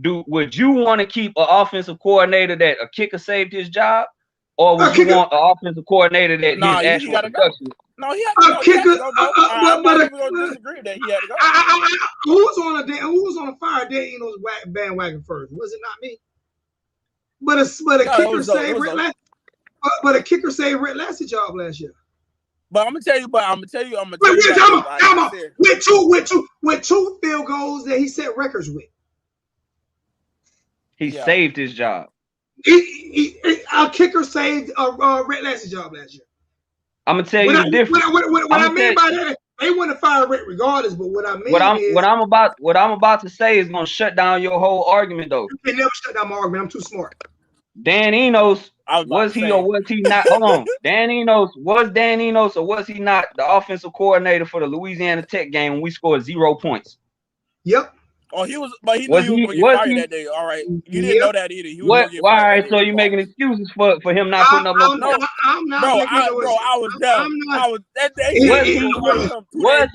would you want to keep an offensive coordinator that a kicker saved his job, or would you want an offensive coordinator that his actual production? No, he had to go. I'm not even going to disagree that he had to go. Who was on a fire Dan Enos bandwagon first? Was it not me? But a kicker saved Red Lassie job last year. But I'm gonna tell you. With two field goals that he set records with. He saved his job. A kicker saved a Red Lassie job last year. I'm gonna tell you the difference. What I mean by that, they wouldn't have fired Rick regardless. But what I mean what I'm about to say is gonna shut down your whole argument, though. You can never shut down my argument. I'm too smart. Dan Enos, was he or was he not? Hold on. Dan Enos or was he not the offensive coordinator for the Louisiana Tech game when we scored 0 points? Yep. Oh, he was, but he knew he was going to get fired that day. All right, you didn't know that either. He was why? All right, so you making excuses for him not putting up no points? I'm not. I was there. I was that day. Was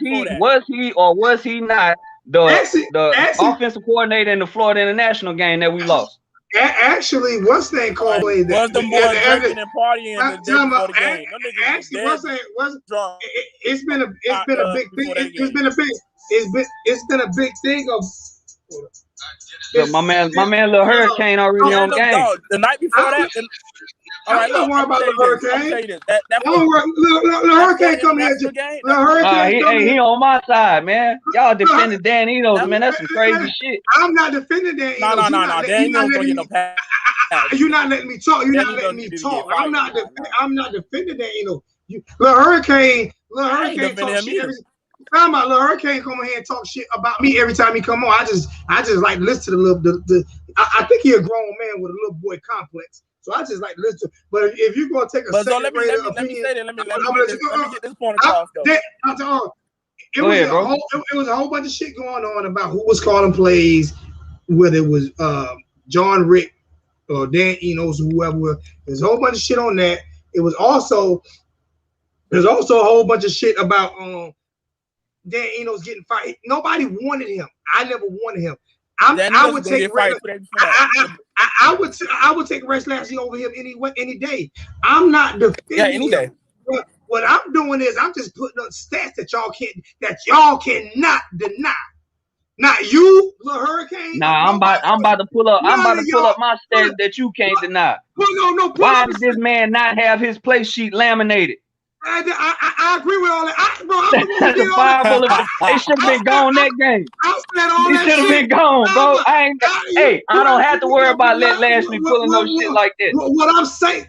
he or was he not the offensive coordinator in the Florida International game that we lost? Actually, what's name called was the more drinking and partying before the game? Actually, it's been a big thing. It's been a big thing of. My man, Lil Hurricane already on game. The night before that. All right, don't worry about the Hurricane. The Hurricane come here. The Hurricane. He on my side, man. Y'all defending Dan Enos, man. That's some crazy shit. I'm not defending Dan Enos. No. Dan Enos don't get no pass. You're not letting me talk. You're not letting me talk. I'm not defending Dan Enos. Lil Hurricane talk shit. Lil Hurricane come here and talk shit about me every time he come on. I just like listen to the I think he a grown man with a little boy complex. So I just like listen. But if you're gonna take a second let me get this point across. It was a whole bunch of shit going on about who was calling plays, whether it was John Rick or Dan Enos or whoever. There's a whole bunch of shit on that. There's also a whole bunch of shit about Dan Enos getting fired. Nobody wanted him. I never wanted him. I would take Red Lassie over him any day. I'm not defending any day. What I'm doing is I'm just putting up stats that y'all cannot deny. Not you, Lil Hurricane. Nah, I'm about to pull up my stats that you can't deny. No. Why did this man not have his play sheet laminated? I agree with all that. That's a five-bullet. They should have been gone that game. They should have been gone, bro. I don't have to worry about Lashley pulling no shit like that. What I'm saying,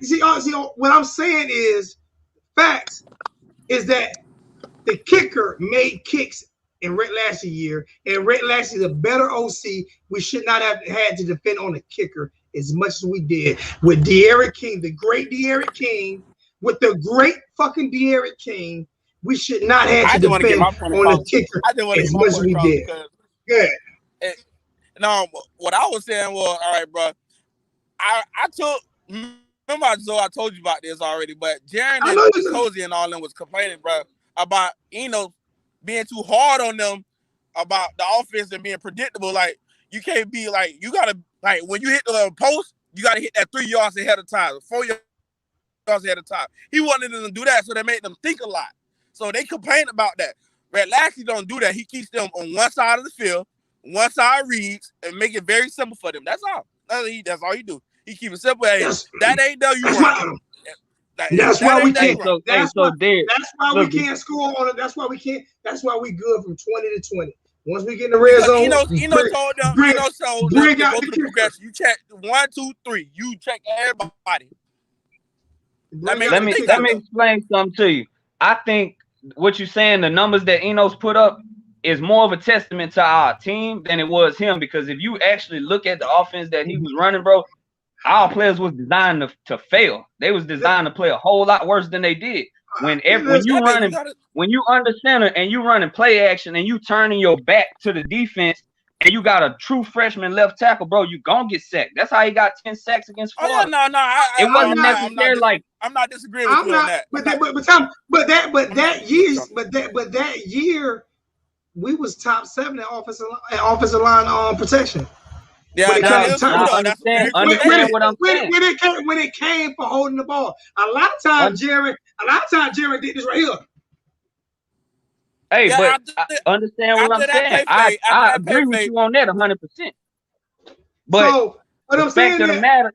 what I'm saying is facts. Is that the kicker made kicks in Rhett Lashley year, and Rhett Lashley is a better OC. We should not have had to defend on the kicker as much as we did with D'Eriq King, the great D'Eriq King. With the great fucking D'Eriq King, we should not have to defend on the kicker as much as we did. Yeah. No, what I was saying was, all right, bro. I took. Remember, I told you about this already, but Jaren and Cozy and all them was complaining, bro, about being too hard on them about the offense and being predictable. Like you can't be like you gotta like when you hit the post, you gotta hit that 3 yards ahead of time, 4 yards ahead of time. He wanted them to do that, so they made them think a lot. So they complain about that. Rhett Lashley don't do that. He keeps them on one side of the field, one side reads, and make it very simple for them. That's all. That's all he do. He keep it simple. Hey, that ain't though you run. That's why we can't. That's why we can't score on it. That's why we can't. That's why we good from 20 to 20. Once we get in the red zone, Eno told them, bring out the progression. You check 1, 2, 3. You check everybody. Let me explain something to you. I think what you're saying, the numbers that Eno's put up, is more of a testament to our team than it was him. Because if you actually look at the offense that he was running, bro, our players was designed to fail. They was designed to play a whole lot worse than they did. When you under center and you running play action and you turning your back to the defense and you got a true freshman left tackle, bro, you gonna get sacked. That's how he got 10 sacks against Florida. It wasn't necessarily like I'm not disagreeing with you on that. But that year we was top 7 at offensive line protection. Yeah, understand what I'm saying. When it came for holding the ball, a lot of times Jerry did this right here. Hey, I understand what I'm saying. I agree with you on that 100%. But so, what I'm saying fact of the matter,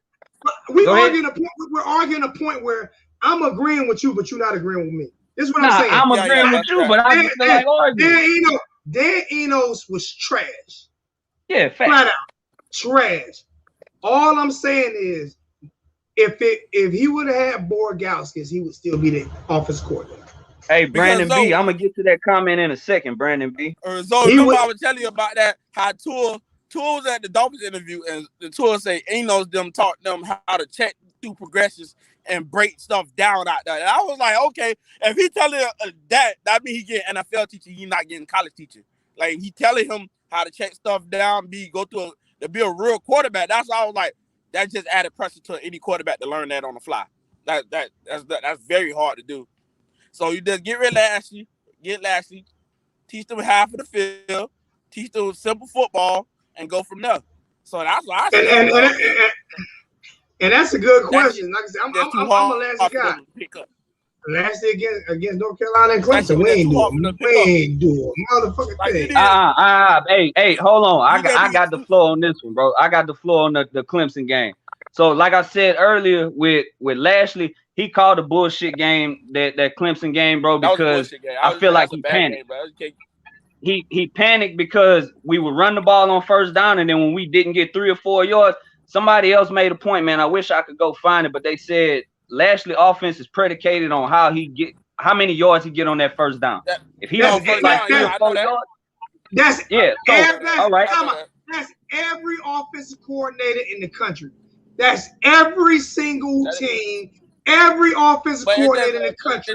we're arguing a point where I'm agreeing with you, but you're not agreeing with me. This is what I'm saying. I'm agreeing with you, but I just feel like arguing. Dan Enos was trash. Yeah, fact. Flat out trash. All I'm saying is, if he would have had Borgauskas, he would still be the offense coordinator. Hey, Brandon B, I'm gonna get to that comment in a second, Brandon B. I was telling you about that. How Tua was at the Dolphins interview, and the Tua say Enos them taught them how to check through progressions and break stuff down out there. And I was like, okay, if he telling that means he getting NFL teacher, he not getting college teacher. Like he telling him how to check stuff down, to be a real quarterback. That's why I was like, that just added pressure to any quarterback to learn that on the fly. That's very hard to do. So you just get Lashley, teach them half of the field, teach them simple football, and go from there. So that's what I said. And that's a good question. Like I said, I'm a Lashley guy. Lashley against North Carolina and Clemson. We ain't doing motherfucking thing. Hey, hold on. I got the floor on this one, bro. I got the floor on the Clemson game. So, like I said earlier with Lashley, he called a bullshit game, that Clemson game, bro, because I feel like he panicked. He panicked because we would run the ball on first down, and then when we didn't get 3 or 4 yards, somebody else made a point, man. I wish I could go find it, but they said Lashley offense is predicated on how many yards he get on that first down. If he don't get like 3 or 4 yards, all right. That's every offensive coordinator in the country. That's every single team, every offensive coordinator in the country.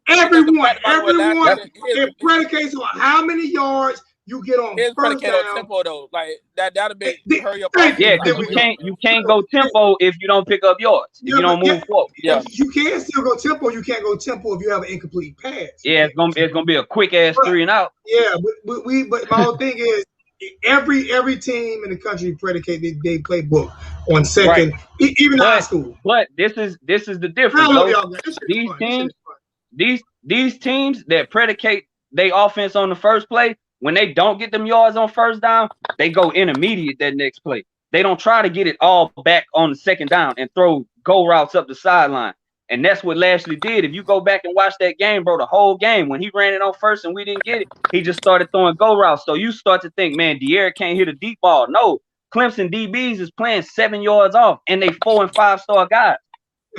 Everyone, it predicates on how many yards you get on first down. On tempo though, like that'll be hurry up. Yeah, because you can't go tempo if you don't pick up yards. If you don't move forward. Yeah, you can still go tempo. You can't go tempo if you have an incomplete pass. Yeah, it's gonna be a quick ass 3 and out. Yeah, but my whole thing is every team in the country predicate they play book on second, even high school. But this is the difference. These teams that predicate they offense on the first play, when they don't get them yards on first down, they go intermediate that next play. They don't try to get it all back on the second down and throw go routes up the sideline. And that's what Lashley did. If you go back and watch that game, bro, the whole game, when he ran it on first and we didn't get it, he just started throwing go routes. So you start to think, man, De'Aaron can't hit a deep ball. No, Clemson DBs is playing 7 yards off, and they 4- and 5-star guys.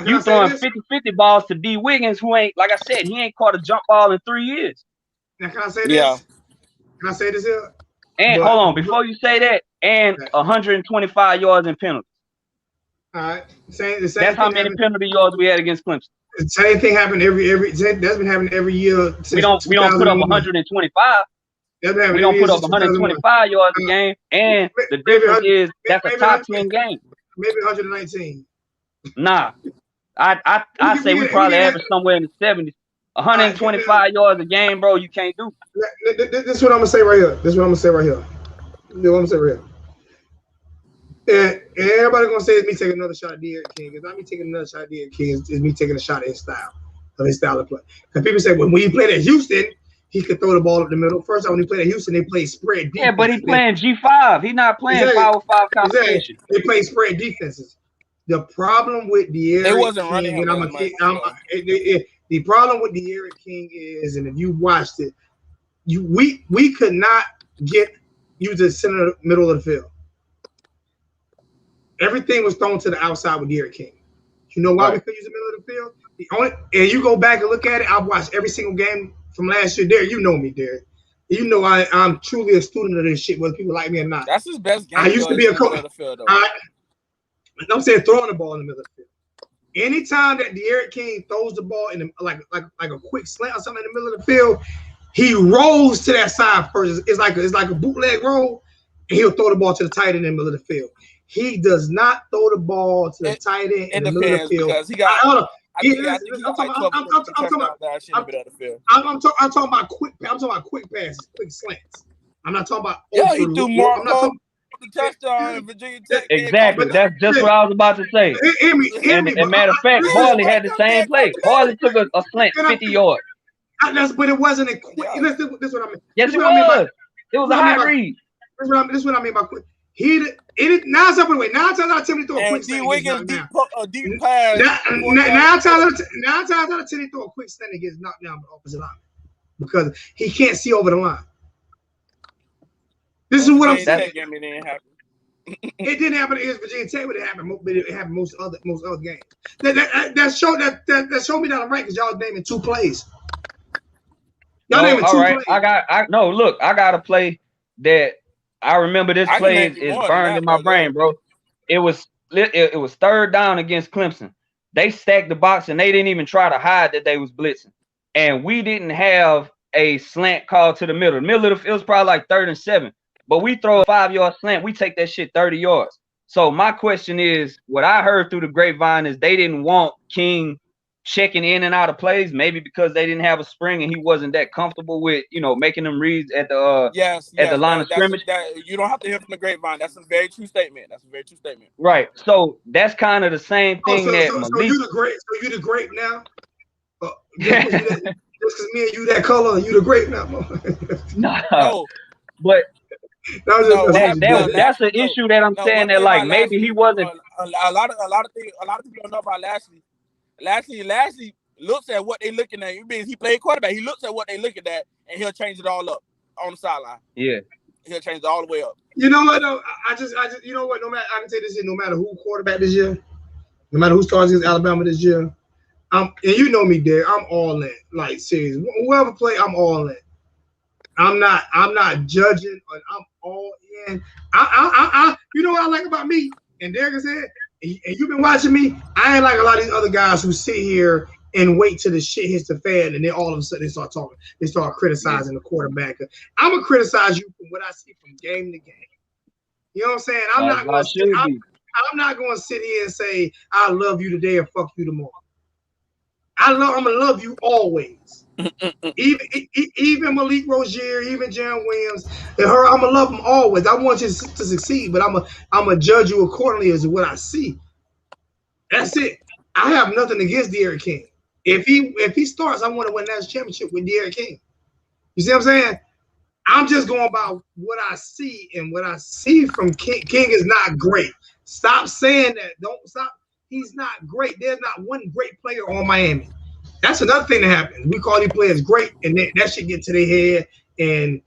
You throwing 50-50 balls to D. Wiggins, who ain't, like I said, he ain't caught a jump ball in 3 years. Now, can I say this? Yeah. Can I say this here? And hold on, before you say that, and 125 yards in penalties. All right. The same That's how many penalty yards we had against Clemson. The same thing happened every. That's been happening every year. We don't put up 125. We don't put up 125 yards a game, and the difference is that's a top 10 game. Maybe 119. Nah, I say we probably average somewhere in the 70s. 125 yards a game, bro. You can't do. This is what I'm gonna say right here. And everybody gonna say it's me taking another shot at De'Aaron King. It's not me taking another shot at De'Aaron King. It's me taking a shot at his style of play. Because people say when he played at Houston, he could throw the ball up the middle. First time when he played at Houston, they played spread defense. Yeah, but he playing G5. He not playing Power 5 competition. Exactly. They play spread defenses. The problem with De'Aaron They wasn't King, running him the problem with De'Aaron King is, and if you watched it, we could not get you to the center middle of the field. Everything was thrown to the outside with De'Aaron King. You know why we couldn't use the middle of the field? And you go back and look at it. I've watched every single game from last year. Derek, you know me, Derek. You know I'm truly a student of this shit, whether people like me or not. That's his best game. I used to be a coach. I'm saying throwing the ball in the middle of the field. Anytime that De'Aaron King throws the ball in the, like a quick slant or something in the middle of the field, he rolls to that side first. It's like a bootleg roll, and he'll throw the ball to the tight end in the middle of the field. He does not throw the ball to the tight end in the middle of the field. Because he got. I'm talking about quick. I'm talking about quick passes, quick slants. I'm not talking about. Yeah, he threw more. The touchdown in Virginia Tech. Exactly. That's just what I was about to say. And matter of fact, Harley had the same play. Harley took a slant 50 yards. But it wasn't a quick. This is what I mean. Yes, it was. It was a high read. This is what I mean by quick. Nine times out of 10 he throw a quick slant. Wiggins deep pass. 9 times out of 10 he throw a quick slant and gets knocked down by the opposite line because he can't see over the line. This is what I'm saying. It didn't happen against Virginia Tech, but it happened most other games. That showed me that I'm right because y'all naming 2 plays. Y'all naming 2 plays. I got a play that I remember. This play is burned in my brain, bro. It was 3rd down against Clemson. They stacked the box and they didn't even try to hide that they was blitzing, and we didn't have a slant call to the middle. The middle of the field was probably like 3rd and 7. But we throw a 5-yard slant, we take that shit 30 yards. So my question is, what I heard through the grapevine is they didn't want King checking in and out of plays, maybe because they didn't have a spring and he wasn't that comfortable with, making them reads at the the line of scrimmage. You don't have to hear from the grapevine. That's a very true statement. Right. So that's kind of the same thing So you the grape now? Just because me and you that color, you the grape now? No. But that's an issue that I'm saying that like maybe he wasn't. A lot of people don't know about Lashley. Lashley looks at what they looking at. He played quarterback. He looks at what they looking at, and he'll change it all up on the sideline. Yeah, he'll change it all the way up. You know what? Though I just you know what? No matter I can say this here. No matter who quarterback this year, no matter who starts against Alabama this year, and you know me, Derek. I'm all in. Like serious. Whoever play, I'm all in. I'm not judging. I'm all in. I you know what I like about me? And Derek said, and you've been watching me. I ain't like a lot of these other guys who sit here and wait till the shit hits the fan, and then all of a sudden they start talking. They start criticizing the quarterback. I'm gonna criticize you from what I see from game to game. You know what I'm saying? I'm not gonna sit here and say I love you today and fuck you tomorrow. I'm gonna love you always. even Malik Rozier, even Jaron Williams, and her, I'm gonna love them always. I want you to succeed, but I'm gonna judge you accordingly as to what I see. That's it. I have nothing against De'Aaron King. If he starts, I want to win that championship with De'Aaron King. You see what I'm saying? I'm just going by what I see, and what I see from King is not great. Stop saying that. Don't stop. He's not great. There's not one great player on Miami. That's another thing that happens. We call these players great, and that shit get to their head. And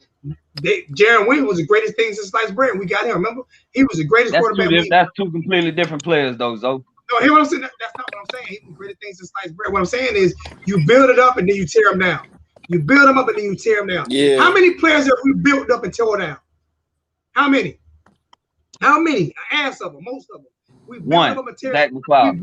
Jaron Williams was the greatest thing since sliced bread. We got him. Remember, he was the greatest quarterback. That's two completely different players, though. Zo. No, hear what I'm saying? That's not what I'm saying. He was the greatest thing since sliced bread. What I'm saying is, you build it up and then you tear them down. You build them up and then you tear them down. Yeah. How many players have we built up and tore down? How many? How many? An ass of them, most of them. We build them up and tear them down.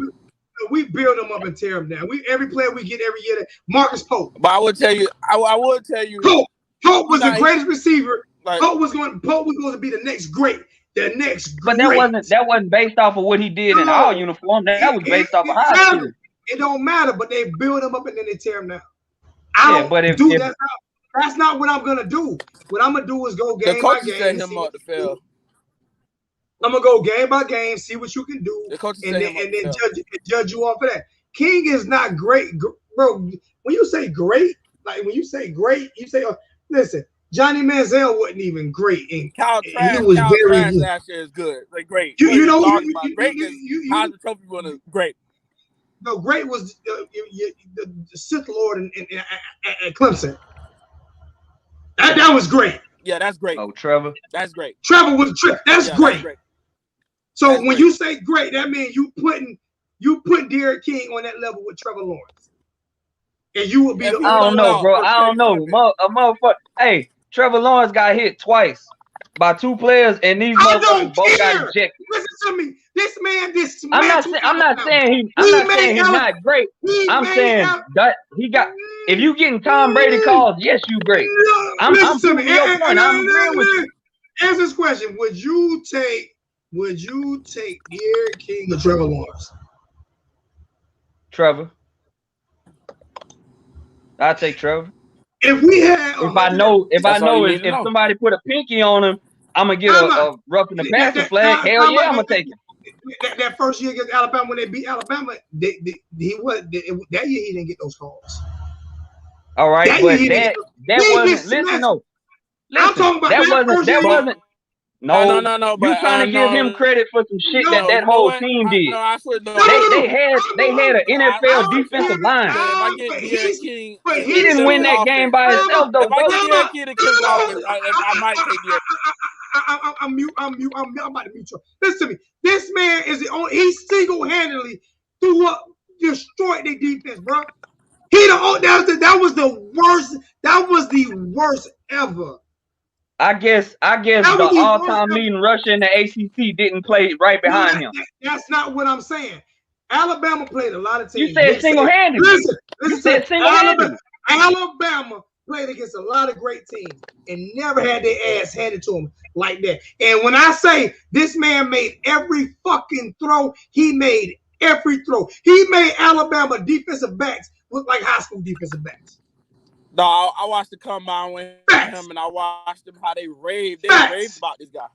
We build them up and tear them down. Every player we get every year. Marcus Pope. But I would tell you, I would tell you. Pope was the greatest receiver. Pope was going to be the next great. The next But great. that wasn't based off of what he did in our uniform. That was based off of high school. It don't matter, but they build them up and then they tear them down. That's not what I'm gonna do. What I'm gonna do is go game by game. I'm gonna go game by game, see what you can do, and then judge you off of that. King is not great, bro. When you say great, you say, listen, Johnny Manziel wasn't even great, and he was very good. Last year is good, like great. You know, great is Heisman Trophy winner. Great. No, great was the Sith Lord at Clemson. That was great. Yeah, that's great. Oh, Trevor. That's great. Trevor was that's great. That's great. So that's when you say great, that means you put Derek King on that level with Trevor Lawrence, and you would be. I don't know, bro. I don't know. A motherfucker. Hey, Trevor Lawrence got hit twice by two players, and these motherfuckers both got ejected. Listen to me. I'm not saying he's not great. I'm saying that he got. If you getting Tom Brady calls, yes, you great. I'm proving your point. I'm agreeing with you. Answer this question: Would you take Derek King or Trevor Lawrence? Trevor. I'll take Trevor. If we had, if somebody put a pinky on him, I'm gonna get a roughing the passer flag. Hell yeah, I'm gonna take it. That first year against Alabama, when they beat Alabama, that year he didn't get those calls. All right, that wasn't. Listen, no. I'm talking about that wasn't. No. But you trying to give him credit for some shit that whole team did. They had an NFL defensive line. He didn't win that game by himself, though. I might take I'm about to mute you. Listen to me. This man is the only. He single-handedly destroyed their defense, bro. That was the worst. That was the worst ever. I guess the all-time leading rusher in the ACC didn't play right behind him. That's not what I'm saying. Alabama played a lot of teams. You said single-handedly. Listen. You said single-handedly. Alabama played against a lot of great teams and never had their ass handed to them like that. And when I say this man made every fucking throw, he made every throw. He made Alabama defensive backs look like high school defensive backs. No, I watched the combine with him, and I watched them how they raved. They raved about this guy.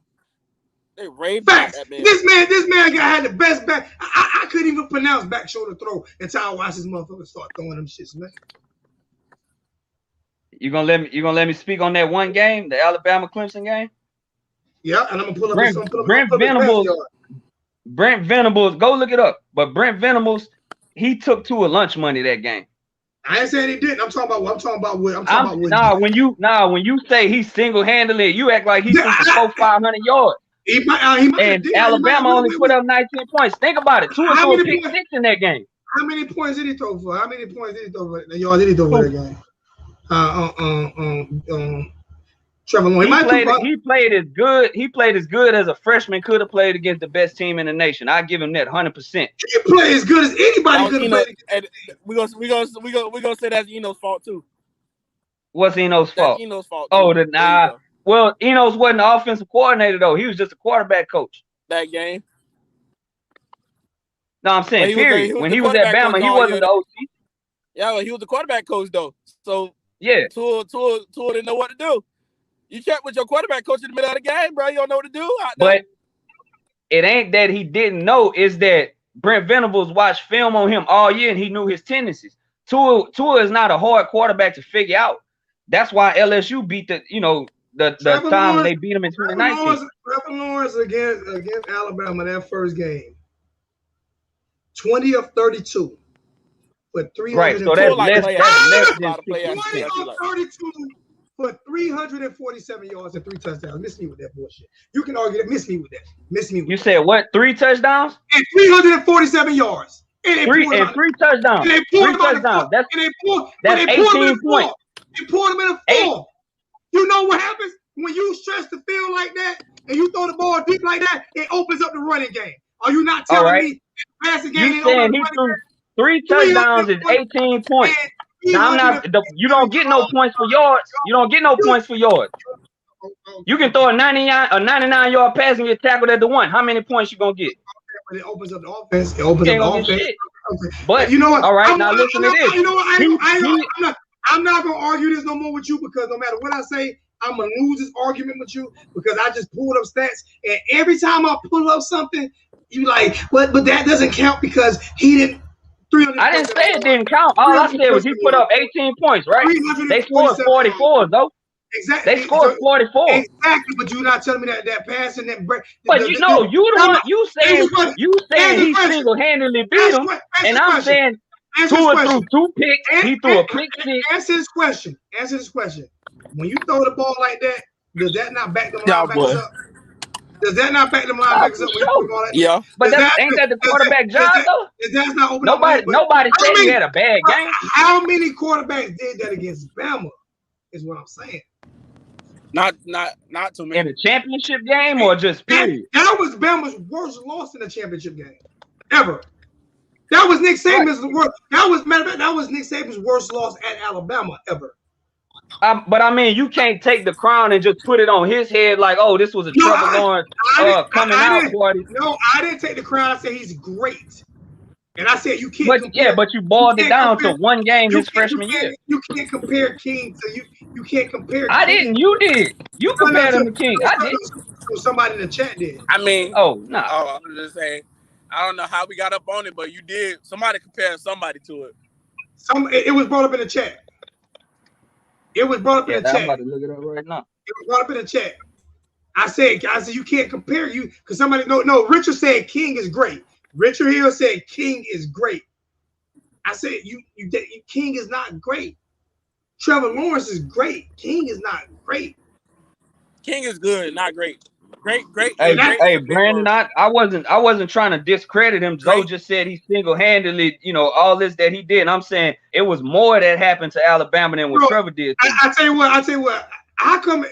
They raved about that man. This man had the best back. I couldn't even pronounce back shoulder throw until I watched this motherfucker start throwing them shits, man. You gonna let me speak on that one game, the Alabama Clemson game? Yeah, and I'm gonna pull up Brent Venables. Go look it up. But Brent Venables, he took to a lunch money that game. I ain't saying he didn't. I'm talking about what. When you say he single-handedly, you act like he took 400-500 yards. And Alabama only put up 19 points. Think about it. 2 or 4 pick six in that game. How many points did he throw for? How many points did he throw for? Y'all did he throw for that game? Trevor Lawrence. He played as good. He played as good as a freshman could have played against the best team in the nation. I give him that 100%. He played as good as anybody could have played. And we gonna say that's Eno's fault too. What's Eno's fault? Eno's fault. Oh, well, Enos wasn't the offensive coordinator though. He was just a quarterback coach. That game. No, I'm saying period. When he was at Bama, he wasn't the OC. Yeah, well, he was the quarterback coach though. So yeah, Tua didn't know what to do. You check with your quarterback coach in the middle of the game, bro. You don't know what to do. But it ain't that he didn't know. It's that Brent Venables watched film on him all year and he knew his tendencies. Tua is not a hard quarterback to figure out. That's why LSU beat the time they beat him in 2019. Trevor Lawrence against Alabama that first game. 20 of 32 for 300. Right, so that's less than 20 of 32 for 347 yards and 3 touchdowns. Miss me with that bullshit. You can argue that. Miss me with that. Miss me with You said what? 3 touchdowns? And 347 yards. And 3 touchdowns. 3 touchdowns. That's 18 points. They poured them in a four. You know what happens when you stretch the field like that and you throw the ball deep like that? It opens up the running game. Are you not telling me the passing game? You saying he threw 3 touchdowns is 18 points. Now I'm not. You don't get no points for yards. You don't get no points for yards. You can throw a 99-yard pass and get tackled at the 1. How many points you gonna get? But it opens up the offense. It opens up the offense. Okay. But you know what? All right, now listen to this. You know what? I'm not gonna argue this no more with you because no matter what I say, I'm gonna lose this argument with you because I just pulled up stats and every time I pull up something, you like, but that doesn't count because he didn't. I didn't say it didn't count. All I said was he put up 18 points, right? They scored 44, though. Exactly. They scored 44. Exactly, but you're not telling me that pass and that break. But you know, you the one. You saying he single-handedly beat him, and I'm saying Tua threw 2 picks. He threw a pick 6. Answer this question. Answer this question. When you throw the ball like that, does that not back them linebackers up? Does that not back them linebackers up? When you yeah, but ain't that the quarterback job though? That's not open. Nobody said he had a bad game. How many quarterbacks did that against Bama? Is what I'm saying. Not too many. In a championship game or just period? That was Bama's worst loss in the championship game ever. That was Nick Saban's worst. That was Nick Saban's worst loss at Alabama ever. But I mean, you can't take the crown and just put it on his head like, oh, this was a Trevor Lawrence coming out party. No, I didn't take the crown. I said he's great, and I said you can't. But you boiled it down to one game his freshman year. You can't compare King to you can't compare. I didn't. You did. You compared him to King. I didn't. Somebody in the chat did. I mean, I'm just saying. I don't know how we got up on it, but you did. Somebody compared somebody to it. It was brought up in the chat. It was brought up in the chat. I'm about to look it up right now. It was brought up in the chat. I said you can't compare you because somebody no. Richard said King is great. Richard Hill said King is great. I said King is not great. Trevor Lawrence is great. King is not great. King is good, not great. Great. Hey, Brandon, I wasn't trying to discredit him. Joe just said he single-handedly, all this that he did. And I'm saying it was more that happened to Alabama than what Trevor did. I tell you what. How come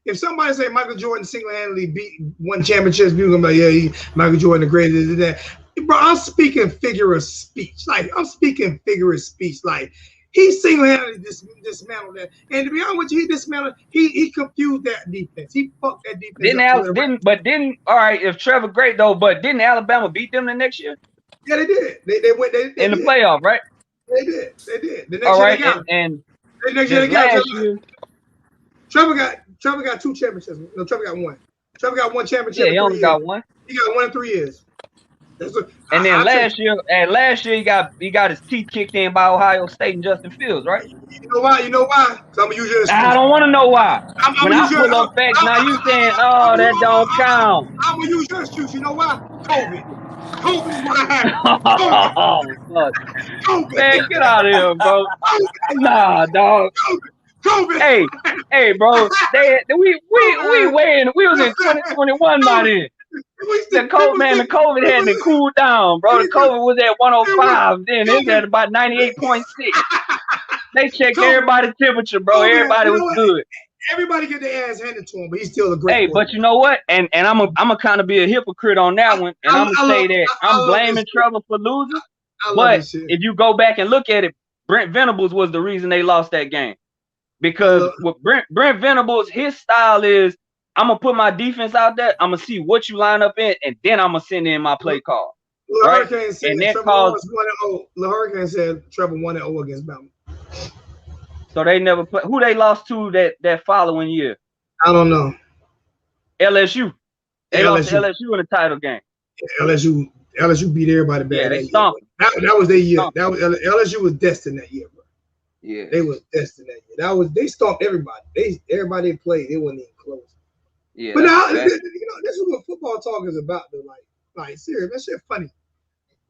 if somebody say Michael Jordan single-handedly won championships, people gonna be like, Michael Jordan the greatest that. Bro, I'm speaking figure of speech. Like he single-handedly dismantled that. And to be honest with you, he dismantled. He confused that defense. He fucked that defense. All right, if Trevor great though, but didn't Alabama beat them the next year? Yeah, they did. They went in the playoff, right? They did. The next all right, year and the next year they got Trevor got 2 championships. No, Trevor got 1. Trevor got 1 championship. Yeah, he only got 1. He got 1 in 3 years. And then last year he got his teeth kicked in by Ohio State and Justin Fields, right? You know why? So I'm gonna use your excuse. I don't want to know why. When I pull up facts, now you saying, "Oh, that don't count." I'm gonna use your excuse. You know why? COVID is what I had. COVID. Man, get out of here, bro. Nah, dog. COVID. Hey, bro. We was in 2021 by then. The COVID had to cool down, bro. The COVID was at 105. Then it was at about 98.6. They checked everybody's temperature, bro. Everybody was good. Everybody get their ass handed to him, but he's still a great. Hey, but you know what? And I'm a kind of be a hypocrite on that one, and I'm gonna say that I'm blaming Trevor for losing. But if you go back and look at it, Brent Venables was the reason they lost that game, because with Brent Venables, his style is, I'm gonna put my defense out there. I'm gonna see what you line up in, and then I'm gonna send in my play call. Right? And that caused. The Hurricane said Trevor 1-0 against Bama. So they never play. Who they lost to that following year? I don't know. LSU. They lost to LSU in the title game. Yeah, LSU beat everybody bad. Yeah, they stomped. That was their year. That was LSU was destined that year, bro. Yeah, they was destined that year. They stomped everybody. Everybody played. They wasn't even close. Yeah, but now this is what football talk is about, though. Like serious. That shit funny.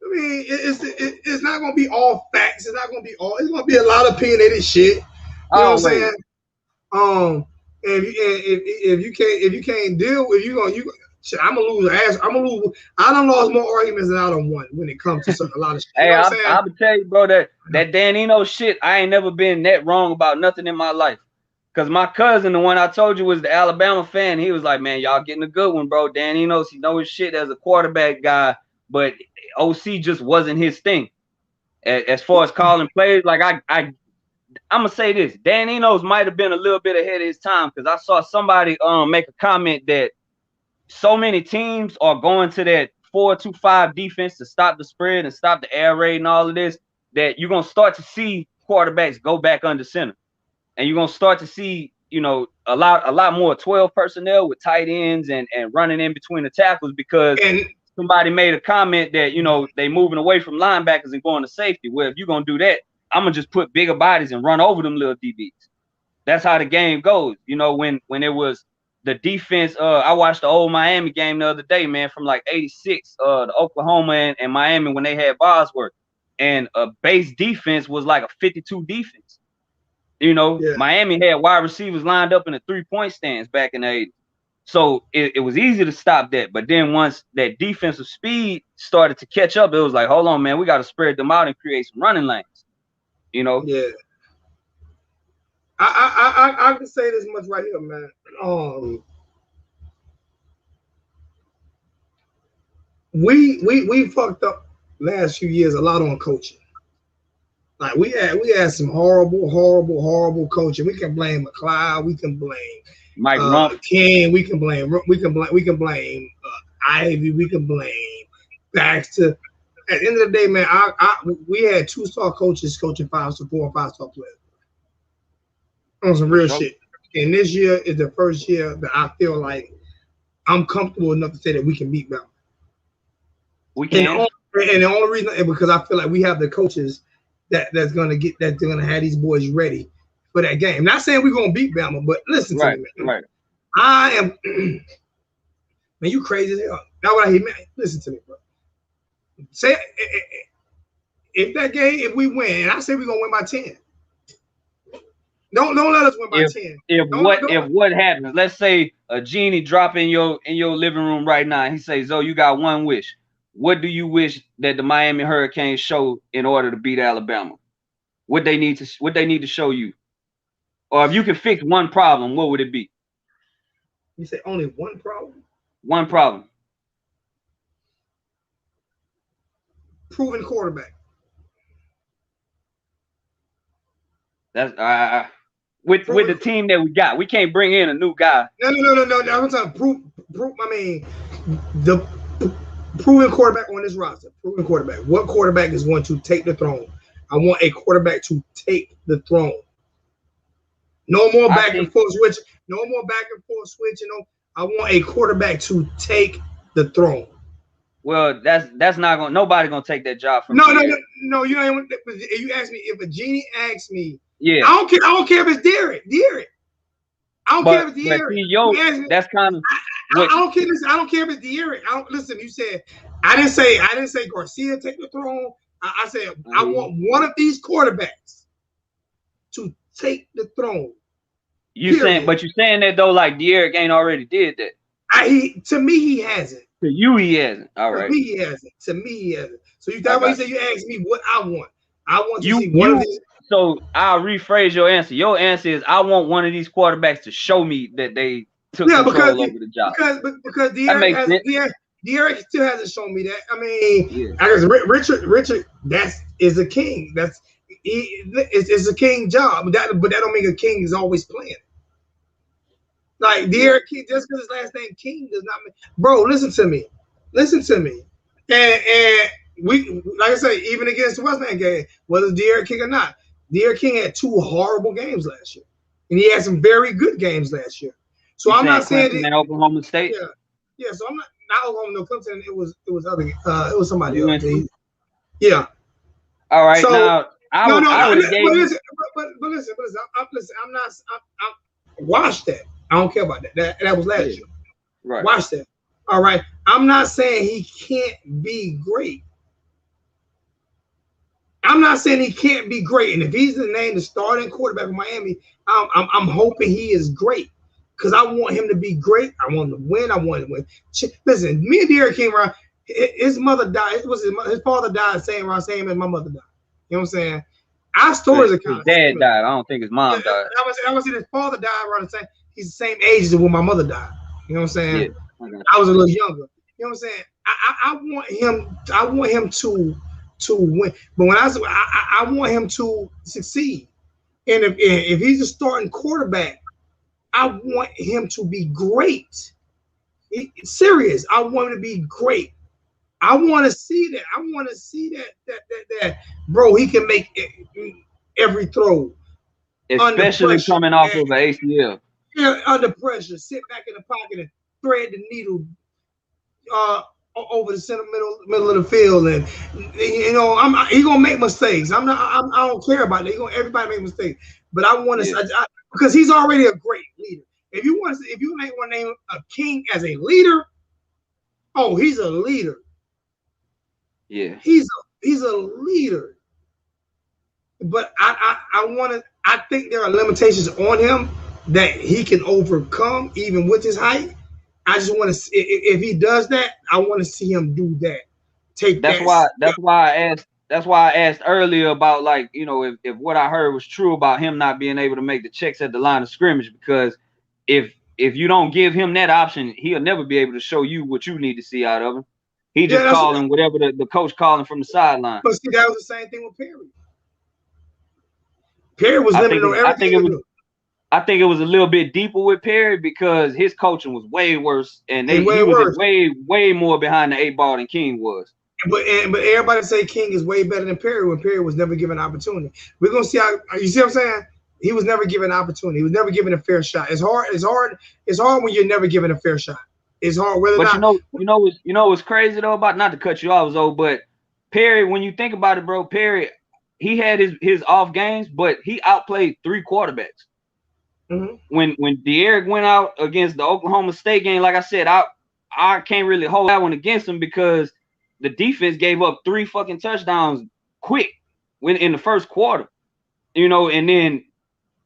I mean, it's not gonna be all facts. It's not gonna be all. It's gonna be a lot of opinionated shit. You know what I'm saying? If you can't deal with shit, I'm gonna lose. I'm gonna lose. I done lost more arguments than I done won when it comes to a lot of shit. Hey, I'm gonna tell you, bro, that Dan Eno shit, I ain't never been that wrong about nothing in my life. Cause my cousin, the one I told you was the Alabama fan, he was like, man, y'all getting a good one, bro. Dan Enos, he know his shit as a quarterback guy, but OC just wasn't his thing. As far as calling plays, like I'm gonna say this, Dan Enos might have been a little bit ahead of his time, because I saw somebody make a comment that so many teams are going to that 4-2-5 defense to stop the spread and stop the air raid and all of this, that you're gonna start to see quarterbacks go back under center. And you're gonna start to see, you know, a lot more 12 personnel with tight ends and running in between the tackles, because somebody made a comment that, you know, they moving away from linebackers and going to safety. Well, if you're gonna do that, I'm gonna just put bigger bodies and run over them little DBs. That's how the game goes. You know, when it was the defense, I watched the old Miami game the other day, man, from like '86, the Oklahoma and Miami when they had Bosworth, and a base defense was like a 52 defense. You know, Miami had wide receivers lined up in the 3-point stands back in the 80s. So it was easy to stop that. But then once that defensive speed started to catch up, it was like, hold on, man, we got to spread them out and create some running lanes. You know? Yeah. I can say this much right here, man. We fucked up last few years a lot on coaching. Like we had some horrible coaching. We can blame McLeod. We can blame Mike Rumph. King. We can blame Ivy. We can blame Baxter. At the end of the day, man, we had 2-star coaches coaching 4 or 5-star players on some real shit. And this year is the first year that I feel like I'm comfortable enough to say that we can beat Bama. We can. And the only reason is because I feel like we have the coaches that's gonna have these boys ready for that game. Not saying we're gonna beat Bama, but listen to me, man. Right. I am man, you crazy as hell. That's what I hear, man. Listen to me, bro. Say if we win, and I say we're gonna win by 10. Don't let us win by 10. If what happens, let's say a genie drop in your living room right now, and he says, "Zoe, you got one wish. What do you wish that the Miami Hurricanes show in order to beat Alabama? What they need to show you? Or if you could fix one problem, what would it be?" You say only one problem? One problem. Proven quarterback. That's with the team that we got. We can't bring in a new guy. No. I'm talking proof. I mean, the proven quarterback on this roster. Proven quarterback. What quarterback is going to take the throne? I want a quarterback to take the throne. No more back and forth switch. No more back and forth switching. I want a quarterback to take the throne. Well, that's not gonna. Nobody gonna take that job from. No. You know, if you ask me, if a genie asks me, yeah, I don't care if it's Derek. I don't care if it's Derek. That's kind of. I don't care. Listen, I don't care if it's Derek. Listen. You said I didn't say Garcia take the throne. I said I want one of these quarterbacks to take the throne. You're saying that though, like Derek ain't already did that. To me, he hasn't. To you, he hasn't. All right. To me, he hasn't. So that's why you say you asked me what I want. I want to see one of these. So I'll rephrase your answer. Your answer is I want one of these quarterbacks to show me that they took control over the job. Because Derek still hasn't shown me that. I mean, I guess Richard, is a king. It's a king job. But that don't mean a king is always playing. Like Derek King, just because his last name King does not mean. Bro, listen to me. And we, like I say, even against the Westland game, whether Derek King or not, Derek King had 2 horrible games last year, and he had some very good games last year. So I'm not saying that Oklahoma State. Yeah. So I'm not Oklahoma, no Clemson. It was other. It was somebody else. Yeah. All right. So, now listen. I'm not. Watch that. I don't care about that. That was last year. Right. Watch that. All right. I'm not saying he can't be great. I'm not saying he can't be great, and if he's the name, the starting quarterback of Miami, I'm hoping he is great because I want him to be great. I want him to win. I want him to win. Listen, me and Derek came around. His mother died. His father died same as my mother died. You know what I'm saying? Our stories are kind of dad died. I don't think his mom died. I was saying his father died around the same. He's the same age as when my mother died. You know what I'm saying? Yeah, I was a little younger. You know what I'm saying? I want him to win. But when I want him to succeed. And if he's a starting quarterback, I want him to be great. Serious. I want him to be great. I want to see that. I want to see that bro, he can make every throw. Especially coming off of an ACL. Yeah, under pressure, sit back in the pocket and thread the needle over the center middle of the field, and you know, he gonna make mistakes. I don't care about that. Everybody make mistakes, but I want to because he's already a great leader. If you want to name a king as a leader, oh, he's a leader. Yeah, he's a leader. But I think there are limitations on him that he can overcome even with his height. I just want to if he does that, I want to see him do that. That's why I asked earlier about, like, you know, if what I heard was true about him not being able to make the checks at the line of scrimmage, because if you don't give him that option, he'll never be able to show you what you need to see out of him. He just calling whatever the coach calling from the sideline. But see, that was the same thing with Perry. Perry was limited on everything. I think it was a little bit deeper with Perry because his coaching was way worse, and he was way more behind the 8 ball than King was. But everybody say King is way better than Perry when Perry was never given an opportunity. We're gonna see how you see what I'm saying. He was never given an opportunity. He was never given a fair shot. It's hard when you're never given a fair shot. It's hard whether. But you know what's crazy though about, not to cut you off, Zoe, but Perry, when you think about it, bro, Perry, he had his off games, but he outplayed 3 quarterbacks. Mm-hmm. When De'Aaron went out against the Oklahoma State game, like I said, I can't really hold that one against him because the defense gave up 3 fucking touchdowns quick in the first quarter, you know, and then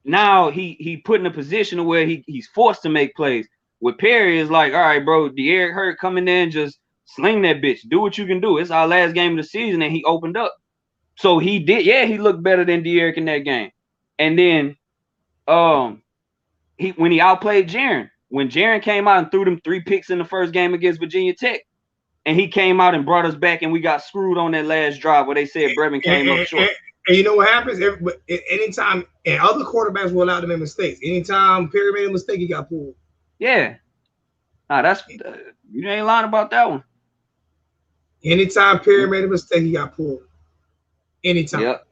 now he put in a position where he's forced to make plays. With Perry, is like, all right, bro, De'Aaron Hurt coming in, just sling that bitch, do what you can do. It's our last game of the season, and he opened up. So he did, he looked better than De'Aaron in that game. And then when he outplayed Jaren, when Jaren came out and threw them 3 picks in the first game against Virginia Tech, and he came out and brought us back, and we got screwed on that last drive where they said Brevin came up short. And you know what happens? Anytime, and other quarterbacks will allow to make mistakes. Anytime Perry made a mistake, he got pulled. Yeah. Nah, that's you ain't lying about that one. Anytime Perry made a mistake, he got pulled. Anytime. Yep.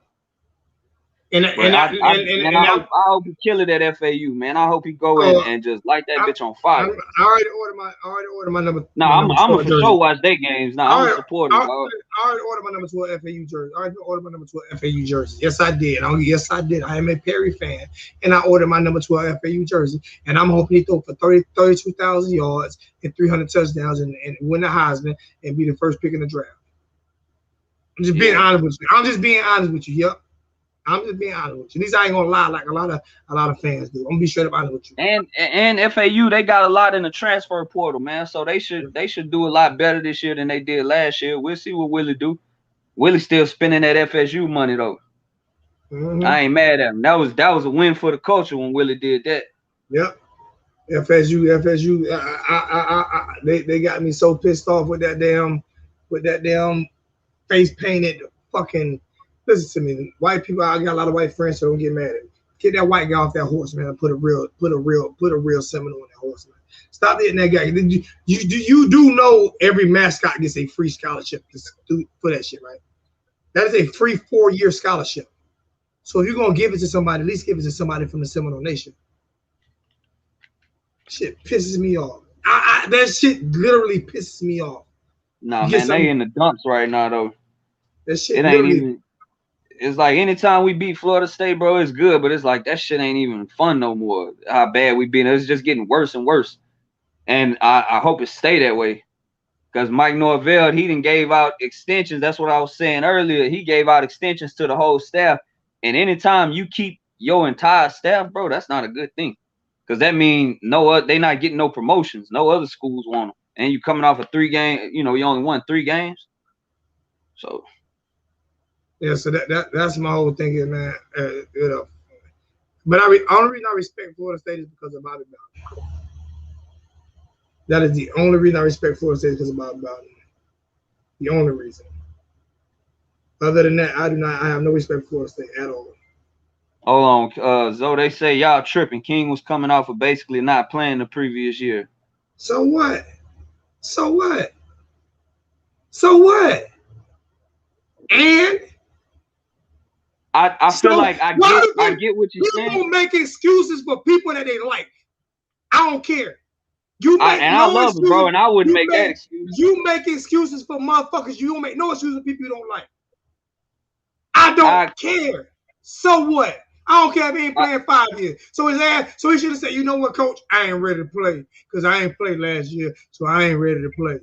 And I hope he kill it at FAU, man. I hope he go in and just light that bitch on fire. I already ordered my number. No, I'm for sure watch their games. No, I'm a supporter. I already ordered my number 12 FAU jersey. I already ordered my number 12 FAU jersey. Yes, I did. I am a Perry fan, and I ordered my number 12 FAU jersey. And I'm hoping he throw for 32,000 yards and 300 touchdowns and win the Heisman and be the first pick in the draft. I'm just being honest with you. Yep. I'm just being honest with you. These I ain't gonna lie like a lot of fans do. I'm gonna be straight up honest with you. And FAU, they got a lot in the transfer portal, man. So they should do a lot better this year than they did last year. We'll see what Willie do. Willie's still spending that FSU money though. Mm-hmm. I ain't mad at him. That was a win for the culture when Willie did that. Yep. FSU. They got me so pissed off with that damn face painted fucking. Listen to me, white people. I got a lot of white friends, so don't get mad at me. Get that white guy off that horse, man. And put a real Seminole on that horse, man. Stop hitting that guy. You do know every mascot gets a free scholarship for that shit, right? That is a free 4-year scholarship. So if you're gonna give it to somebody, at least give it to somebody from the Seminole Nation. Shit pisses me off. That shit literally pisses me off. Nah, man, they in the dumps right now though. That shit. It ain't even. It's like anytime we beat Florida State, bro, it's good, but it's like that shit ain't even fun no more. How bad we been. It's just getting worse and worse. And I hope it stay that way. Because Mike Norvell, he done gave out extensions. That's what I was saying earlier. He gave out extensions to the whole staff. And anytime you keep your entire staff, bro, that's not a good thing. Because that means they not getting no promotions. No other schools want them. And you coming off a 3-game, you only won 3 games. So. Yeah, so that's my whole thing, man. But only reason I respect Florida State is because of Bobby Bowden. That is the only reason I respect Florida State, because of Bobby Bowden. The only reason. Other than that, I have no respect for Florida State at all. Hold on, Zoe, they say y'all tripping. King was coming off of basically not playing the previous year. So what? So what? So what? And I feel like I get what you're saying. People make excuses for people that they like. I don't care. I love it, bro, and I wouldn't make that excuse. You make excuses for motherfuckers. You don't make no excuses for people you don't like. I don't care. So what? I don't care if he ain't playing 5 years. So he should have said, you know what, coach? I ain't ready to play because I ain't played last year, so I ain't ready to play.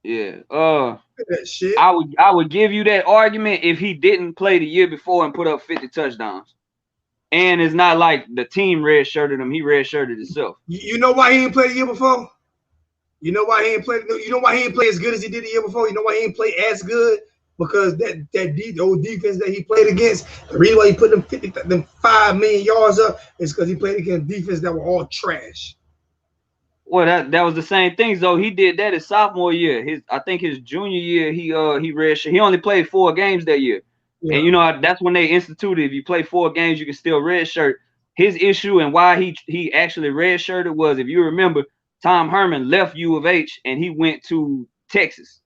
Yeah. That shit. I would give you that argument if he didn't play the year before and put up 50 touchdowns. And it's not like the team red-shirted him. He red-shirted himself. You know why he didn't play the year before? You know why he didn't play? You know why he didn't play as good as he did the year before? You know why he didn't play as good? Because that old defense that he played against, the reason why he put them 5 million yards up is because he played against defense that were all trash. Well, that was the same thing, though. He did that his sophomore year. I think his junior year, he redshirt. He only played 4 games that year. Yeah. And that's when they instituted, if you play 4 games, you can still redshirt. His issue and why he actually redshirted was, if you remember, Tom Herman left U of H and he went to Texas.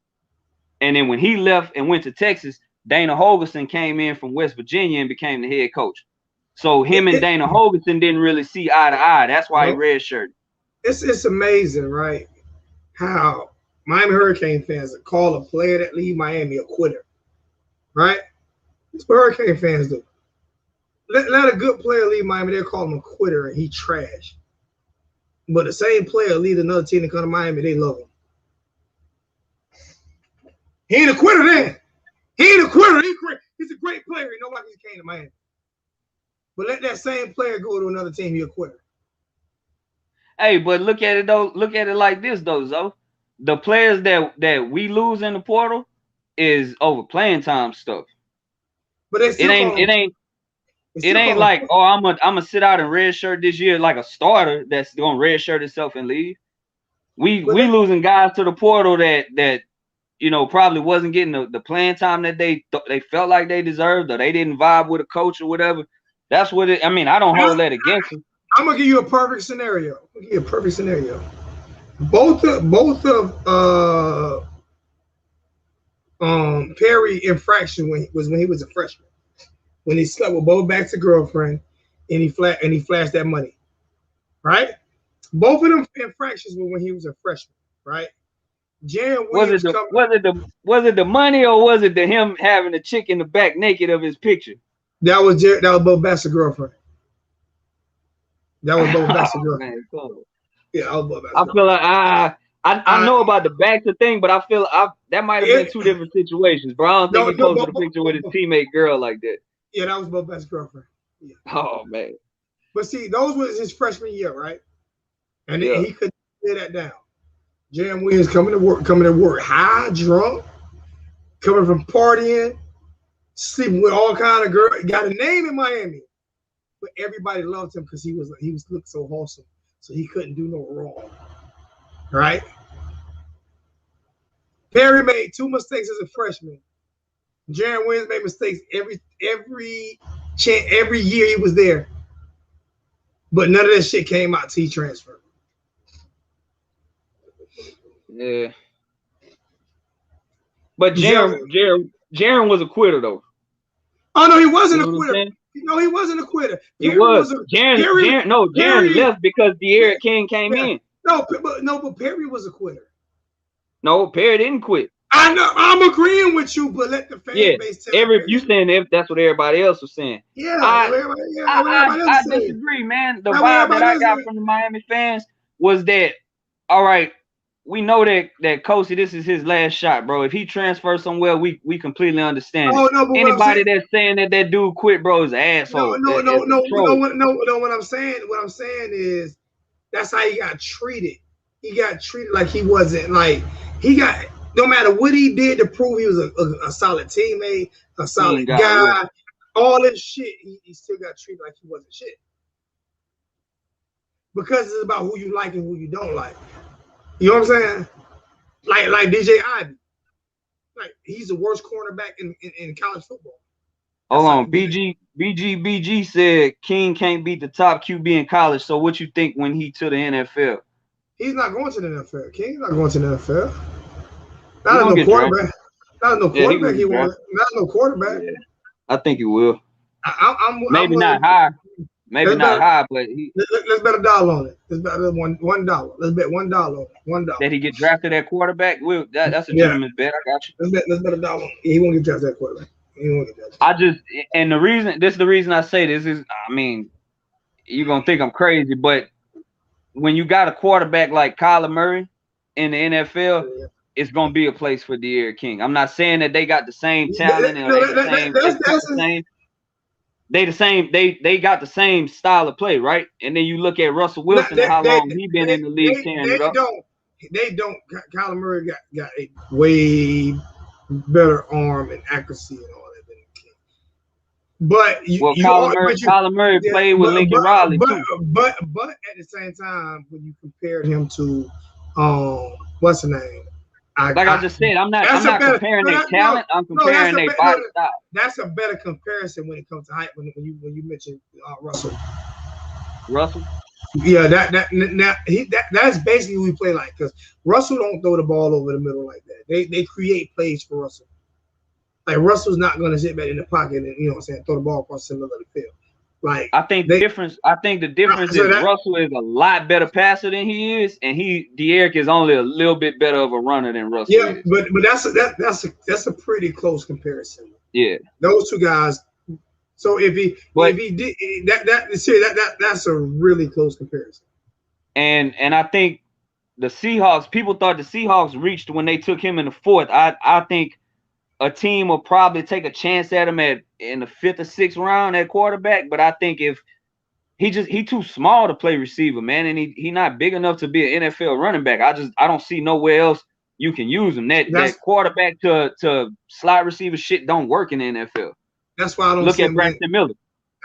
And then when he left and went to Texas, Dana Holgorsen came in from West Virginia and became the head coach. So him and Dana Holgorsen didn't really see eye to eye. That's why he redshirted. It's amazing, right? How Miami Hurricane fans call a player that leave Miami a quitter, right? That's what Hurricane fans do. Let a good player leave Miami, they'll call him a quitter and he trash. But the same player leave another team to come to Miami, they love him. He ain't a quitter then. He ain't a quitter. He's a great player. You know why he came to Miami. But let that same player go to another team, he's a quitter. Hey, but look at it though. Look at it like this though, Zoe. The players that we lose in the portal is over playing time stuff. But it ain't like, oh, I'm gonna sit out and redshirt this year like a starter that's gonna redshirt himself and leave. We losing guys to the portal that probably wasn't getting the playing time that they felt like they deserved, or they didn't vibe with a coach or whatever. That's what it. I mean, I don't hold that against them. I'm gonna give you a perfect scenario. Both of Perry infraction when he was a freshman, when he slept with Bo Baxter's girlfriend, and he flashed that money, right? Both of them infractions were when he was a freshman, right? Was it the money, or was it him having a chick in the back naked of his picture? That was Bo Baxter's girlfriend. That was Bo Baxter's girlfriend. Yeah, I was Bo Baxter's girlfriend. I feel like I know about the Baxter thing, but I feel that might have been 2 different situations, bro. I don't think he posted a picture with his teammate girl like that. Yeah, that was Bo Baxter's girlfriend. Yeah. Oh man. But see, those was his freshman year, right? And he couldn't lay that down. Jaren Williams coming to work high, drunk, coming from partying, sleeping with all kind of girls. Got a name in Miami, but everybody loved him because he was looking so wholesome, so he couldn't do no wrong. Right? Perry made 2 mistakes as a freshman. Jaren Williams made mistakes every year he was there, but none of that shit came out till he transferred. Yeah. But Jaren was a quitter though. Oh no, he wasn't a quitter. No, he wasn't a quitter. Jaren left because De'Aaron King came in. But Perry was a quitter. No, Perry didn't quit. I know. I'm agreeing with you, but let the fan base tell you saying if that's what everybody else was saying. Yeah, I disagree, man. The vibe that I got from the Miami fans was that, all right, we know that Kosi, this is his last shot, bro. If he transfers somewhere, we completely understand. Oh, no, but anybody that's saying that dude quit, bro, is an asshole. No. What I'm saying is that's how he got treated. He got treated like he wasn't like he got. No matter what he did to prove he was a solid teammate, a solid guy, all this shit, he still got treated like he wasn't shit. Because it's about who you like and who you don't like. You know what I'm saying? Like DJ Ivy. Like he's the worst cornerback in college football. Hold on. BG said King can't beat the top QB in college. So what you think when he to the NFL? He's not going to the NFL. King's not going to the NFL. Not no quarterback. Not no quarterback. He won't. Not no quarterback. Yeah. I think he will. Maybe not high. Maybe not high, but let's bet $1 on it. Let's bet $1. Let's bet $1. $1. That he get drafted at quarterback? That's a gentleman's bet. I got you. Let's bet $1. He won't get drafted at quarterback. He won't get drafted. The reason I say this is, I mean, you're gonna think I'm crazy, but when you got a quarterback like Kyler Murray in the NFL, it's gonna be a place for D'Eriq King. I'm not saying that they got the same talent They got the same style of play, right? And then you look at Russell Wilson and how long he been in the league. They don't. Kyler Murray got a way better arm and accuracy and all that than King. But Kyler Murray played with Lincoln Riley too. But at the same time, when you compared him to what's the name? I just said, I'm not comparing their talent. I'm comparing their body style. That's a better comparison when it comes to height. When you mentioned Russell. Yeah, that's basically who we play like, because Russell don't throw the ball over the middle like that. They create plays for Russell. Like Russell's not going to sit back in the pocket and throw the ball across the middle of the field. Like I think the difference is Russell is a lot better passer than he is, and D'Eriq is only a little bit better of a runner than Russell. Yeah, is. but that's a pretty close comparison. Yeah, those two guys. So if he did that's a really close comparison. And I think the Seahawks, people thought the Seahawks reached when they took him in the 4th. I think a team will probably take a chance at him in the 5th or 6th round at quarterback, but I think if he too small to play receiver, man, and he not big enough to be an NFL running back. I don't see nowhere else you can use him. That quarterback to slot receiver shit don't work in the NFL. That's why I don't look at Braxton Miller.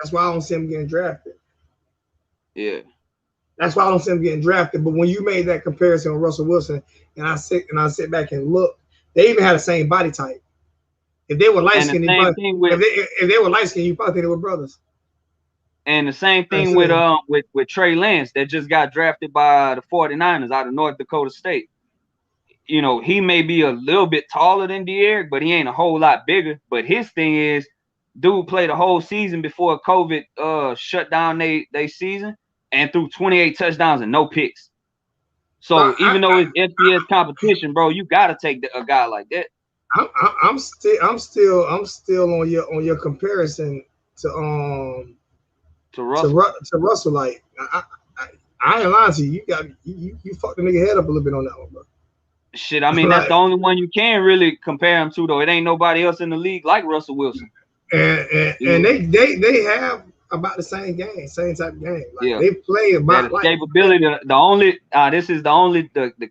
That's why I don't see him getting drafted. Yeah. That's why I don't see him getting drafted. But when you made that comparison with Russell Wilson, and I sit back and look, they even had the same body type. If they were light skinned, if they were light skinned, you probably think they were brothers. And the same thing with Trey Lance that just got drafted by the 49ers out of North Dakota State. He may be a little bit taller than D'Eriq, but he ain't a whole lot bigger. But his thing is, dude played a whole season before COVID shut down they season and threw 28 touchdowns and no picks. So even though it's FBS competition, bro, you gotta take a guy like that. I'm still on your comparison to Russell. Like I ain't lying to you. You fucked the nigga head up a little bit on that one, bro. Shit, I mean that's the only one you can really compare him to, though. It ain't nobody else in the league like Russell Wilson. And they have about the same game, same type of game. Like they play about like capability. The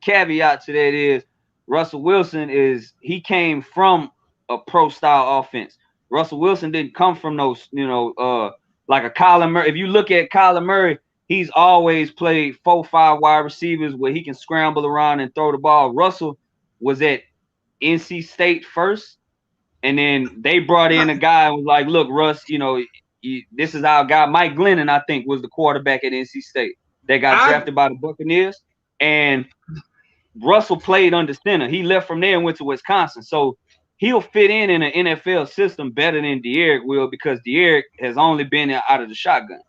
caveat to that is Russell Wilson he came from a pro style offense. Russell Wilson didn't come from those, like a Kyler Murray. If you look at Kyler Murray, he's always played 4-5 wide receivers where he can scramble around and throw the ball. Russell was at NC State first, and then they brought in a guy and was like, look, Russ, this is our guy. Mike Glennon, I think, was the quarterback at NC State that got drafted by the Buccaneers. And Russell played under center. He left from there and went to Wisconsin. So he'll fit in an NFL system better than D'Eriq will, because D'Eriq has only been out of the shotgun.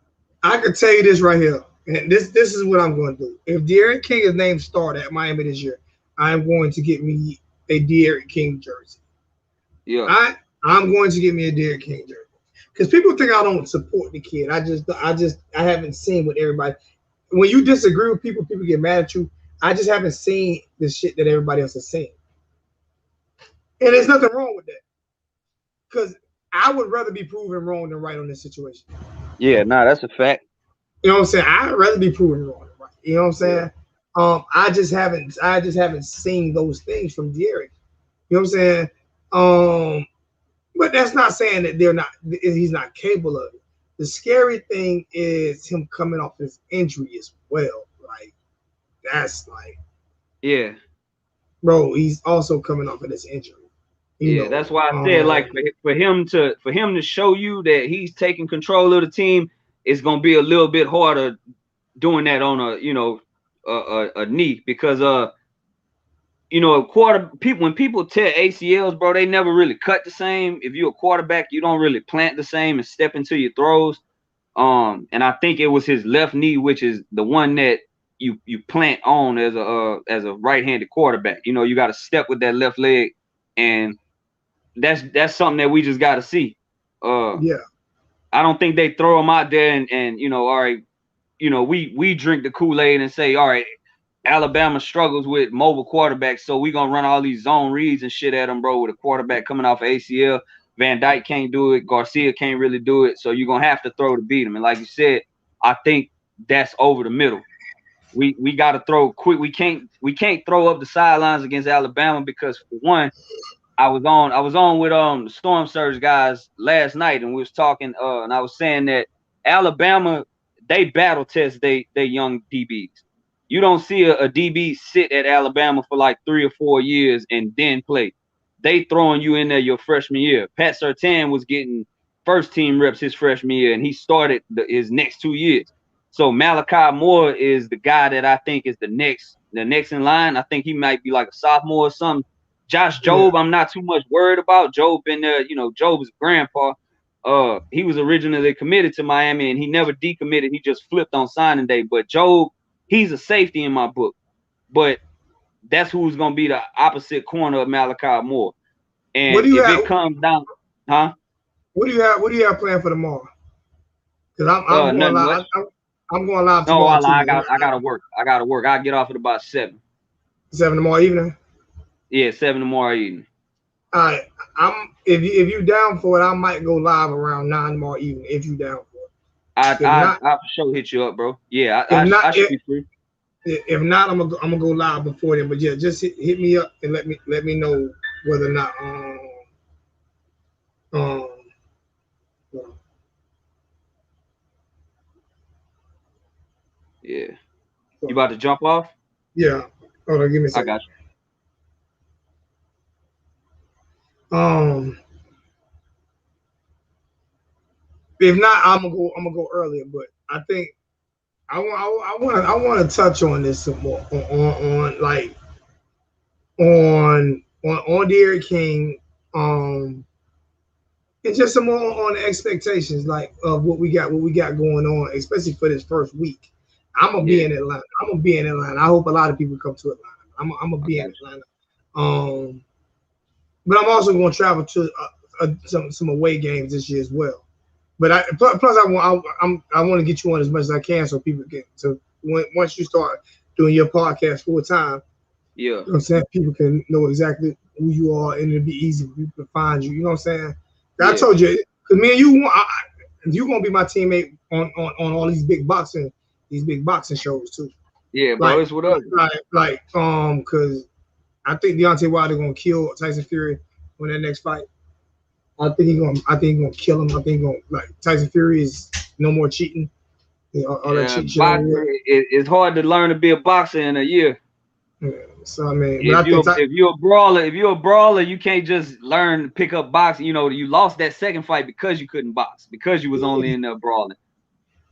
I can tell you this right here. And this is what I'm going to do. If D'Eriq King is named starter at Miami this year, I'm going to get me a D'Eriq King jersey. Yeah. I'm going to get me a D'Eriq King jersey. Because people think I don't support the kid. I haven't seen what everybody. When you disagree with people get mad at you. I just haven't seen the shit that everybody else has seen. And there's nothing wrong with that. Because I would rather be proven wrong than right on this situation. Yeah, that's a fact. You know what I'm saying? I'd rather be proven wrong than right. You know what I'm saying? I just haven't seen those things from De'Aaron. You know what I'm saying? But that's not saying that he's not capable of it. The scary thing is him coming off his injury as well. Like, that's like, yeah, bro, he's also coming off of this injury. You know, that's why I said, like, for him to show you that he's taking control of the team, it's gonna be a little bit harder doing that on a knee, because when people tear ACLs, bro, they never really cut the same. If you're a quarterback, you don't really plant the same and step into your throws. And I think it was his left knee, which is the one that you plant on as a right-handed quarterback. You know, you got to step with that left leg, and that's something that we just got to see. Yeah, I don't think they throw him out there and all right, we drink the Kool-Aid and say, all right, Alabama struggles with mobile quarterbacks, so we're going to run all these zone reads and shit at them, bro, with a quarterback coming off of ACL. Van Dyke can't do it. Garcia can't really do it, so you're going to have to throw to beat him. And like you said, I think that's over the middle. We got to throw quick. We can't throw up the sidelines against Alabama because, for one, I was on with the Storm Surge guys last night, and we was talking, and I was saying that Alabama, they battle test they young DBs. You don't see a DB sit at Alabama for like 3 or 4 years and then play. They throwing you in there your freshman year. Pat Surtain was getting first team reps his freshman year, and he started his next 2 years. So Malachi Moore is the guy that I think is the next in line. I think he might be like a sophomore or something. Josh Jobe, I'm not too much worried about. Jobe been there, Jobe is a grandpa. He was originally committed to Miami, and he never decommitted. He just flipped on signing day. But Jobe, he's a safety in my book. But that's who's gonna be the opposite corner of Malachi Moore. And it comes down, huh? What do you have planned for tomorrow? Because I'm going live. I'm going live tomorrow. No, I gotta work. I'll get off at about 7. 7 tomorrow evening. Yeah, 7 tomorrow evening. All right. If you down for it, I might go live around 9 tomorrow evening. If you down for it. I'll for sure hit you up, bro. Yeah, I should be free. If not, I'm gonna go live before then. But yeah, just hit me up and let me know whether or not yeah. You about to jump off? Yeah. Hold on, give me a second. I got you. If not, I'm gonna go earlier, but I think I want to touch on this some more on De'Aaron King, and just some more on the expectations of what we got going on, especially for this first week. I'm gonna be in Atlanta. I hope a lot of people come to Atlanta. I'm gonna be in Atlanta. But I'm also going to travel to some away games this year as well. But plus I want to get you on as much as I can so people can. So once you start doing your podcast full time, yeah, you know what I'm saying, people can know exactly who you are, and it'll be easy for people to find you. You know what I'm saying? Yeah. I told you, because me and you're gonna be my teammate on all these big boxing shows too. Yeah, bro, it's what up. Because I think Deontay Wilder gonna kill Tyson Fury on that next fight. I think he's gonna kill him. I think Tyson Fury is no more cheating. All that cheating shit. It's hard to learn to be a boxer in a year. Yeah, so I mean, if you're a brawler, you can't just learn to pick up boxing. You lost that second fight because you couldn't box, because you was only in there brawling.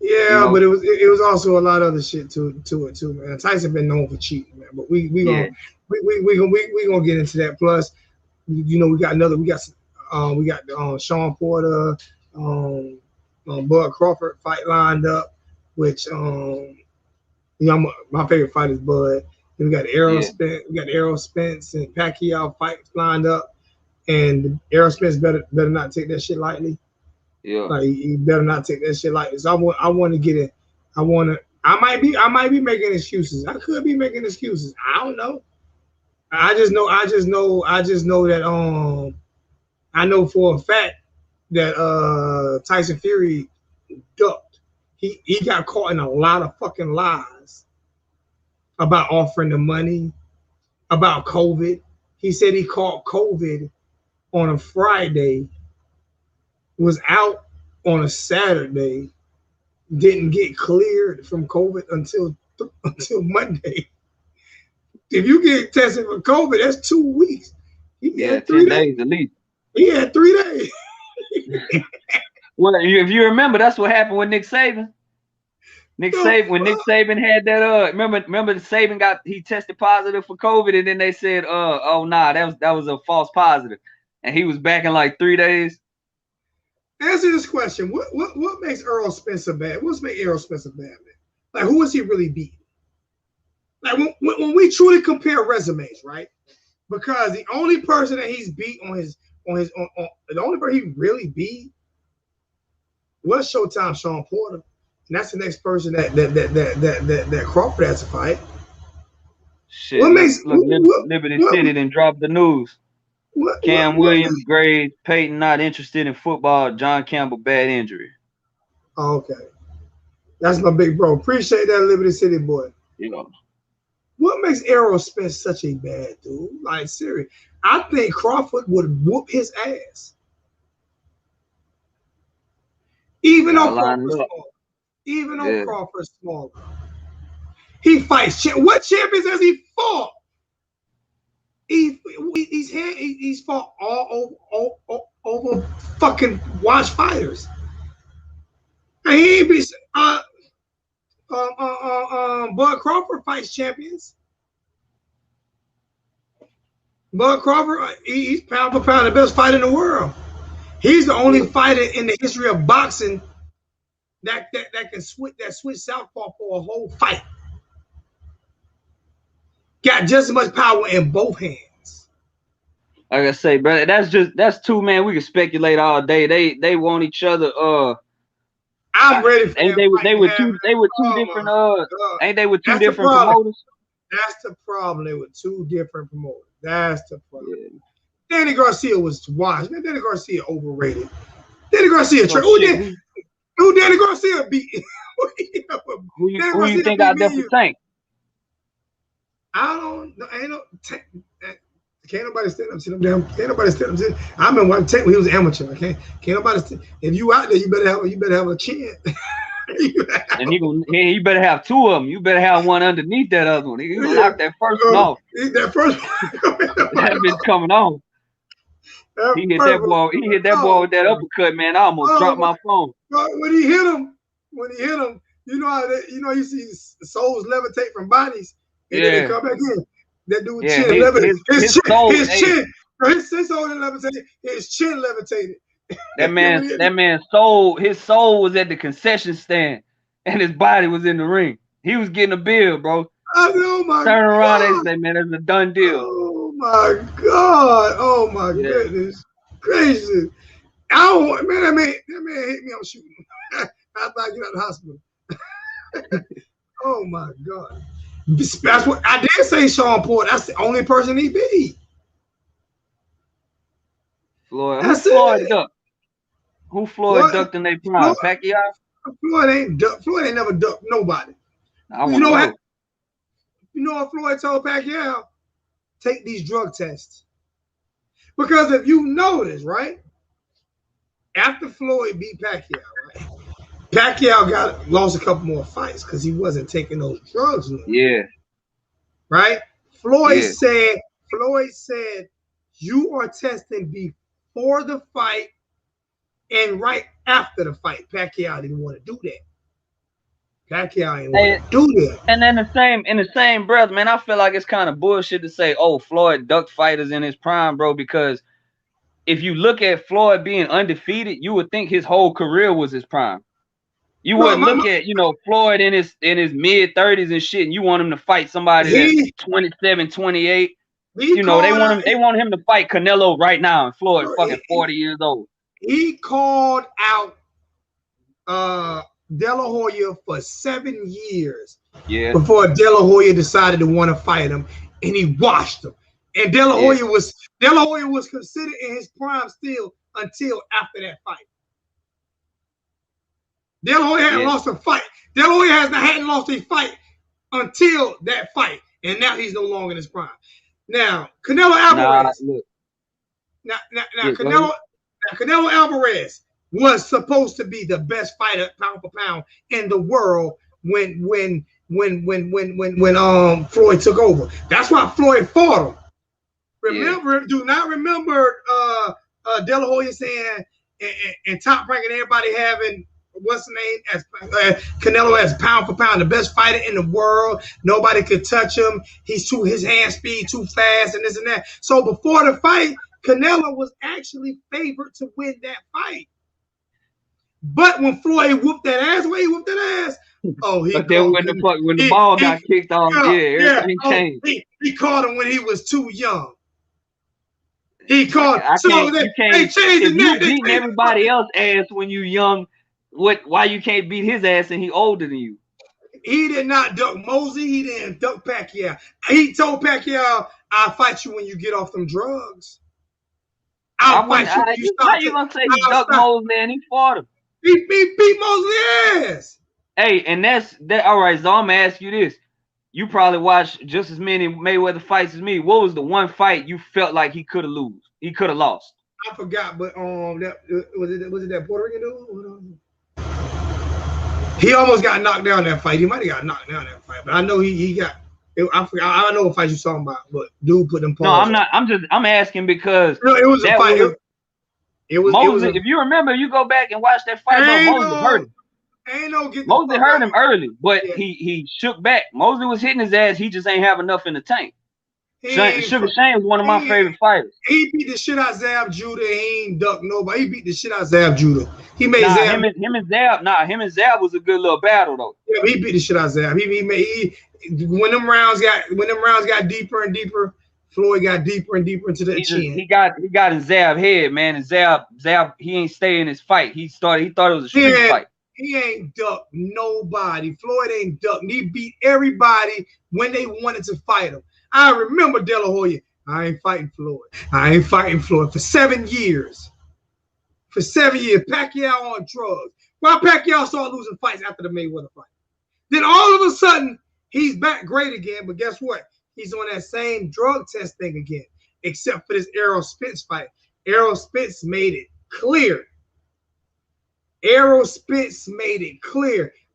Yeah, but it was also a lot of other shit to it too, man. Tyson been known for cheating, man. But we gonna get into that. Plus, we got Sean Porter, Bud Crawford fight lined up, which my favorite fight is Bud. Then we got Errol Spence and Pacquiao fights lined up, and Errol Spence better not take that shit lightly. Yeah, he better not take that shit lightly. So I want to get it. I want to I might be making excuses. I could be making excuses. I don't know. I just know that I know for a fact that Tyson Fury ducked. He got caught in a lot of fucking lies about offering the money, about COVID. He said he caught COVID on a Friday, was out on a Saturday, didn't get cleared from COVID until Monday. If you get tested for COVID, that's 2 weeks. He had 3 days at least. He had 3 days. Well, if you remember, that's what happened with Nick Saban. Nick Saban had that. Remember Saban he tested positive for COVID, and then they said, oh nah, that was a false positive, and he was back in like 3 days. Answer this question: What makes Errol Spencer bad? What's make Errol Spencer bad, man? Like, who is he really beating? Like when we truly compare resumes, right? Because the only person that he's beat the only person he really beat was Showtime Shawn Porter, and that's the next person that Crawford has to fight. Shit, Liberty City didn't drop the news. Cam Williams, grade, Peyton not interested in football. John Campbell, bad injury. Okay, that's my big bro. Appreciate that, Liberty City boy. You know. What makes Errol Spence such a bad dude? Like, serious. I think Crawford would whoop his ass. Even though Crawford's smaller. He fights. What champions has he fought? He's fought all over fucking watch fighters. And he ain't be Bud Crawford fights champions. Bud Crawford, he's pound for pound the best fighter in the world. He's the only fighter in the history of boxing that can switch southpaw for a whole fight. Got just as much power in both hands. Like I say, brother, that's two, man. We can speculate all day. They want each other. I'm ready for they were two different ain't they with two different promoters? That's the problem. They were two different promoters. That's the problem. Yeah. Danny Garcia was washed. Man, Danny Garcia overrated. Danny Garcia who Danny Garcia beat? Who you think out there for Tank? I don't know. Ain't no Tank. Can't nobody stand up to them damn. Can't nobody stand up to him. I remember watching Tank when he was amateur. Can't nobody. If you out there, you better have a chin. And you better have two of them. You better have one underneath that other one. He gonna knock that first one off. That first that bitch coming on. He hit that ball. He hit that ball with that uppercut, man. I almost dropped my phone. When he hit him, you know you see souls levitate from bodies, and then they come back in. That dude chin levitated. His soul didn't levitate. His chin levitated. That man's soul, his soul was at the concession stand, and his body was in the ring. He was getting a bill, bro. Oh my God. Turn around and say, man, that's a done deal. Oh my God. Oh my goodness gracious. That man hit me on shooting. After I get out of the hospital. Oh my God. That's what I did say, Shawn Porter. That's the only person he beat. Floyd. Floyd ducked? Who Floyd ducked in their prime? Pacquiao? Floyd ain't never ducked nobody. You know what Floyd told Pacquiao? Take these drug tests. Because if you notice, right? After Floyd beat Pacquiao, right? Pacquiao lost a couple more fights because he wasn't taking those drugs anymore. Yeah. Right? Floyd said, you are testing before the fight and right after the fight. Pacquiao didn't want to do that. Pacquiao didn't want to do that. And then in the same breath, man, I feel like it's kind of bullshit to say, oh, Floyd ducked fighters in his prime, bro, because if you look at Floyd being undefeated, you would think his whole career was his prime. You wouldn't look at, Floyd in his mid-30s and shit, and you want him to fight somebody that's 27, 28. They want him to fight Canelo right now, and Floyd fucking 40 years old. He called out De La Hoya for 7 years. Yeah. Before De La Hoya decided to want to fight him, and he washed him. And De La Hoya was considered in his prime still until after that fight. De La Hoya hadn't lost a fight. De La Hoya hadn't lost a fight until that fight, and now he's no longer in his prime. Now Canelo Alvarez. Canelo Alvarez was supposed to be the best fighter pound for pound in the world when Floyd took over. That's why Floyd fought him. Do not remember De La Hoya saying and Top Rank and everybody having what's the name as Canelo as pound for pound the best fighter in the world. Nobody could touch him. His hand speed too fast and this and that. So before the fight, Canelo was actually favored to win that fight. But when Floyd whooped that ass, but then when the ball got kicked off, everything changed. He caught him when he was too young. He caught. If you beating everybody else ass when you young, why you can't beat his ass and he older than you? He did not duck Mosley. He didn't duck Pacquiao. He told Pacquiao, "I'll fight you when you get off them drugs." I'll fight you when you stop. How you gonna say he ducked Mosley and he fought him? He beat Mosley ass. Hey, and that's that. All right, so I'm gonna ask you this: you probably watched just as many Mayweather fights as me. What was the one fight you felt like he could have lost? I forgot, but that was it that Puerto Rican dude? He almost got knocked down that fight. He might have got knocked down that fight, but I know he got. I forgot. I know what fight you're talking about, but dude put them. No, I'm not. I'm asking because it was a fight. Moses, if you remember, you go back and watch that fight. Moses hurt him. Moses hurt him early, but he shook back. Moses was hitting his ass. He just ain't have enough in the tank. Sugar Shane was one of my favorite fighters. He beat the shit out of Zab Judah. He ain't ducked nobody. He beat the shit out of Zab Judah. He made Zab. Him and Zab was a good little battle though. Yeah, he beat the shit out of Zab. When them rounds got deeper and deeper, Floyd got deeper and deeper into the chin. He got in Zab's head, man. And Zab, he ain't stay in his fight. He thought it was a street fight. He ain't ducked nobody. Floyd ain't ducked. He beat everybody when they wanted to fight him. I remember De La Hoya. I ain't fighting Floyd for 7 years. For 7 years, Pacquiao on drugs. Why Pacquiao started losing fights after the Mayweather fight? Then all of a sudden, he's back great again. But guess what? He's on that same drug test thing again, except for this Errol Spence fight. Errol Spence made it clear.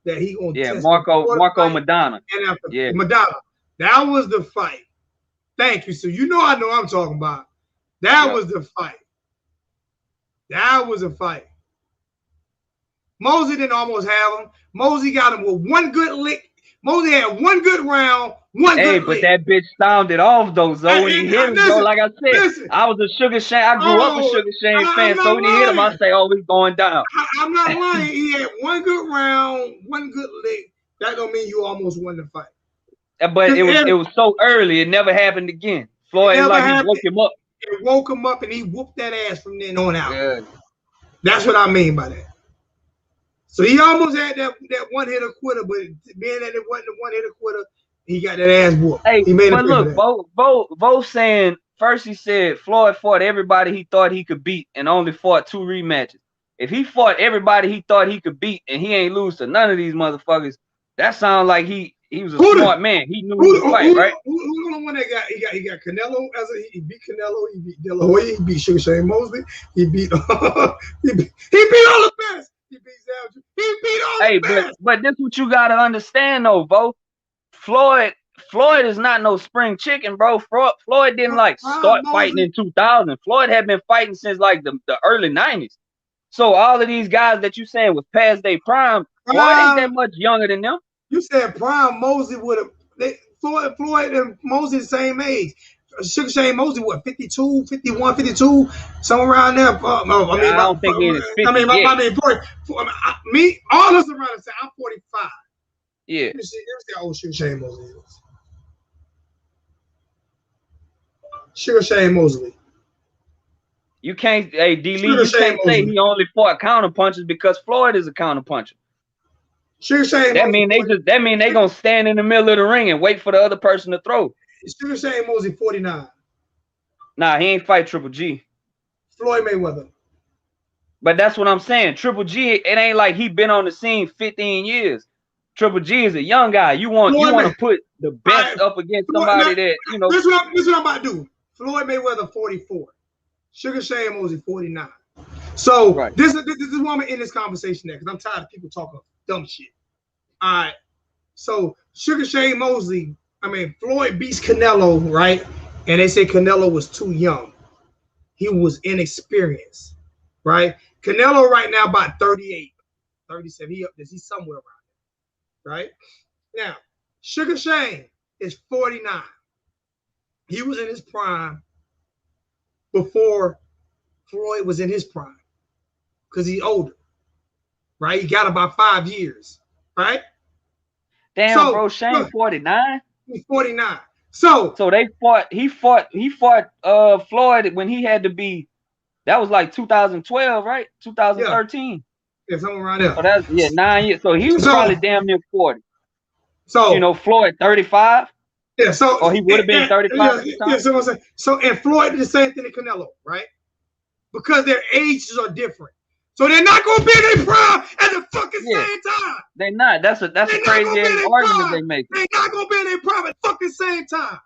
That he gonna test Marco Madonna. And after Madonna, that was the fight. Thank you. So I know I'm talking about. That was the fight. That was a fight. Mosey didn't almost have him. Mosey got him with one good lick. Mosey had one good round, good lick. That bitch sounded off though. So when he hit him, like I said, I was a Sugar Shane. I grew up a Sugar Shane fan. So when he hit him, I say, "Oh, he's going down." I'm not lying. He had one good round, one good lick. That don't mean you almost won the fight. But it was so early. It never happened again. Floyd he woke him up. It woke him up, and he whooped that ass from then on out. Yeah. That's what I mean by that. So he almost had that one hitter quitter, but being that it wasn't the one hitter quitter, he got that ass whooped. Hey, but look, Bo saying first he said Floyd fought everybody he thought he could beat and only fought 2 rematches. If he fought everybody he thought he could beat and he ain't lose to none of these motherfuckers, that sounds like he was a smart man. He knew who to fight, right? Who's the one that he got Canelo he beat Canelo, he beat De La Hoya, he beat Sugar Shane Mosley, he beat he beat all the best. He beat Zab. He beat all the best. But this what you gotta understand though, Bo. Floyd is not no spring chicken, bro. Floyd didn't start fighting in 2000. Floyd had been fighting since like the early 90s. So all of these guys that you saying was past their prime, Floyd ain't that much younger than them. You said prime Mosley would have Floyd and Mosley the same age. Sugar Shane Mosley, what, 52, 51, 52, somewhere around there. I don't think he is 50 me, all of us around the same. I'm 45. Yeah. Let me see how old Sugar Shane Mosley is. Sugar Shane Mosley. You can't, D. Lee, you can't say he only fought counter punches because Floyd is a counter puncher. Sugar Shane. That mean they gonna stand in the middle of the ring and wait for the other person to throw. Sugar Shane Mosley 49. Nah, he ain't fight Triple G. Floyd Mayweather. But that's what I'm saying. Triple G, it ain't like he been on the scene 15 years. Triple G is a young guy. You want to put the best up against somebody that, you know. This is what I'm about to do. Floyd Mayweather 44. Sugar Shane Mosley 49. So this is why I'm in this conversation there, because I'm tired of people talking dumb shit. All right. So Sugar Shane Mosley, Floyd beats Canelo, right? And they say Canelo was too young. He was inexperienced, right? Canelo right now about 38, 37. He's somewhere around there, right? Now, Sugar Shane is 49. He was in his prime before Floyd was in his prime because he's older, right? He got about 5 years, right? Damn, bro, Shane 49? He's 49. So they fought. He fought Floyd when he had to be. That was like 2012, right? 2013. Yeah, somewhere around there. So that's 9 years. So he was probably damn near 40. So you know, Floyd 35. Yeah. So or he would have been 35. Yeah. So I'm saying. So and Floyd did the same thing to Canelo, right? Because their ages are different. So they're not gonna be in their prime at the fucking same time. They're not. That's a crazy argument they make. They're not gonna be in their prime at the fucking same time.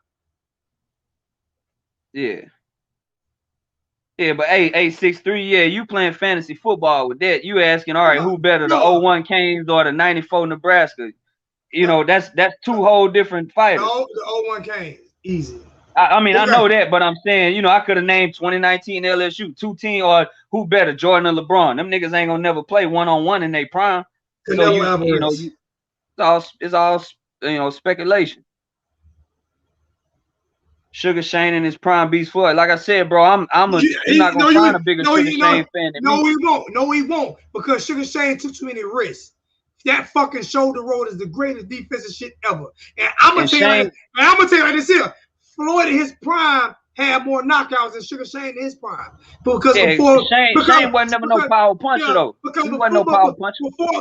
Yeah. Yeah, but 6'3", yeah, you playing fantasy football with that. You asking, all right, who better, the 01 Canes or the 94 Nebraska? You know, that's two whole different fighters. The 01 Canes, easy. I mean, I know that, but I'm saying, you know, I could have named 2019 LSU, 2 teams, or who better, Jordan or LeBron. Them niggas ain't gonna never play one-on-one in their prime. So you know, it's all you know, speculation. Sugar Shane in his prime beats Floyd. Like I said, bro, I'm not gonna find a bigger Sugar Shane fan than me. No, he won't. No, he won't, because Sugar Shane took too many risks. That fucking shoulder roll is the greatest defensive shit ever. And I'm gonna tell you like this here. Floyd in his prime had more knockouts than Sugar Shane in his prime. Because Shane wasn't never no power puncher though. He wasn't no power puncher.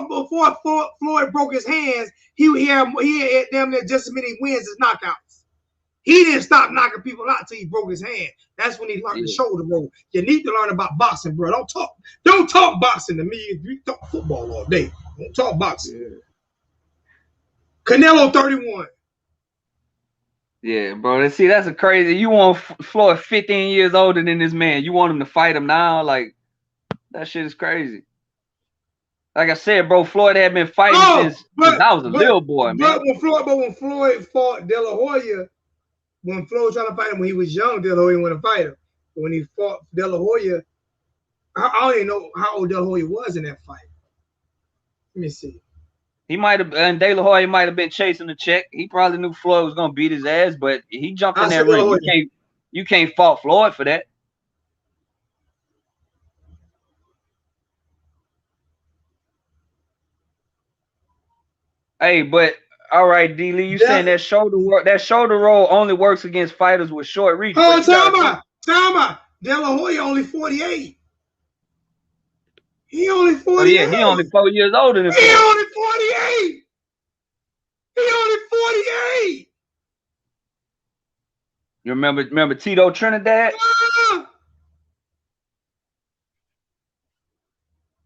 Before Floyd broke his hands, he had damn near just as many wins as knockouts. He didn't stop knocking people out until he broke his hand. That's when he learned the shoulder roll. You need to learn about boxing, bro. Don't talk boxing to me. You talk football all day. Don't talk boxing. Yeah. Canelo 31. Yeah, bro. See, that's a crazy. You want Floyd 15 years older than this man. You want him to fight him now? Like, that shit is crazy. Like I said, bro, Floyd had been fighting since I was a little boy, man. When Floyd fought De La Hoya, when Floyd was trying to fight him when he was young, De La Hoya went to fight him. But when he fought De La Hoya, I don't even know how old De La Hoya was in that fight. Let me see. He might have, and De La Hoya might have been chasing the check. He probably knew Floyd was gonna beat his ass, but he jumped in that ring. You can't fault Floyd for that. Hey, but all right, D. Lee, you saying that shoulder roll only works against fighters with short reach? Oh, time out. De La Hoya only 48. He only 48. Oh, yeah, he only 4 years older than Floyd. He only 48. He only 48. You remember Tito Trinidad?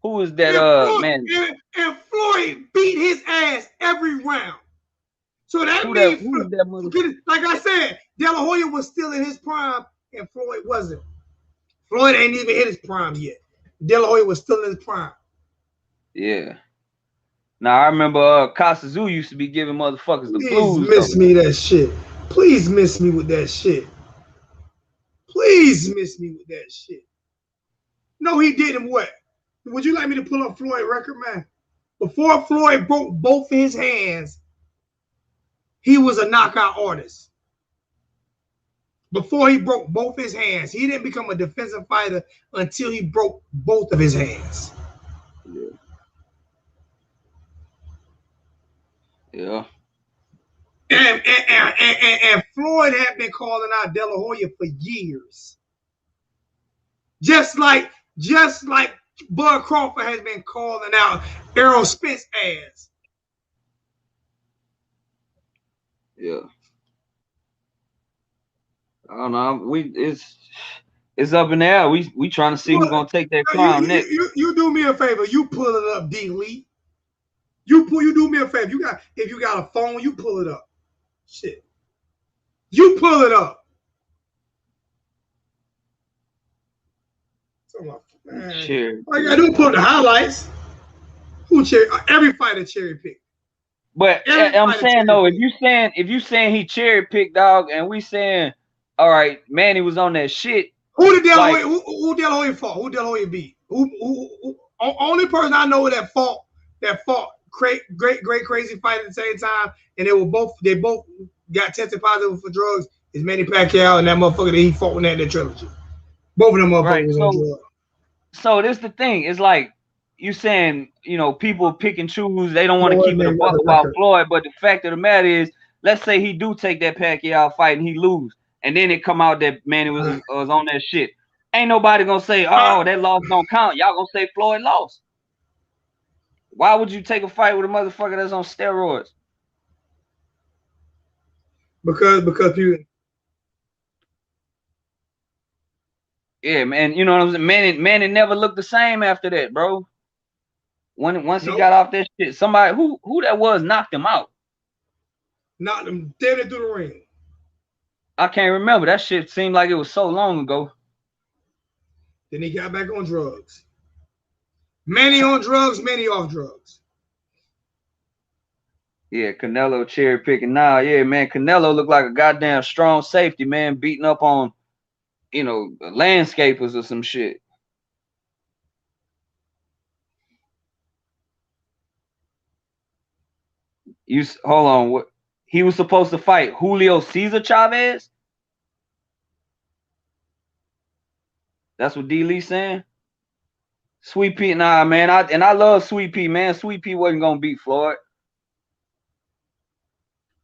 Who is that man? And Floyd beat his ass every round. So that means, like I said, De La Hoya was still in his prime and Floyd wasn't. Floyd ain't even hit his prime yet. De La Hoya was still in his prime. Yeah. Now I remember Costa Zoo used to be giving motherfuckers the blues. Miss me that shit. Please miss me with that shit. Please miss me with that shit. No, he didn't. What? Would you like me to pull up Floyd record, man? Before Floyd broke both of his hands, he was a knockout artist. Before he broke both his hands, he didn't become a defensive fighter until he broke both of his hands. Yeah. And Floyd had been calling out De La Hoya for years. Just like Bud Crawford has been calling out Errol Spence ass Yeah. I don't know. It's up in the air. We trying to see who's gonna take that crown next. You do me a favor. You pull it up, D Lee. You do me a favor. If you got a phone, you pull it up. Shit. You pull it up. Cherry. All you gotta do is pull the highlights. Every fighter cherry pick. But I'm saying though, if you saying he cherry picked, dog, and we saying, all right, Manny was on that shit. Who De La Hoya? Who De La Hoya fought? Who De La Hoya beat? Who only person I know that fought great crazy fight at the same time, and they both got tested positive for drugs is Manny Pacquiao and that motherfucker that he fought in that trilogy. Both of them motherfuckers was on drugs. So this the thing. It's like you saying, people pick and choose. They don't want to keep it a buck about Floyd, but the fact of the matter is, let's say he do take that Pacquiao fight and he lose, and then it come out that Manny was on that shit. Ain't nobody gonna say, oh, that loss don't count. Y'all gonna say Floyd lost. Why would you take a fight with a motherfucker that's on steroids? Because people. Yeah, man. You know what I'm saying? Manny never looked the same after that, bro. Once he got off that shit, somebody who that was knocked him out. Knocked him dead into the ring. I can't remember. That shit seemed like it was so long ago. Then he got back on drugs. Manny on drugs, Manny off drugs. Yeah, Canelo cherry picking now. Yeah, man, Canelo looked like a goddamn strong safety, man, beating up on, landscapers or some shit. Hold on. What? He was supposed to fight Julio Cesar Chavez? That's what D. Lee saying? Sweet Pea, nah, man. I love Sweet Pea, man. Sweet Pea wasn't gonna beat Floyd.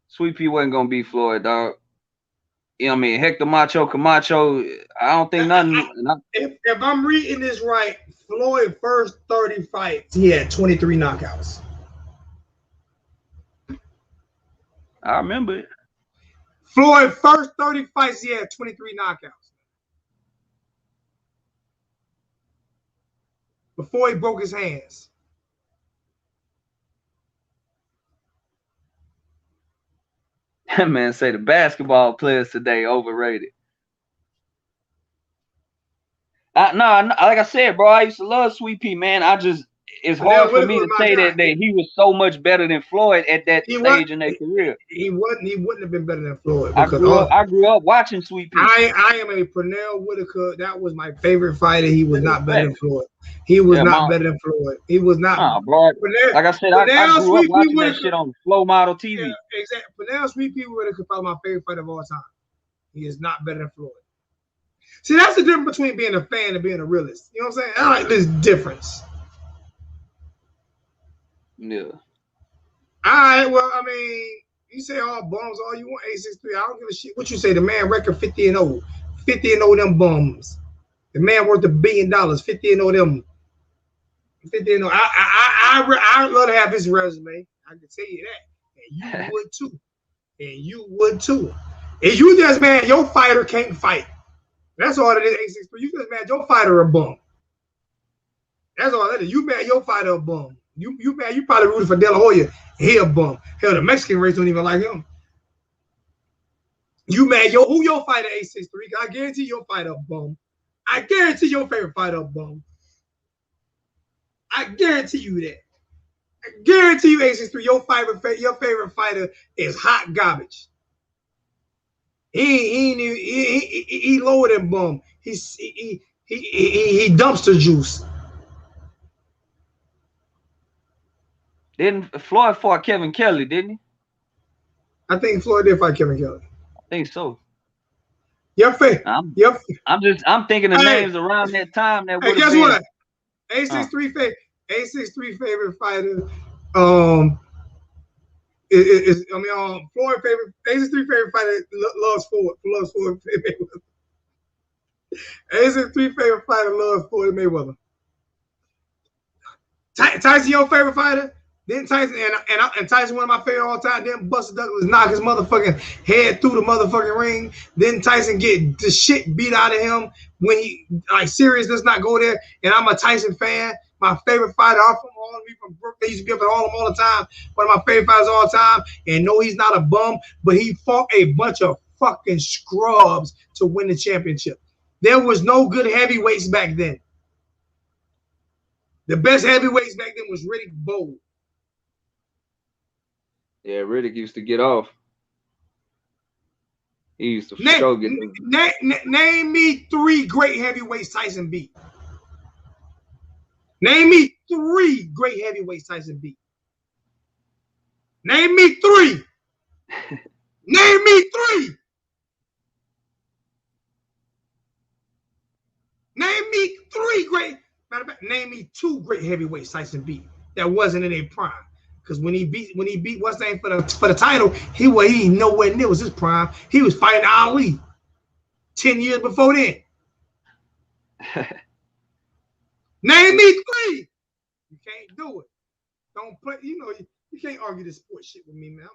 Sweet Pea wasn't gonna beat Floyd, dog. You know what I mean? Hector Macho Camacho, I don't think nothing. If I'm reading this right, Floyd first 30 fights, he had 23 knockouts. I remember it. Floyd first 30 fights, he had 23 knockouts. Before he broke his hands. That man say the basketball players today overrated. Like I said, bro, I used to love Sweet Pea, man. It's hard for me to say that he was so much better than Floyd at that stage in their career. He wouldn't have been better than Floyd. I grew up watching Sweet Pea. I am a Pernell Whitaker. That was my favorite fighter. He was not better than Floyd. He was not better than Floyd. He was not. Bro. Like I said, I grew up watching that shit on Flow Model TV. Yeah, exactly. Pernell Sweet Pea Whitaker probably my favorite fighter of all time. He is not better than Floyd. See, that's the difference between being a fan and being a realist. You know what I'm saying? I like this difference. Yeah. All right. Well, I mean, you say all bums, all you want. 863. I don't give a shit what you say. The man record 50-0. 50-0 them bums. The man worth $1 billion. 50-0 them. 50-0. I'd love to have his resume. I can tell you that. And you would too. And you would too. And you just mad your fighter can't fight. That's all it is, 863. You just mad your fighter a bum. That's all that is. You mad your fighter a bum. You mad you probably rooted for De La Hoya. He a bum. Hell, the Mexican race don't even like him. You mad who your fighter 863? I guarantee your fighter a bum. I guarantee your favorite fighter a bum. I guarantee you that. I guarantee you 863. Your favorite fighter is hot garbage. He lower than bum. He dumpster juice. Didn't Floyd fought Kevin Kelly, didn't he? I think Floyd did fight Kevin Kelly. I think so. I'm thinking of names around that time that would have been. Guess what? 863 favorite fighter. Floyd favorite 863 favorite fighter loves Floyd. Loves Floyd Mayweather. 863 favorite fighter loves Floyd Mayweather. Tyson, your favorite fighter? Then Tyson and Tyson, one of my favorite all time. Then Buster Douglas knock his motherfucking head through the motherfucking ring. Then Tyson get the shit beat out of him when he like serious does not go there. And I'm a Tyson fan. My favorite fighter, I'm from all of me from Brooklyn. They used to be up at all the time. One of my favorite fighters all time. And no, he's not a bum, but he fought a bunch of fucking scrubs to win the championship. There was no good heavyweights back then. The best heavyweights back then was Riddick Bowe. Yeah, Riddick used to get off. He used to show get name me 3 great heavyweights Tyson beat. Name me 3 great heavyweights Tyson beat. Name me 3. Name me 3. Name me 3 great. Matter of fact, name me 2 great heavyweights Tyson beat that wasn't in a prime. Because when he beat what's name for the title, he nowhere near was his prime. He was fighting Ali 10 years before then. Name me 3. You can't do it. Don't play. You know you can't argue this sports shit with me, man.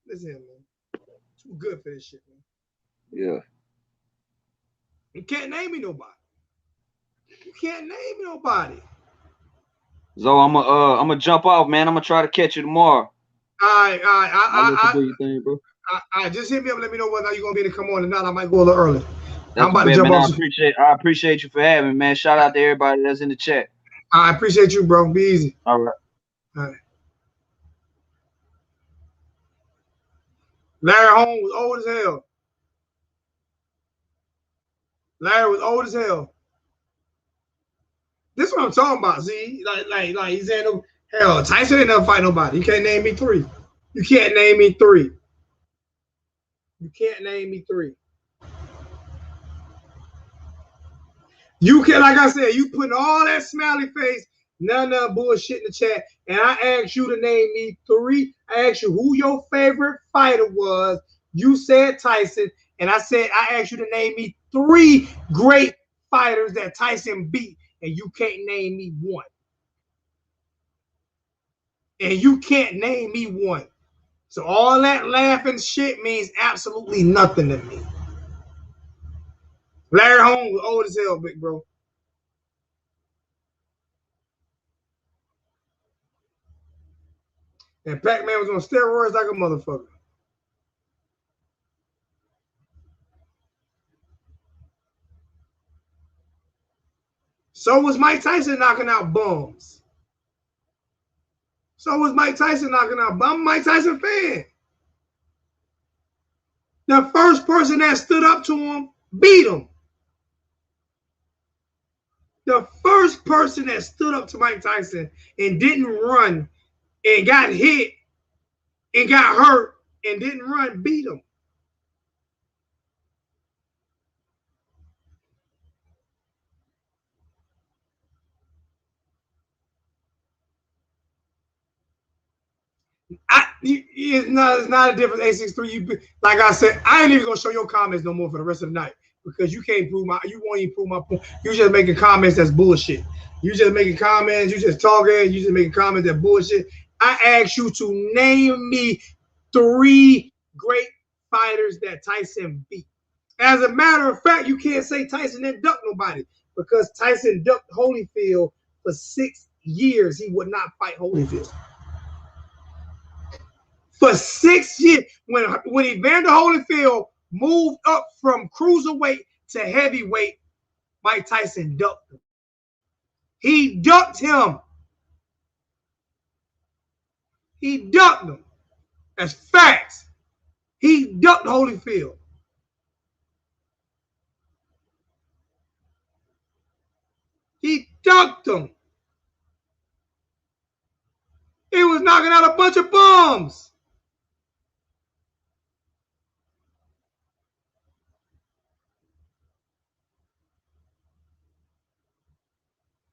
Listen, man. Too good for this shit, man. Yeah. You can't name me nobody. You can't name me nobody. So I'm gonna jump off, man. I'm gonna try to catch you tomorrow. I just hit me up. Let me know whether you're gonna be able to come on or not. I might go a little early. I'm about to jump off. I appreciate you for having me, man. Shout out to everybody that's in the chat. I appreciate you, bro. Be easy. All right. All right. Larry Holmes was old as hell. Larry was old as hell. This is what I'm talking about. See, like he's saying, hell, Tyson ain't never fight nobody. You can't name me 3. You can't name me 3. You can't name me 3. You can, like I said, you putting all that smiley face, none of that bullshit in the chat, and I asked you to name me 3. I asked you who your favorite fighter was. You said Tyson, and I asked you to name me 3 great fighters that Tyson beat. And you can't name me 1. And you can't name me 1. So all that laughing shit means absolutely nothing to me. Larry Holmes was old as hell, big bro. And Pac-Man was on steroids like a motherfucker. So was Mike Tyson knocking out bums. So was Mike Tyson knocking out bums. I'm a Mike Tyson fan. The first person that stood up to him beat him. The first person that stood up to Mike Tyson and didn't run and got hit and got hurt and didn't run beat him. It's not a difference. A63. Like I said, I ain't even gonna show your comments no more for the rest of the night because you won't even prove my point. You just making comments that's bullshit. You just making comments. You just talking. You just making comments that bullshit. I asked you to name me 3 great fighters that Tyson beat. As a matter of fact, you can't say Tyson didn't duck nobody because Tyson ducked Holyfield for 6 years. He would not fight Holyfield. For 6 years, when Evander Holyfield moved up from cruiserweight to heavyweight, Mike Tyson ducked him. He ducked him. He ducked him. That's facts. He ducked Holyfield. He ducked him. He was knocking out a bunch of bums.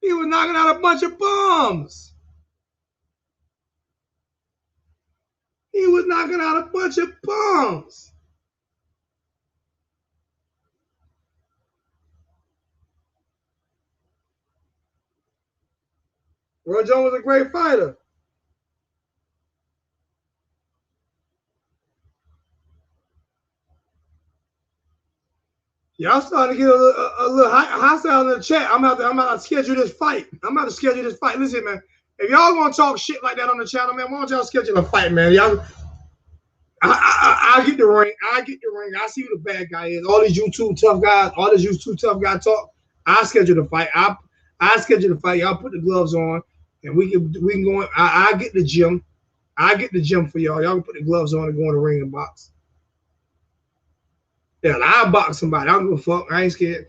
He was knocking out a bunch of bums. He was knocking out a bunch of bums. Roy Jones was a great fighter. Y'all starting to get a little hostile in the chat. I'm about to schedule this fight. Listen, man. If y'all gonna talk shit like that on the channel, man, why don't y'all schedule a fight, man? Y'all, I get the ring. I see who the bad guy is. All these YouTube tough guys talk. I schedule the fight. I schedule the fight. Y'all put the gloves on, and we can go. I get the gym. I get the gym for y'all. Y'all can put the gloves on and go in the ring and box. Yeah, I'll box somebody. I don't give a fuck. I ain't scared.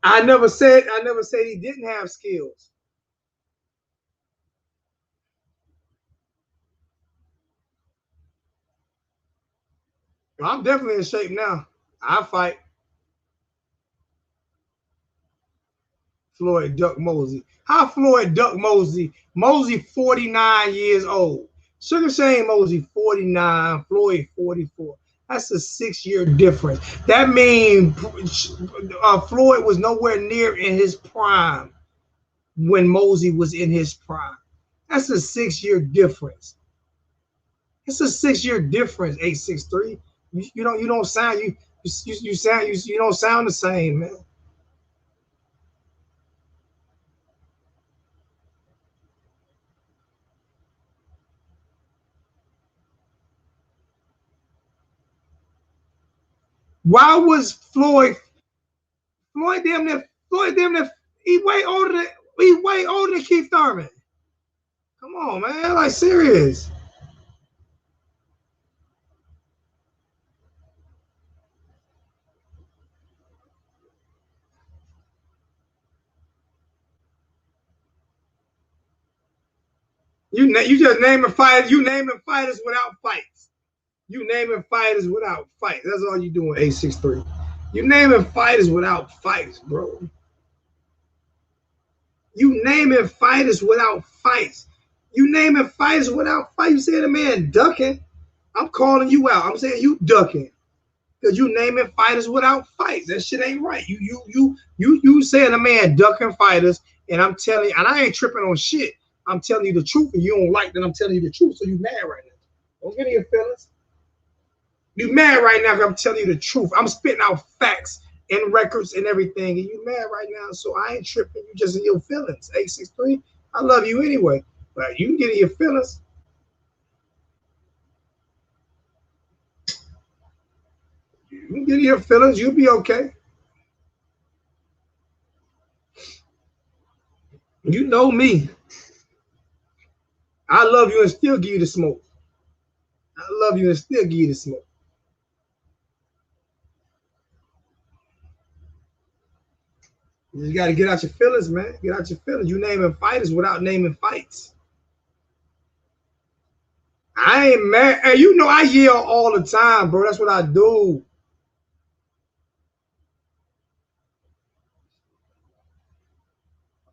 I never said he didn't have skills. Well, I'm definitely in shape now. I fight Floyd Duck Mosey. How Floyd Duck Mosey? Mosey 49 years old. Sugar Shane Mosey 49, Floyd 44. That's a 6-year difference. That means Floyd was nowhere near in his prime when Mosey was in his prime. That's a 6-year difference. It's a 6-year difference. 863. You don't sound you don't sound the same, man. Why was Floyd damn near he way older than Keith Thurman? Come on, man, like serious. You just naming fighters. You naming fighters without fights. You naming fighters without fights. That's all you doing. 863. You naming fighters without fights, bro. You naming fighters without fights. You naming fighters without fights. You saying the man ducking. I'm calling you out. I'm saying you ducking. Because you naming fighters without fights. That shit ain't right. You saying a man ducking fighters, and I'm telling you, and I ain't tripping on shit. I'm telling you the truth, and you don't like that I'm telling you the truth, so you mad right now. Don't get in your feelings. You mad right now because I'm telling you the truth. I'm spitting out facts and records and everything, and you mad right now, so I ain't tripping. You just in your feelings. 863, I love you anyway, but you can get in your feelings. You can get in your feelings. You'll be okay. You know me. I love you and still give you the smoke. I love you and still give you the smoke. You got to get out your feelings, man. Get out your feelings. You naming fighters without naming fights. I ain't mad. Hey, you know I yell all the time, bro. That's what I do.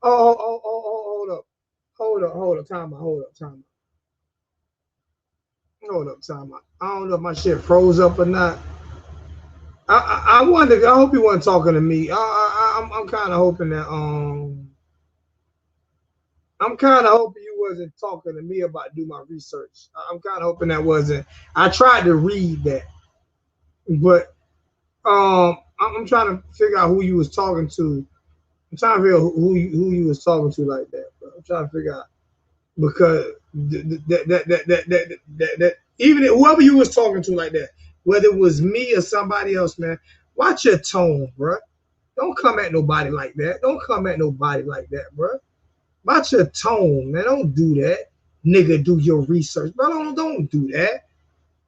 Hold up. Hold up. Time out. I don't know if my shit froze up or not. I wonder. I hope you weren't talking to me. I'm kind of hoping that I'm kind of hoping you wasn't talking to me about do my research. I'm kind of hoping that wasn't. I tried to read that, but I'm trying to figure out who you was talking to. I'm trying to figure out who you was talking to like that. Bro. I'm trying to figure out because that even whoever you was talking to like that, whether it was me or somebody else, man, watch your tone, bro. Don't come at nobody like that. Bro. Watch your tone, man. Don't do that. Nigga, do your research. Bro, don't do that.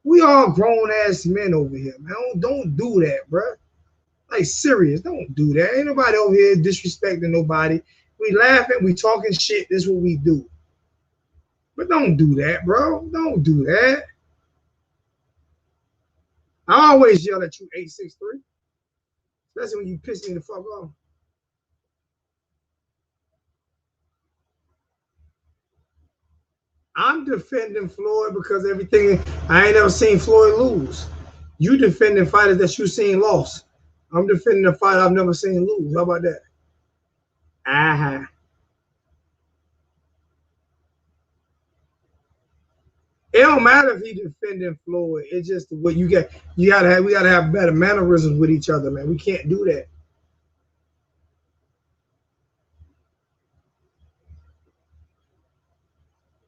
We all grown-ass men over here, man. Don't do that, bro. Like, serious. Don't do that. Ain't nobody over here disrespecting nobody. We laughing. We talking shit. This is what we do. But don't do that, bro. Don't do that. I always yell at you, 863. Especially when you piss me the fuck off. I'm defending Floyd because everything, I ain't never seen Floyd lose. You defending fighters that you seen lost. I'm defending a fight I've never seen lose. How about that? It don't matter if he defending Floyd. It's just what you get. We gotta have better mannerisms with each other, man. We can't do that.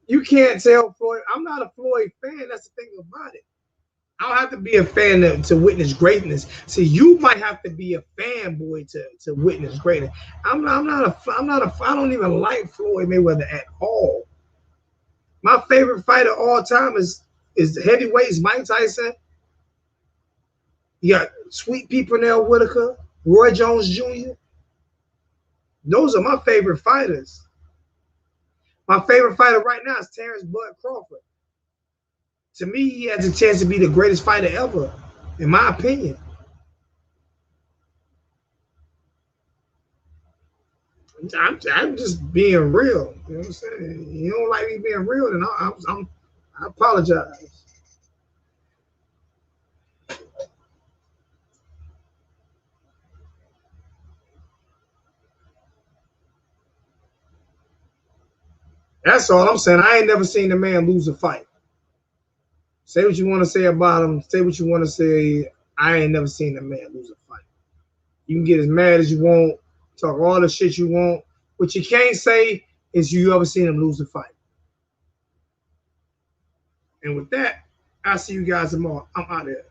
You can't tell Floyd. I'm not a Floyd fan. That's the thing about it. I don't have to be a fan to witness greatness. See, you might have to be a fanboy to witness greatness. I don't even like Floyd Mayweather at all. My favorite fighter of all time is heavyweights Mike Tyson. You got Sweet Pea Pernell Whitaker, Roy Jones Jr. Those are my favorite fighters. My favorite fighter right now is Terrence Bud Crawford. To me, he has a chance to be the greatest fighter ever, in my opinion. I'm just being real. You know what I'm saying? You don't like me being real, then I apologize. That's all I'm saying. I ain't never seen a man lose a fight. Say what you want to say about him. Say what you want to say. I ain't never seen a man lose a fight. You can get as mad as you want, talk all the shit you want. What you can't say is you ever seen him lose a fight. And with that, I'll see you guys tomorrow. I'm out of here.